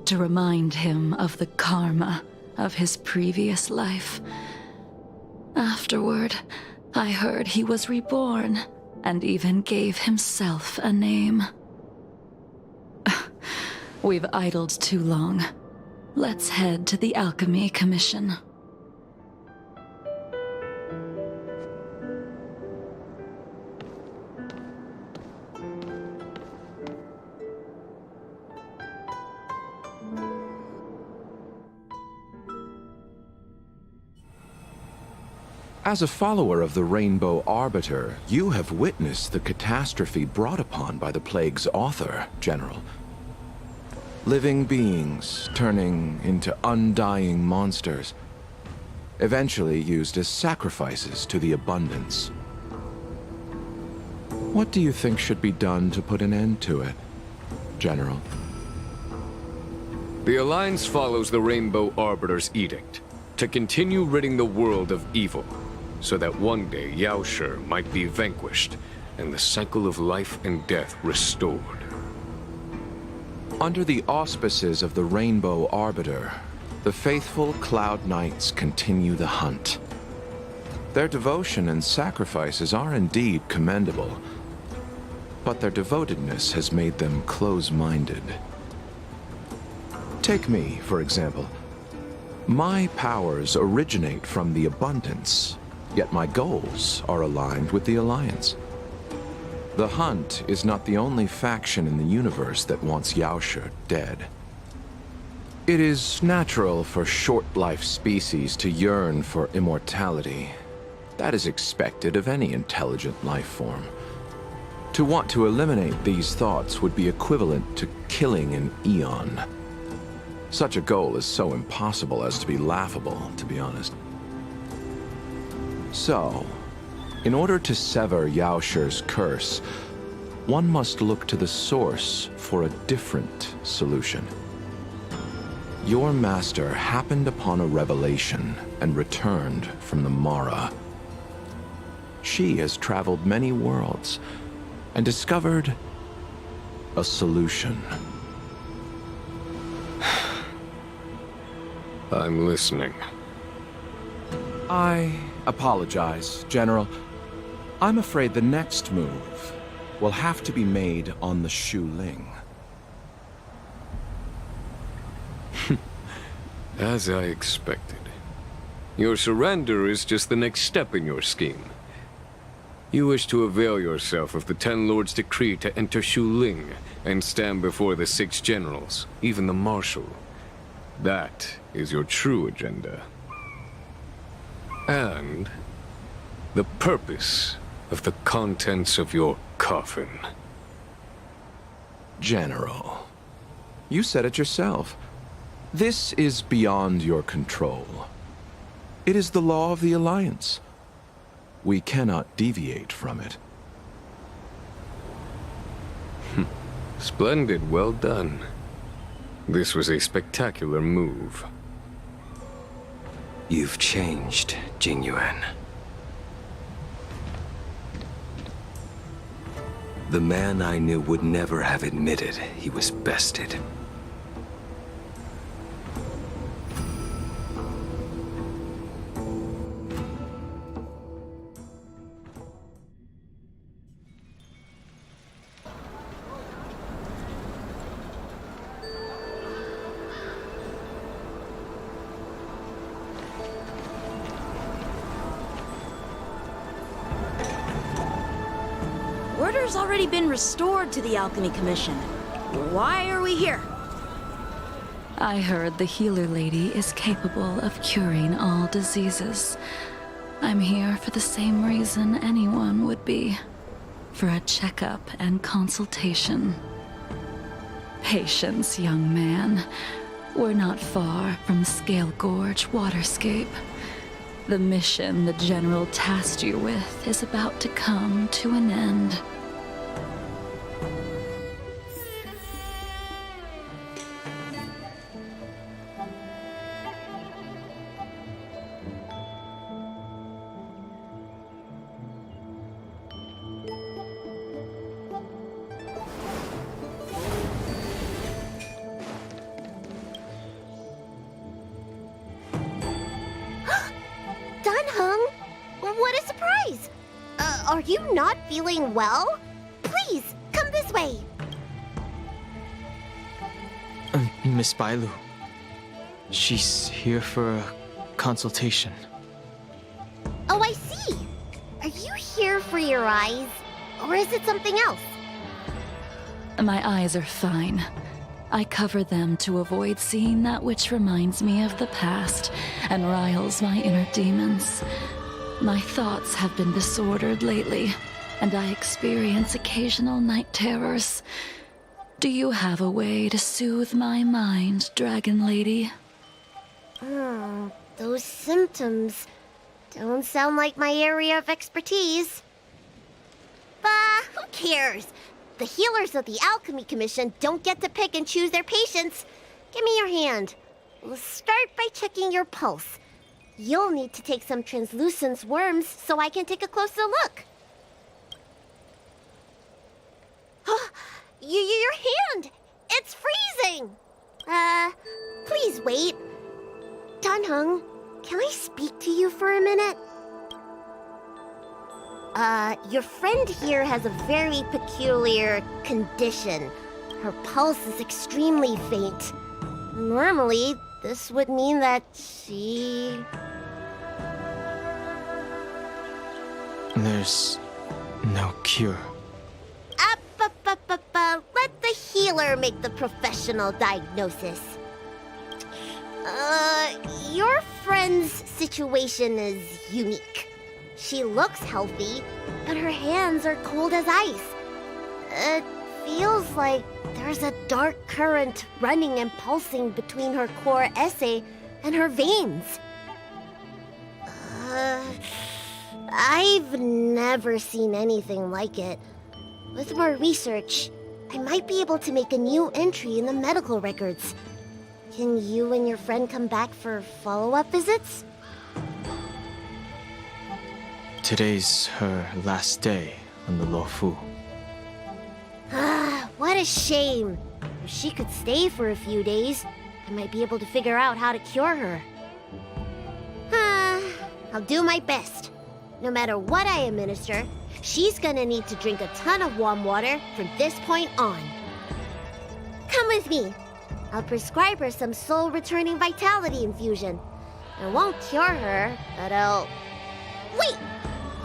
Speaker 9: to remind him of the karma of his previous life. Afterward, I heard he was reborn and even gave himself a name. We've idled too long. Let's head to the Alchemy Commission.
Speaker 5: As a follower of the Rainbow Arbiter, you have witnessed the catastrophe brought upon by the plague's author, General. Living beings turning into undying monsters, eventually used as sacrifices to the Abundance. What do you think should be done to put an end to it, General?
Speaker 2: The Alliance follows the Rainbow Arbiter's edict to continue ridding the world of evil, so that one day Yaoshi might be vanquished and the cycle of life and death restored.
Speaker 5: Under the auspices of the Rainbow Arbiter, the faithful Cloud Knights continue the hunt. Their devotion and sacrifices are indeed commendable, but their devotedness has made them close-minded. Take me, for example. My powers originate from the Abundance, yet my goals are aligned with the Alliance. The Hunt is not the only faction in the universe that wants Yaoshi dead. It is natural for short-life species to yearn for immortality. That is expected of any intelligent life form. To want to eliminate these thoughts would be equivalent to killing an eon. Such a goal is so impossible as to be laughable, to be honest. So, in order to sever Yaoshi's curse, one must look to the source for a different solution. Your master happened upon a revelation and returned from the Mara. She has traveled many worlds and discovered a solution.
Speaker 2: I'm listening.
Speaker 5: I apologize, General. I'm afraid the next move will have to be made on the Shu Ling.
Speaker 2: As I expected. Your surrender is just the next step in your scheme. You wish to avail yourself of the Ten Lords' decree to enter Shu Ling and stand before the 6 generals, even the Marshal. That is your true agenda. And the purpose of the contents of your coffin.
Speaker 5: General, you said it yourself. This is beyond your control. It is the law of the Alliance. We cannot deviate from it.
Speaker 2: Splendid, well done. This was a spectacular move.
Speaker 1: You've changed, Jingyuan. The man I knew would never have admitted he was bested.
Speaker 11: Order's already been restored to the Alchemy Commission. Why are we here?
Speaker 9: I heard the healer lady is capable of curing all diseases. I'm here for the same reason anyone would be. For a checkup and consultation. Patience, young man. We're not far from Scale Gorge waterscape. The mission the General tasked you with is about to come to an end.
Speaker 4: What a surprise! Are you not feeling well? Please, come this way.
Speaker 7: Miss Bailu. She's here for a consultation.
Speaker 4: Oh, I see. Are you here for your eyes? Or is it something else?
Speaker 9: My eyes are fine. I cover them to avoid seeing that which reminds me of the past and riles my inner demons. My thoughts have been disordered lately, and I experience occasional night terrors. Do you have a way to soothe my mind, Dragon Lady?
Speaker 4: Those symptoms don't sound like my area of expertise. Bah, who cares? The healers of the Alchemy Commission don't get to pick and choose their patients. Give me your hand. We'll start by checking your pulse. You'll need to take some translucent worms so I can take a closer look. Your hand! It's freezing! Please wait. Dunhung, can I speak to you for a minute? Your friend here has a very peculiar condition. Her pulse is extremely faint. Normally, this would mean that she...
Speaker 7: There's no cure.
Speaker 4: Let the healer make the professional diagnosis. Your friend's situation is unique. She looks healthy, but her hands are cold as ice. It feels like there's a dark current running and pulsing between her core esse and her veins. I've never seen anything like it. With more research, I might be able to make a new entry in the medical records. Can you and your friend come back for follow-up visits?
Speaker 7: Today's her last day on the Lofi.
Speaker 4: What a shame. If she could stay for a few days, I might be able to figure out how to cure her. I'll do my best. No matter what I administer, she's gonna need to drink a ton of warm water from this point on. Come with me. I'll prescribe her some soul-returning vitality infusion. I won't cure her, but I'll... Wait!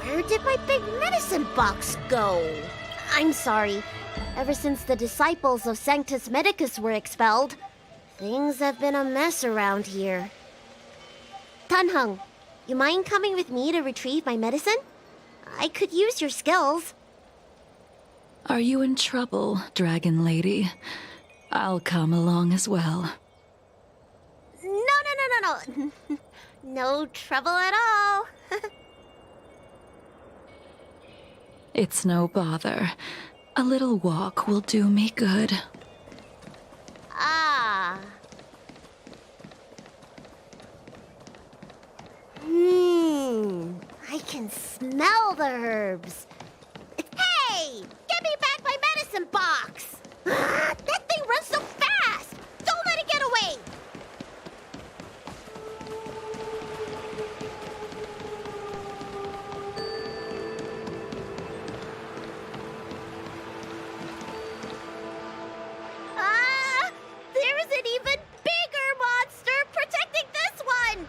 Speaker 4: Where did my big medicine box go? I'm sorry. Ever since the disciples of Sanctus Medicus were expelled, things have been a mess around here. Dunhung, you mind coming with me to retrieve my medicine? I could use your skills.
Speaker 9: Are you in trouble, Dragon Lady? I'll come along as well.
Speaker 4: No. No trouble at all.
Speaker 9: It's no bother. A little walk will do me good.
Speaker 4: can smell the herbs. Hey! Give me back my medicine box! That thing runs so fast! Don't let it get away! There's an even bigger monster protecting this one!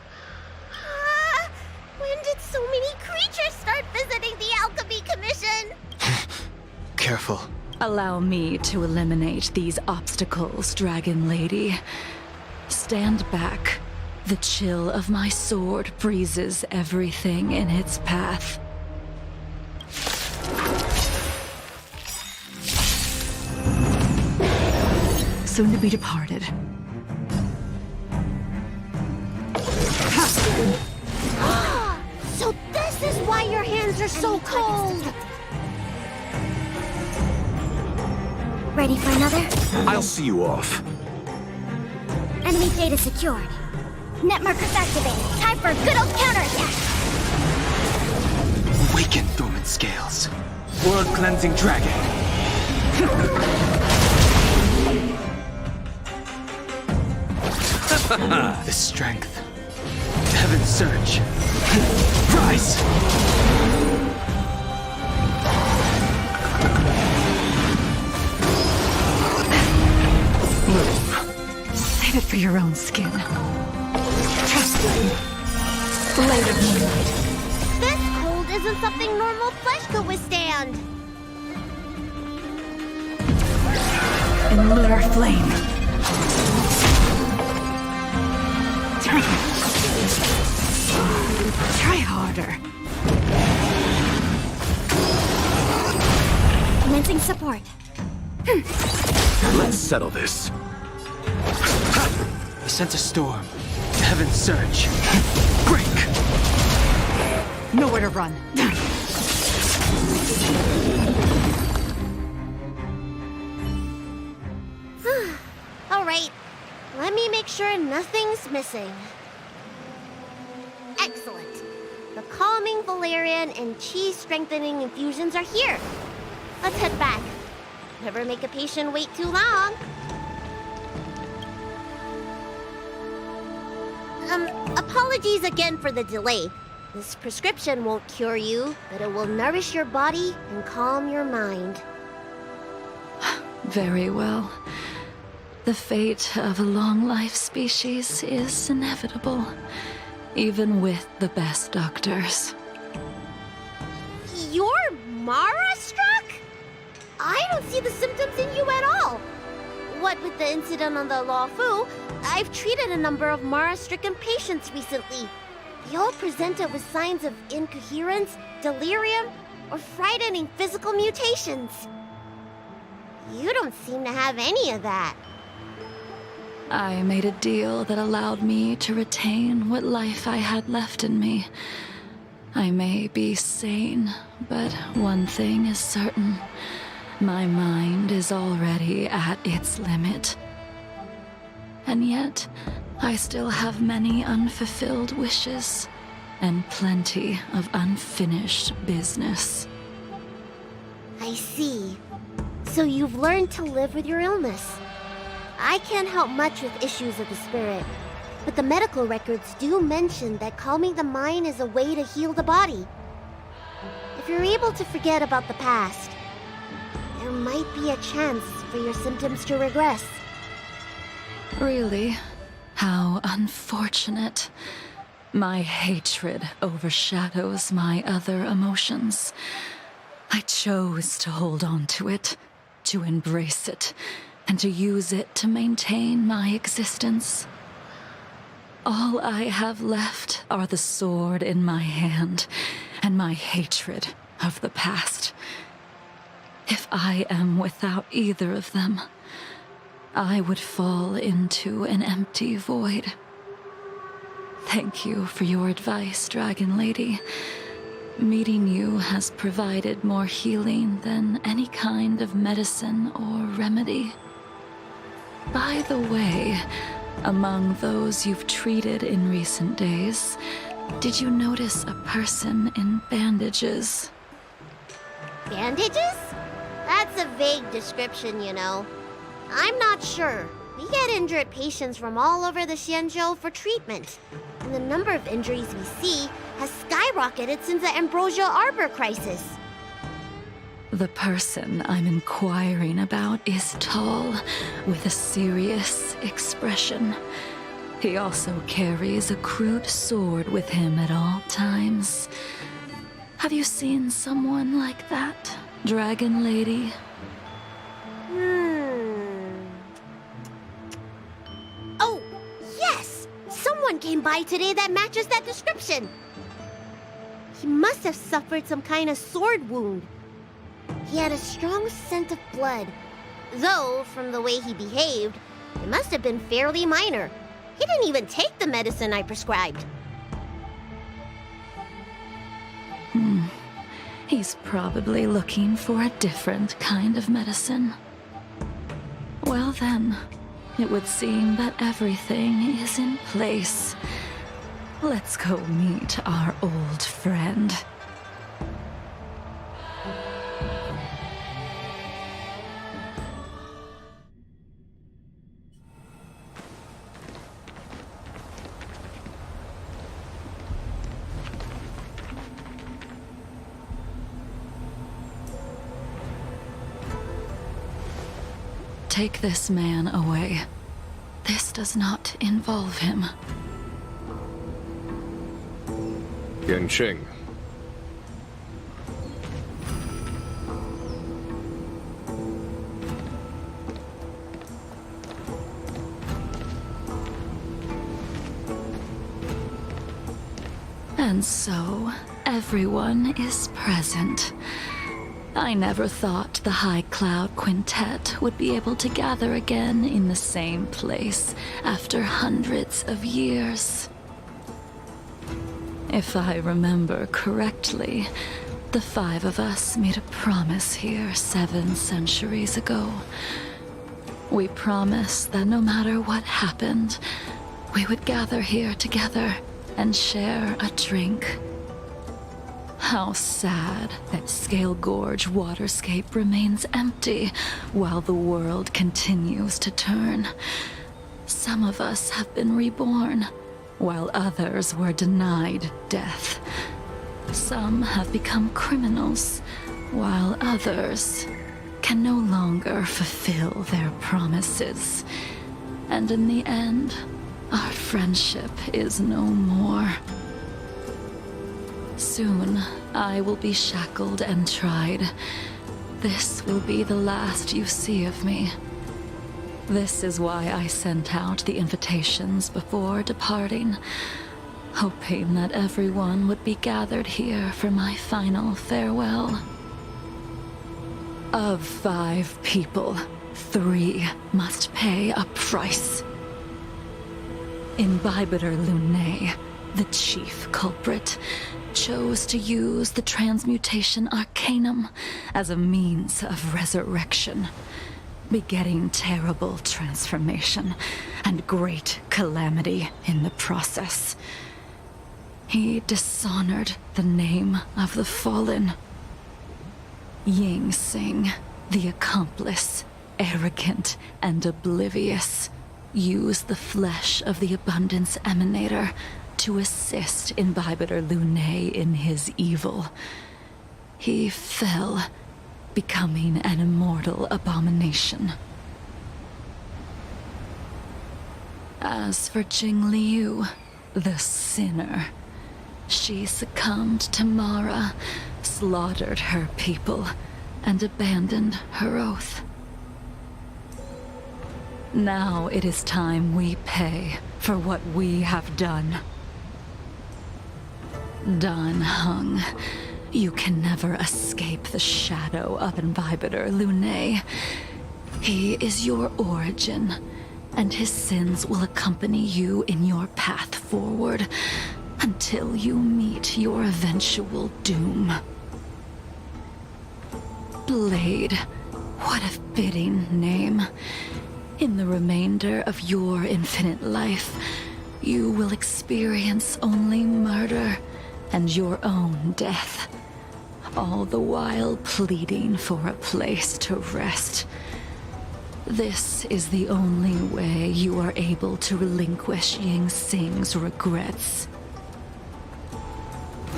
Speaker 4: When did so many creatures start visiting the Alchemy Commission?
Speaker 7: Careful.
Speaker 9: Allow me to eliminate these obstacles, Dragon Lady. Stand back. The chill of my sword breezes everything in its path. Soon to be departed.
Speaker 4: So this is why your hands are so cold! Ready for another?
Speaker 5: I'll see you off.
Speaker 4: Enemy data secured. Net markers activated. Time for a good old counterattack!
Speaker 13: Awaken, dormant scales. World-cleansing dragon. The strength. Heaven's surge. Rise!
Speaker 9: Save it for your own skin. Trust me. Blade of Moonlight.
Speaker 4: This cold isn't something normal flesh could withstand.
Speaker 9: In lunar flame. Try harder.
Speaker 4: Commencing support.
Speaker 5: Let's settle this.
Speaker 13: I sense a storm. Heaven's surge. Break!
Speaker 9: Nowhere to run.
Speaker 4: All right, let me make sure nothing's missing. Excellent. The calming valerian and chi strengthening infusions are here. Let's head back. Never make a patient wait too long. Apologies again for the delay. This prescription won't cure you, but it will nourish your body and calm your mind.
Speaker 9: Very well. The fate of a long-life species is inevitable, even with the best doctors.
Speaker 4: You're Mara-struck? I don't see the symptoms in you at all. What with the incident on the Lofi, I've treated a number of Mara-stricken patients recently. They all presented with signs of incoherence, delirium, or frightening physical mutations. You don't seem to have any of that.
Speaker 9: I made a deal that allowed me to retain what life I had left in me. I may be sane, but one thing is certain. My mind is already at its limit. And yet, I still have many unfulfilled wishes, and plenty of unfinished business.
Speaker 4: I see. So you've learned to live with your illness. I can't help much with issues of the spirit, but the medical records do mention that calming the mind is a way to heal the body. If you're able to forget about the past, there might be a chance for your symptoms to regress.
Speaker 9: Really? How unfortunate. My hatred overshadows my other emotions. I chose to hold on to it, to embrace it, and to use it to maintain my existence. All I have left are the sword in my hand and my hatred of the past. If I am without either of them, I would fall into an empty void. Thank you for your advice, Dragon Lady. Meeting you has provided more healing than any kind of medicine or remedy. By the way, among those you've treated in recent days, Did you notice a person in bandages?
Speaker 4: Bandages? That's a vague description, you know. I'm not sure. We get injured patients from all over the Xianzhou for treatment. And the number of injuries we see has skyrocketed since the Ambrosia Arbor crisis.
Speaker 9: The person I'm inquiring about is tall, with a serious expression. He also carries a crude sword with him at all times. Have you seen someone like that, Dragon Lady?
Speaker 4: Oh, yes! Someone came by today that matches that description. He must have suffered some kind of sword wound. He had a strong scent of blood. Though, from the way he behaved, it must have been fairly minor. He didn't even take the medicine I prescribed.
Speaker 9: He's probably looking for a different kind of medicine. Well then, it would seem that everything is in place. Let's go meet our old friend. Take this man away. This does not involve him.
Speaker 2: Yanqing.
Speaker 9: And so, everyone is present. I never thought the High Cloud Quintet would be able to gather again in the same place after hundreds of years. If I remember correctly, the 5 of us made a promise here 7 centuries ago. We promised that no matter what happened, we would gather here together and share a drink. How sad that Scale Gorge waterscape remains empty while the world continues to turn. Some of us have been reborn, while others were denied death. Some have become criminals, while others can no longer fulfill their promises. And in the end, our friendship is no more. Soon, I will be shackled and tried. This will be the last you see of me. This is why I sent out the invitations before departing, hoping that everyone would be gathered here for my final farewell. Of 5 people, 3 must pay a price. Imbibitor Lunae, the chief culprit, chose to use the transmutation arcanum as a means of resurrection, begetting terrible transformation and great calamity in the process. He dishonored the name of the fallen. Ying Sing, the accomplice, arrogant and oblivious, used the flesh of the Abundance Emanator to assist Imbibitor Lunae in his evil. He fell, becoming an immortal abomination. As for Jing Liu, the sinner, she succumbed to Mara, slaughtered her people, and abandoned her oath. Now it is time we pay for what we have done. Dan Heng, you can never escape the shadow of Imbibitor Lunae. He is your origin, and his sins will accompany you in your path forward until you meet your eventual doom. Blade, what a fitting name. In the remainder of your infinite life, you will experience only murder and your own death, all the while pleading for a place to rest. This is the only way you are able to relinquish Ying Sing's regrets.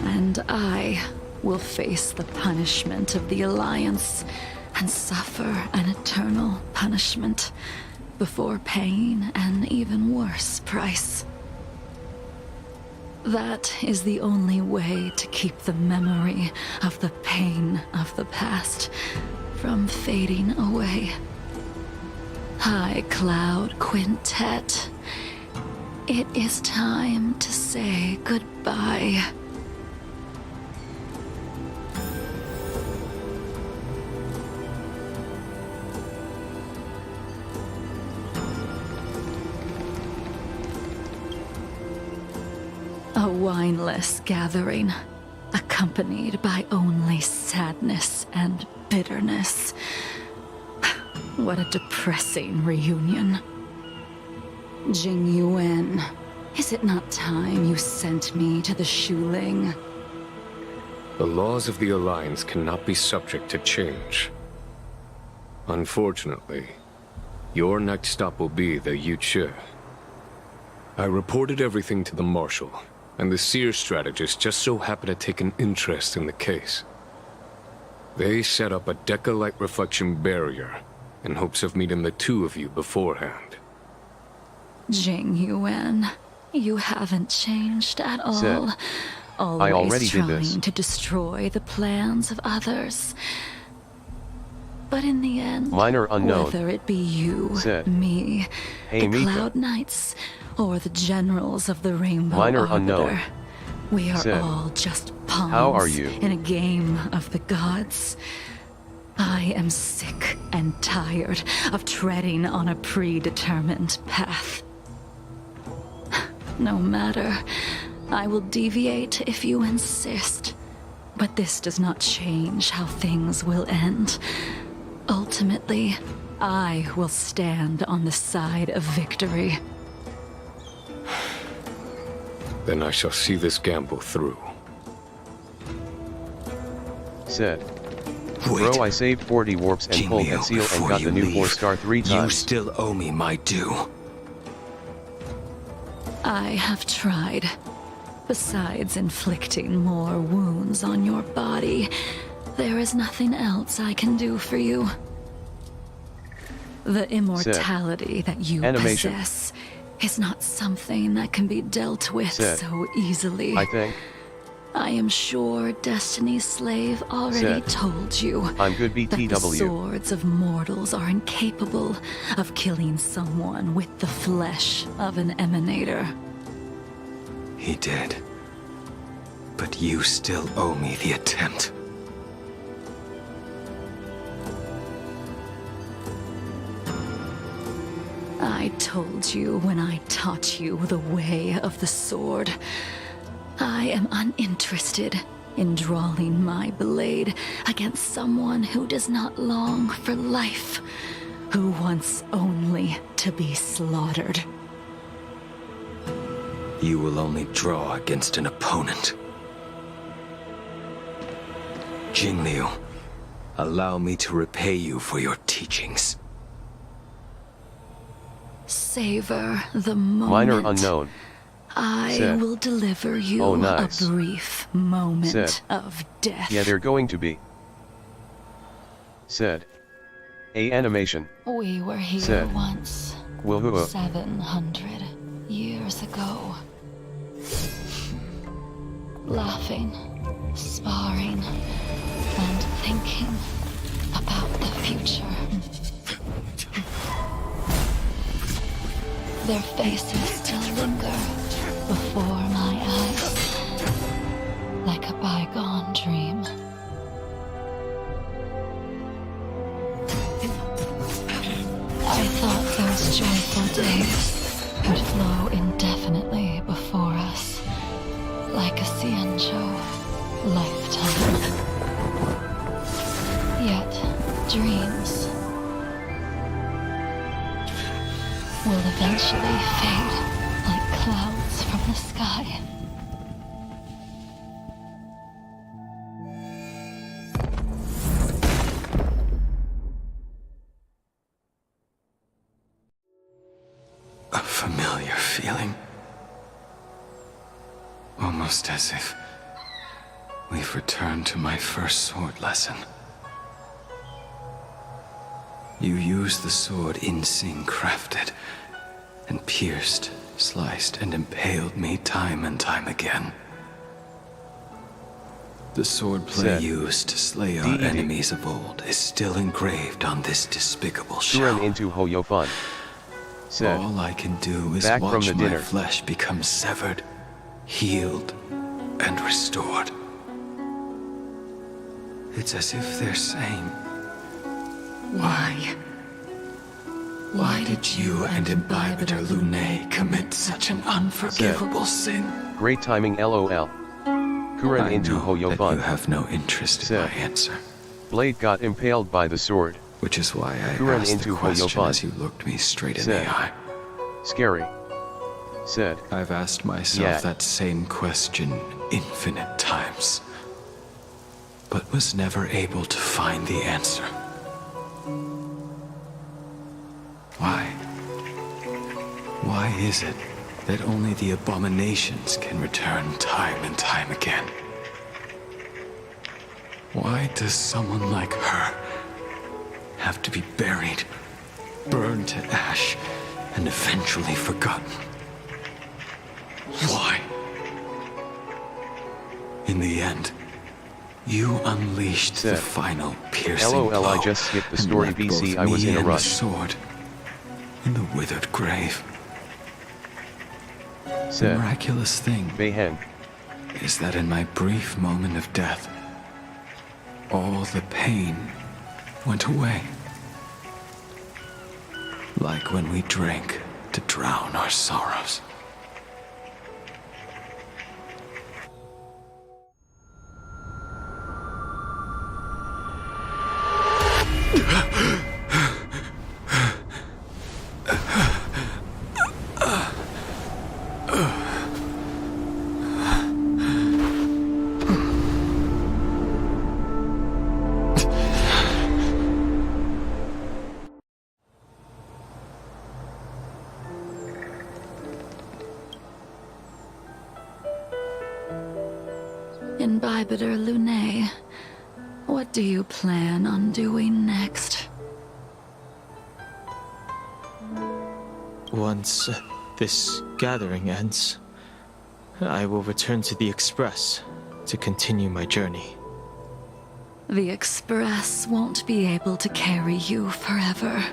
Speaker 9: And I will face the punishment of the Alliance and suffer an eternal punishment before paying an even worse price. That is the only way to keep the memory of the pain of the past from fading away. High Cloud Quintet, it is time to say goodbye. A wineless gathering, accompanied by only sadness and bitterness. What a depressing reunion. Jing Yuan, is it not time you sent me to the Shuling?
Speaker 2: The laws of the Alliance cannot be subject to change. Unfortunately, your next stop will be the Yuchi. I reported everything to the Marshal, and the Seer strategist just so happened to take an interest in the case. They set up a Deca-light reflection barrier in hopes of meeting the two of you beforehand.
Speaker 9: Jing Yuan, you haven't changed at all.
Speaker 3: Said,
Speaker 9: Always
Speaker 3: I already
Speaker 9: trying
Speaker 3: did this.
Speaker 9: to destroy the plans of others. But in the end,
Speaker 3: Minor unknown.
Speaker 9: whether it be you,
Speaker 3: Said,
Speaker 9: me,
Speaker 3: Hey,
Speaker 9: the
Speaker 3: Mika.
Speaker 9: Cloud Knights, or the generals of the Rainbow
Speaker 3: Minor
Speaker 9: Arbiter,
Speaker 3: unknown.
Speaker 9: we are
Speaker 3: Said,
Speaker 9: all just pawns
Speaker 3: How are you?
Speaker 9: in a game of the gods. I am sick and tired of treading on a predetermined path. No matter, I will deviate if you insist. But this does not change how things will end. Ultimately, I will stand on the side of victory.
Speaker 2: Then I shall see this gamble through.
Speaker 3: Said,
Speaker 1: Wait.
Speaker 3: Bro, I saved 40 warps and pulled that seal and
Speaker 1: before
Speaker 3: got
Speaker 1: you
Speaker 3: the new
Speaker 1: leave,
Speaker 3: 4-star 3
Speaker 1: You
Speaker 3: times.
Speaker 1: still owe me my due.
Speaker 9: I have tried. Besides inflicting more wounds on your body, there is nothing else I can do for you. The immortality that you
Speaker 3: Animation.
Speaker 9: possess is not something that can be dealt with
Speaker 3: Said,
Speaker 9: so easily.
Speaker 3: I think.
Speaker 9: I am sure Destiny's Slave already
Speaker 3: Said,
Speaker 9: told you
Speaker 3: I'm good
Speaker 9: that the
Speaker 3: BTW.
Speaker 9: swords of mortals are incapable of killing someone with the flesh of an emanator.
Speaker 1: He did. But you still owe me the attempt.
Speaker 9: I told you when I taught you the way of the sword. I am uninterested in drawing my blade against someone who does not long for life, who wants only to be slaughtered.
Speaker 1: You will only draw against an opponent. Jingliu, allow me to repay you for your teachings.
Speaker 9: Savor the moment.
Speaker 3: Minor unknown.
Speaker 9: I
Speaker 3: Said,
Speaker 9: will deliver you
Speaker 3: Oh, nice.
Speaker 9: a brief moment
Speaker 3: Said,
Speaker 9: of death.
Speaker 3: Yeah, they're going to be. Said, A animation.
Speaker 9: We were here
Speaker 3: Said,
Speaker 9: once,
Speaker 3: Woohoo.
Speaker 9: 700 years ago. Laughing, sparring, and thinking about the future. Their faces still linger before my eyes, like a bygone dream. I thought those joyful days would flow indefinitely before us, like a Xianzhou lifetime. Yet, dreams will eventually fade like clouds
Speaker 1: feeling. Almost as if we've returned to my first sword lesson. You used the sword Insing crafted, and pierced, sliced, and impaled me time and time again. The swordplay used to slay our enemies of old is still engraved on this despicable shell.
Speaker 3: Kuren into Hoyofun. Said,
Speaker 1: all I can do is
Speaker 3: back from
Speaker 1: watch
Speaker 3: the
Speaker 1: my
Speaker 3: dinner.
Speaker 1: flesh become severed, healed, and restored. It's as if they're saying, why? Why did you and Imbibitor Lune commit such an unforgivable sin?
Speaker 3: Great timing, lol. Kuren into
Speaker 1: that you
Speaker 3: Hoyofun.
Speaker 1: have no interest in my answer.
Speaker 3: Blade got impaled by the sword.
Speaker 1: Which is why I
Speaker 3: Kuren
Speaker 1: asked
Speaker 3: into
Speaker 1: the question
Speaker 3: Hoyofun.
Speaker 1: as you looked me straight in the eye.
Speaker 3: Scary. Said,
Speaker 1: I've asked myself that same question infinite times, but was never able to find the answer. Why? Why is it that only the abominations can return time and time again? Why does someone like her have to be buried, burned to ash, and eventually forgotten? Why? In the end, you unleashed the final piercing
Speaker 3: LOL,
Speaker 1: blow
Speaker 3: I just skipped the story
Speaker 1: and left
Speaker 3: BC,
Speaker 1: both
Speaker 3: I was
Speaker 1: me
Speaker 3: in a
Speaker 1: and the
Speaker 3: rush.
Speaker 1: sword in the withered grave. The
Speaker 3: Said,
Speaker 1: miraculous thing
Speaker 3: Bayhen.
Speaker 1: is that in my brief moment of death, all the pain went away. Like when we drank to drown our sorrows.
Speaker 9: Imbibitor Lune, what do you plan on doing next?
Speaker 7: Once this gathering ends, I will return to the Express to continue my journey.
Speaker 9: The Express won't be able to carry you forever.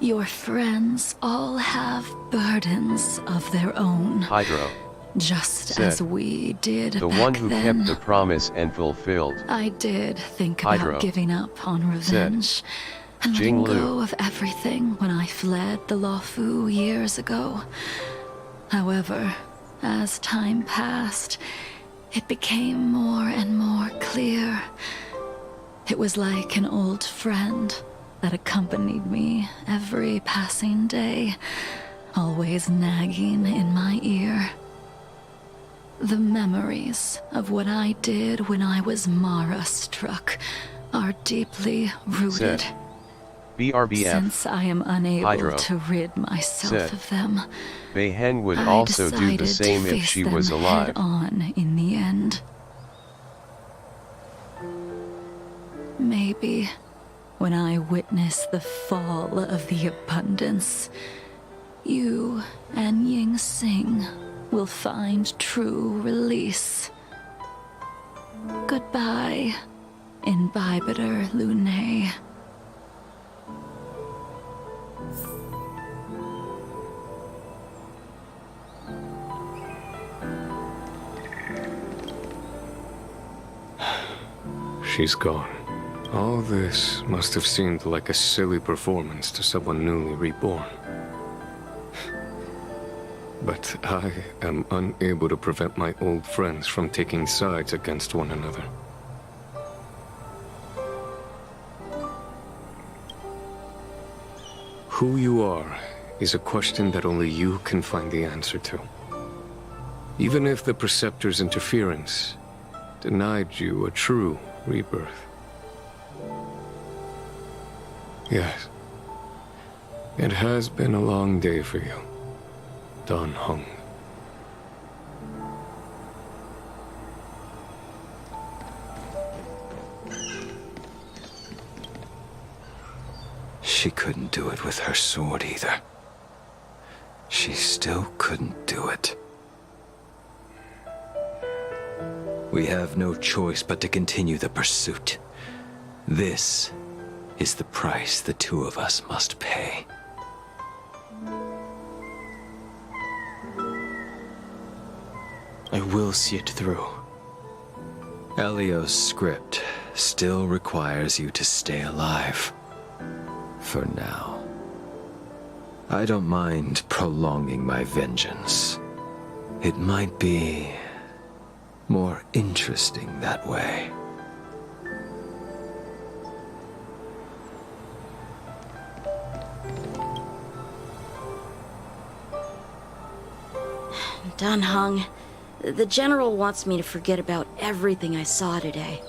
Speaker 9: Your friends all have burdens of their own.
Speaker 3: Hydro.
Speaker 9: Just
Speaker 3: Said,
Speaker 9: as we did
Speaker 3: the
Speaker 9: back
Speaker 3: one who
Speaker 9: then.
Speaker 3: kept the promise and fulfilled.
Speaker 9: I did think
Speaker 3: Hydro.
Speaker 9: about giving up on revenge and letting
Speaker 3: Jinglu.
Speaker 9: go of everything when I fled the Lofu years ago. However, as time passed, it became more and more clear. It was like an old friend that accompanied me every passing day, always nagging in my ear. The memories of what I did when I was Mara-struck are deeply rooted.
Speaker 3: Said, BRBF.
Speaker 9: Since I am unable
Speaker 3: Hydro.
Speaker 9: to rid myself
Speaker 3: Said,
Speaker 9: of them,
Speaker 3: Bayhen would
Speaker 9: I
Speaker 3: also do
Speaker 9: decided
Speaker 3: the same
Speaker 9: to
Speaker 3: if
Speaker 9: face
Speaker 3: she
Speaker 9: them
Speaker 3: was alive.
Speaker 9: head-on in the end. Maybe when I witness the fall of the abundance, you and Ying Sing will find true release. Goodbye, Imbibitor Lune.
Speaker 2: She's gone. All this must have seemed like a silly performance to someone newly reborn. But I am unable to prevent my old friends from taking sides against one another. Who you are is a question that only you can find the answer to. Even if the Preceptor's interference denied you a true rebirth. Yes, it has been a long day for you. Dan Heng.
Speaker 1: She couldn't do it with her sword either. She still couldn't do it. We have no choice but to continue the pursuit. This is the price the two of us must pay.
Speaker 7: I will see it through.
Speaker 1: Elio's script still requires you to stay alive. For now. I don't mind prolonging my vengeance. It might be more interesting that way.
Speaker 11: Dan Heng, the General wants me to forget about everything I saw today.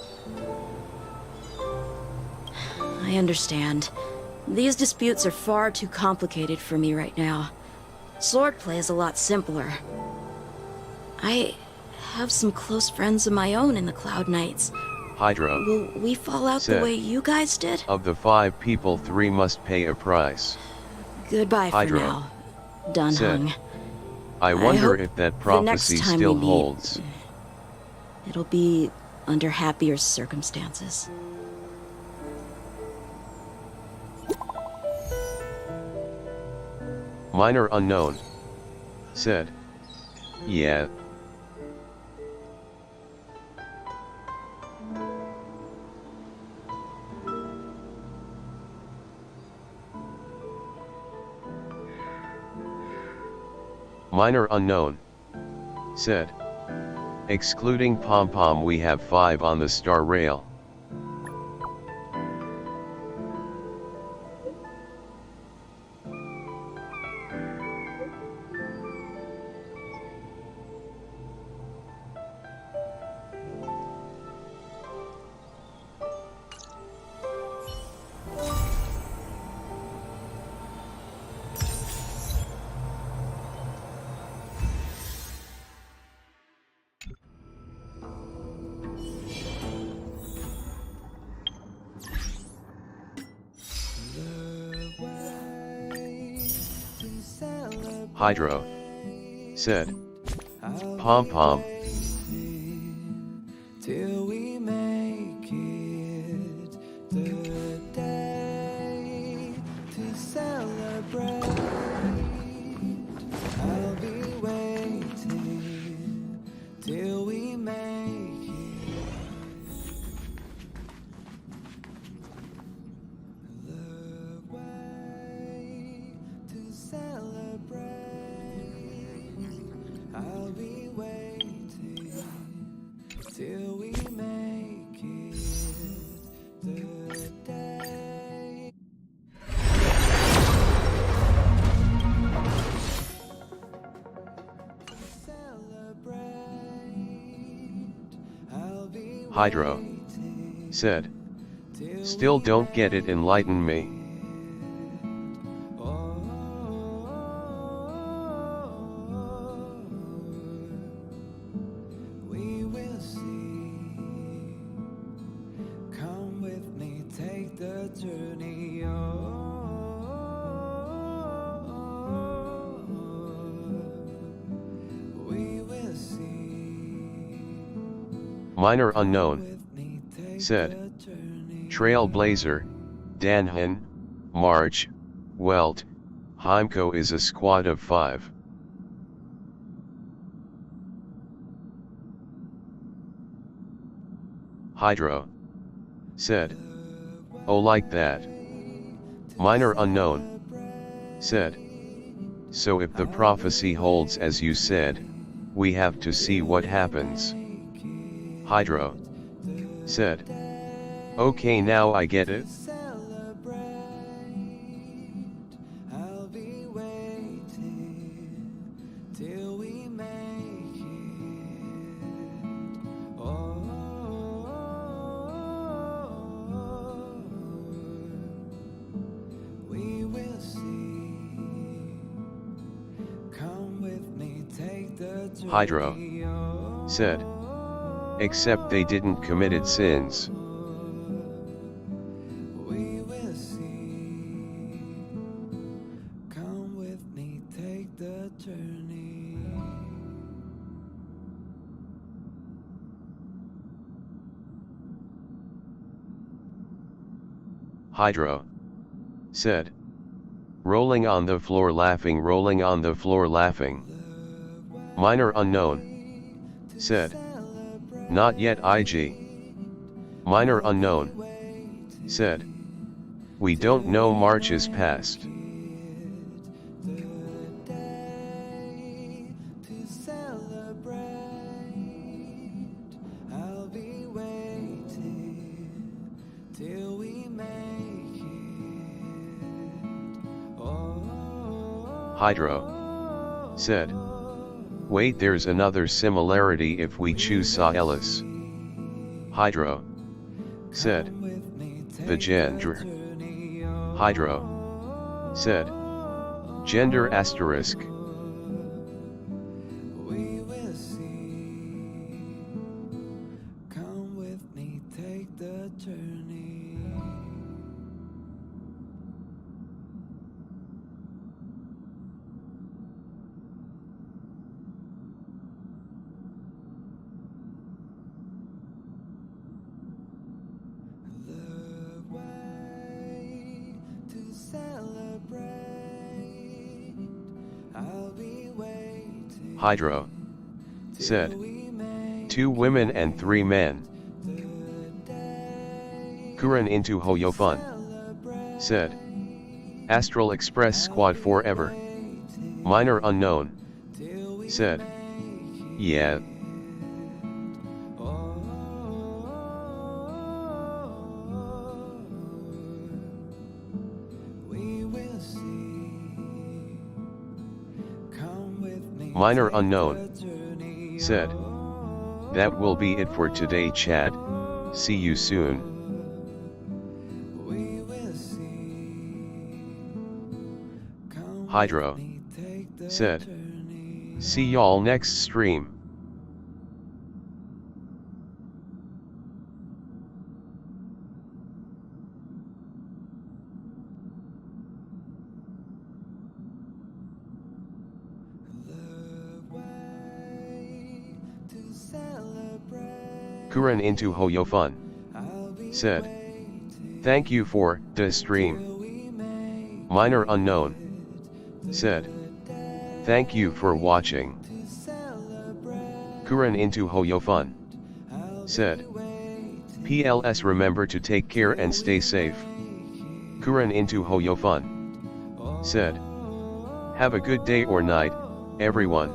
Speaker 11: I understand. These disputes are far too complicated for me right now. Swordplay is a lot simpler. I have some close friends of my own in the Cloud Knights.
Speaker 3: Hydra.
Speaker 11: Will we fall out the way you guys did?
Speaker 3: Of the 5 people, 3 must pay a price.
Speaker 11: Goodbye
Speaker 3: Hydra
Speaker 11: for now, Dan
Speaker 3: said,
Speaker 11: Heng.
Speaker 3: I wonder
Speaker 11: hope
Speaker 3: if that
Speaker 11: the next
Speaker 3: prophecy
Speaker 11: time
Speaker 3: still
Speaker 11: we meet,
Speaker 3: holds.
Speaker 11: It'll be under happier circumstances.
Speaker 3: Minor Unknown said, yeah. Minor Unknown said, excluding Pom Pom, we have 5 on the star rail. Hydro said, Pom Pom.
Speaker 8: Till we make it the day to celebrate. I'll be waiting till we make it. The way to celebrate. I'll be waiting till we make it the day.
Speaker 3: Hydro said, still don't get it, enlighten me.
Speaker 8: We will see. Come with me, take the journey. We will see.
Speaker 3: Minor Unknown said, Trailblazer, Danhan, March, Welt, Heimko is a squad of 5. Hydro said, oh, like that. Minor Unknown said, so if the prophecy holds as you said, we have to see what happens. Hydro said, okay, now I get it.
Speaker 8: I'll be waiting till we make it. We will see. Come with
Speaker 3: Hydro said. Except they didn't committed sins.
Speaker 8: We will see. Come with me, take the journey.
Speaker 3: Hydro said. Rolling on the floor laughing, rolling on the floor laughing. Minor unknown said. Not yet IG. Minor unknown said. We don't know, March is past.
Speaker 8: To celebrate, I'll be waiting till we make it.
Speaker 3: Hydro said. Wait, there's another similarity if we choose Saelis. Hydro said. The gender. Hydro said. Gender asterisk.
Speaker 8: We will see. Come with me, take the journey. The way to celebrate, I'll be waiting.
Speaker 3: Hydro said. 2 women and 3 men. Kuran into Hoyofun said. Astral Express Squad forever. Minor unknown said. Yeah.
Speaker 8: We will see. Come with me.
Speaker 3: Minor unknown said. That will be it for today, Chad. See you soon.
Speaker 8: We will see. Come
Speaker 3: Hydro
Speaker 8: with me, take the
Speaker 3: said.
Speaker 8: journey.
Speaker 3: See y'all next stream.
Speaker 8: The way to celebrate,
Speaker 3: Kuran into Hoyofun
Speaker 8: I'll be
Speaker 3: said.
Speaker 8: waiting
Speaker 3: Thank you for the stream.
Speaker 8: till we make
Speaker 3: Minor unknown said. Thank you for watching.
Speaker 8: to celebrate.
Speaker 3: Kuran into Hoyofun said. PLS, remember to take care and stay safe. Kuran into Hoyofun said. Have a good day or night, everyone.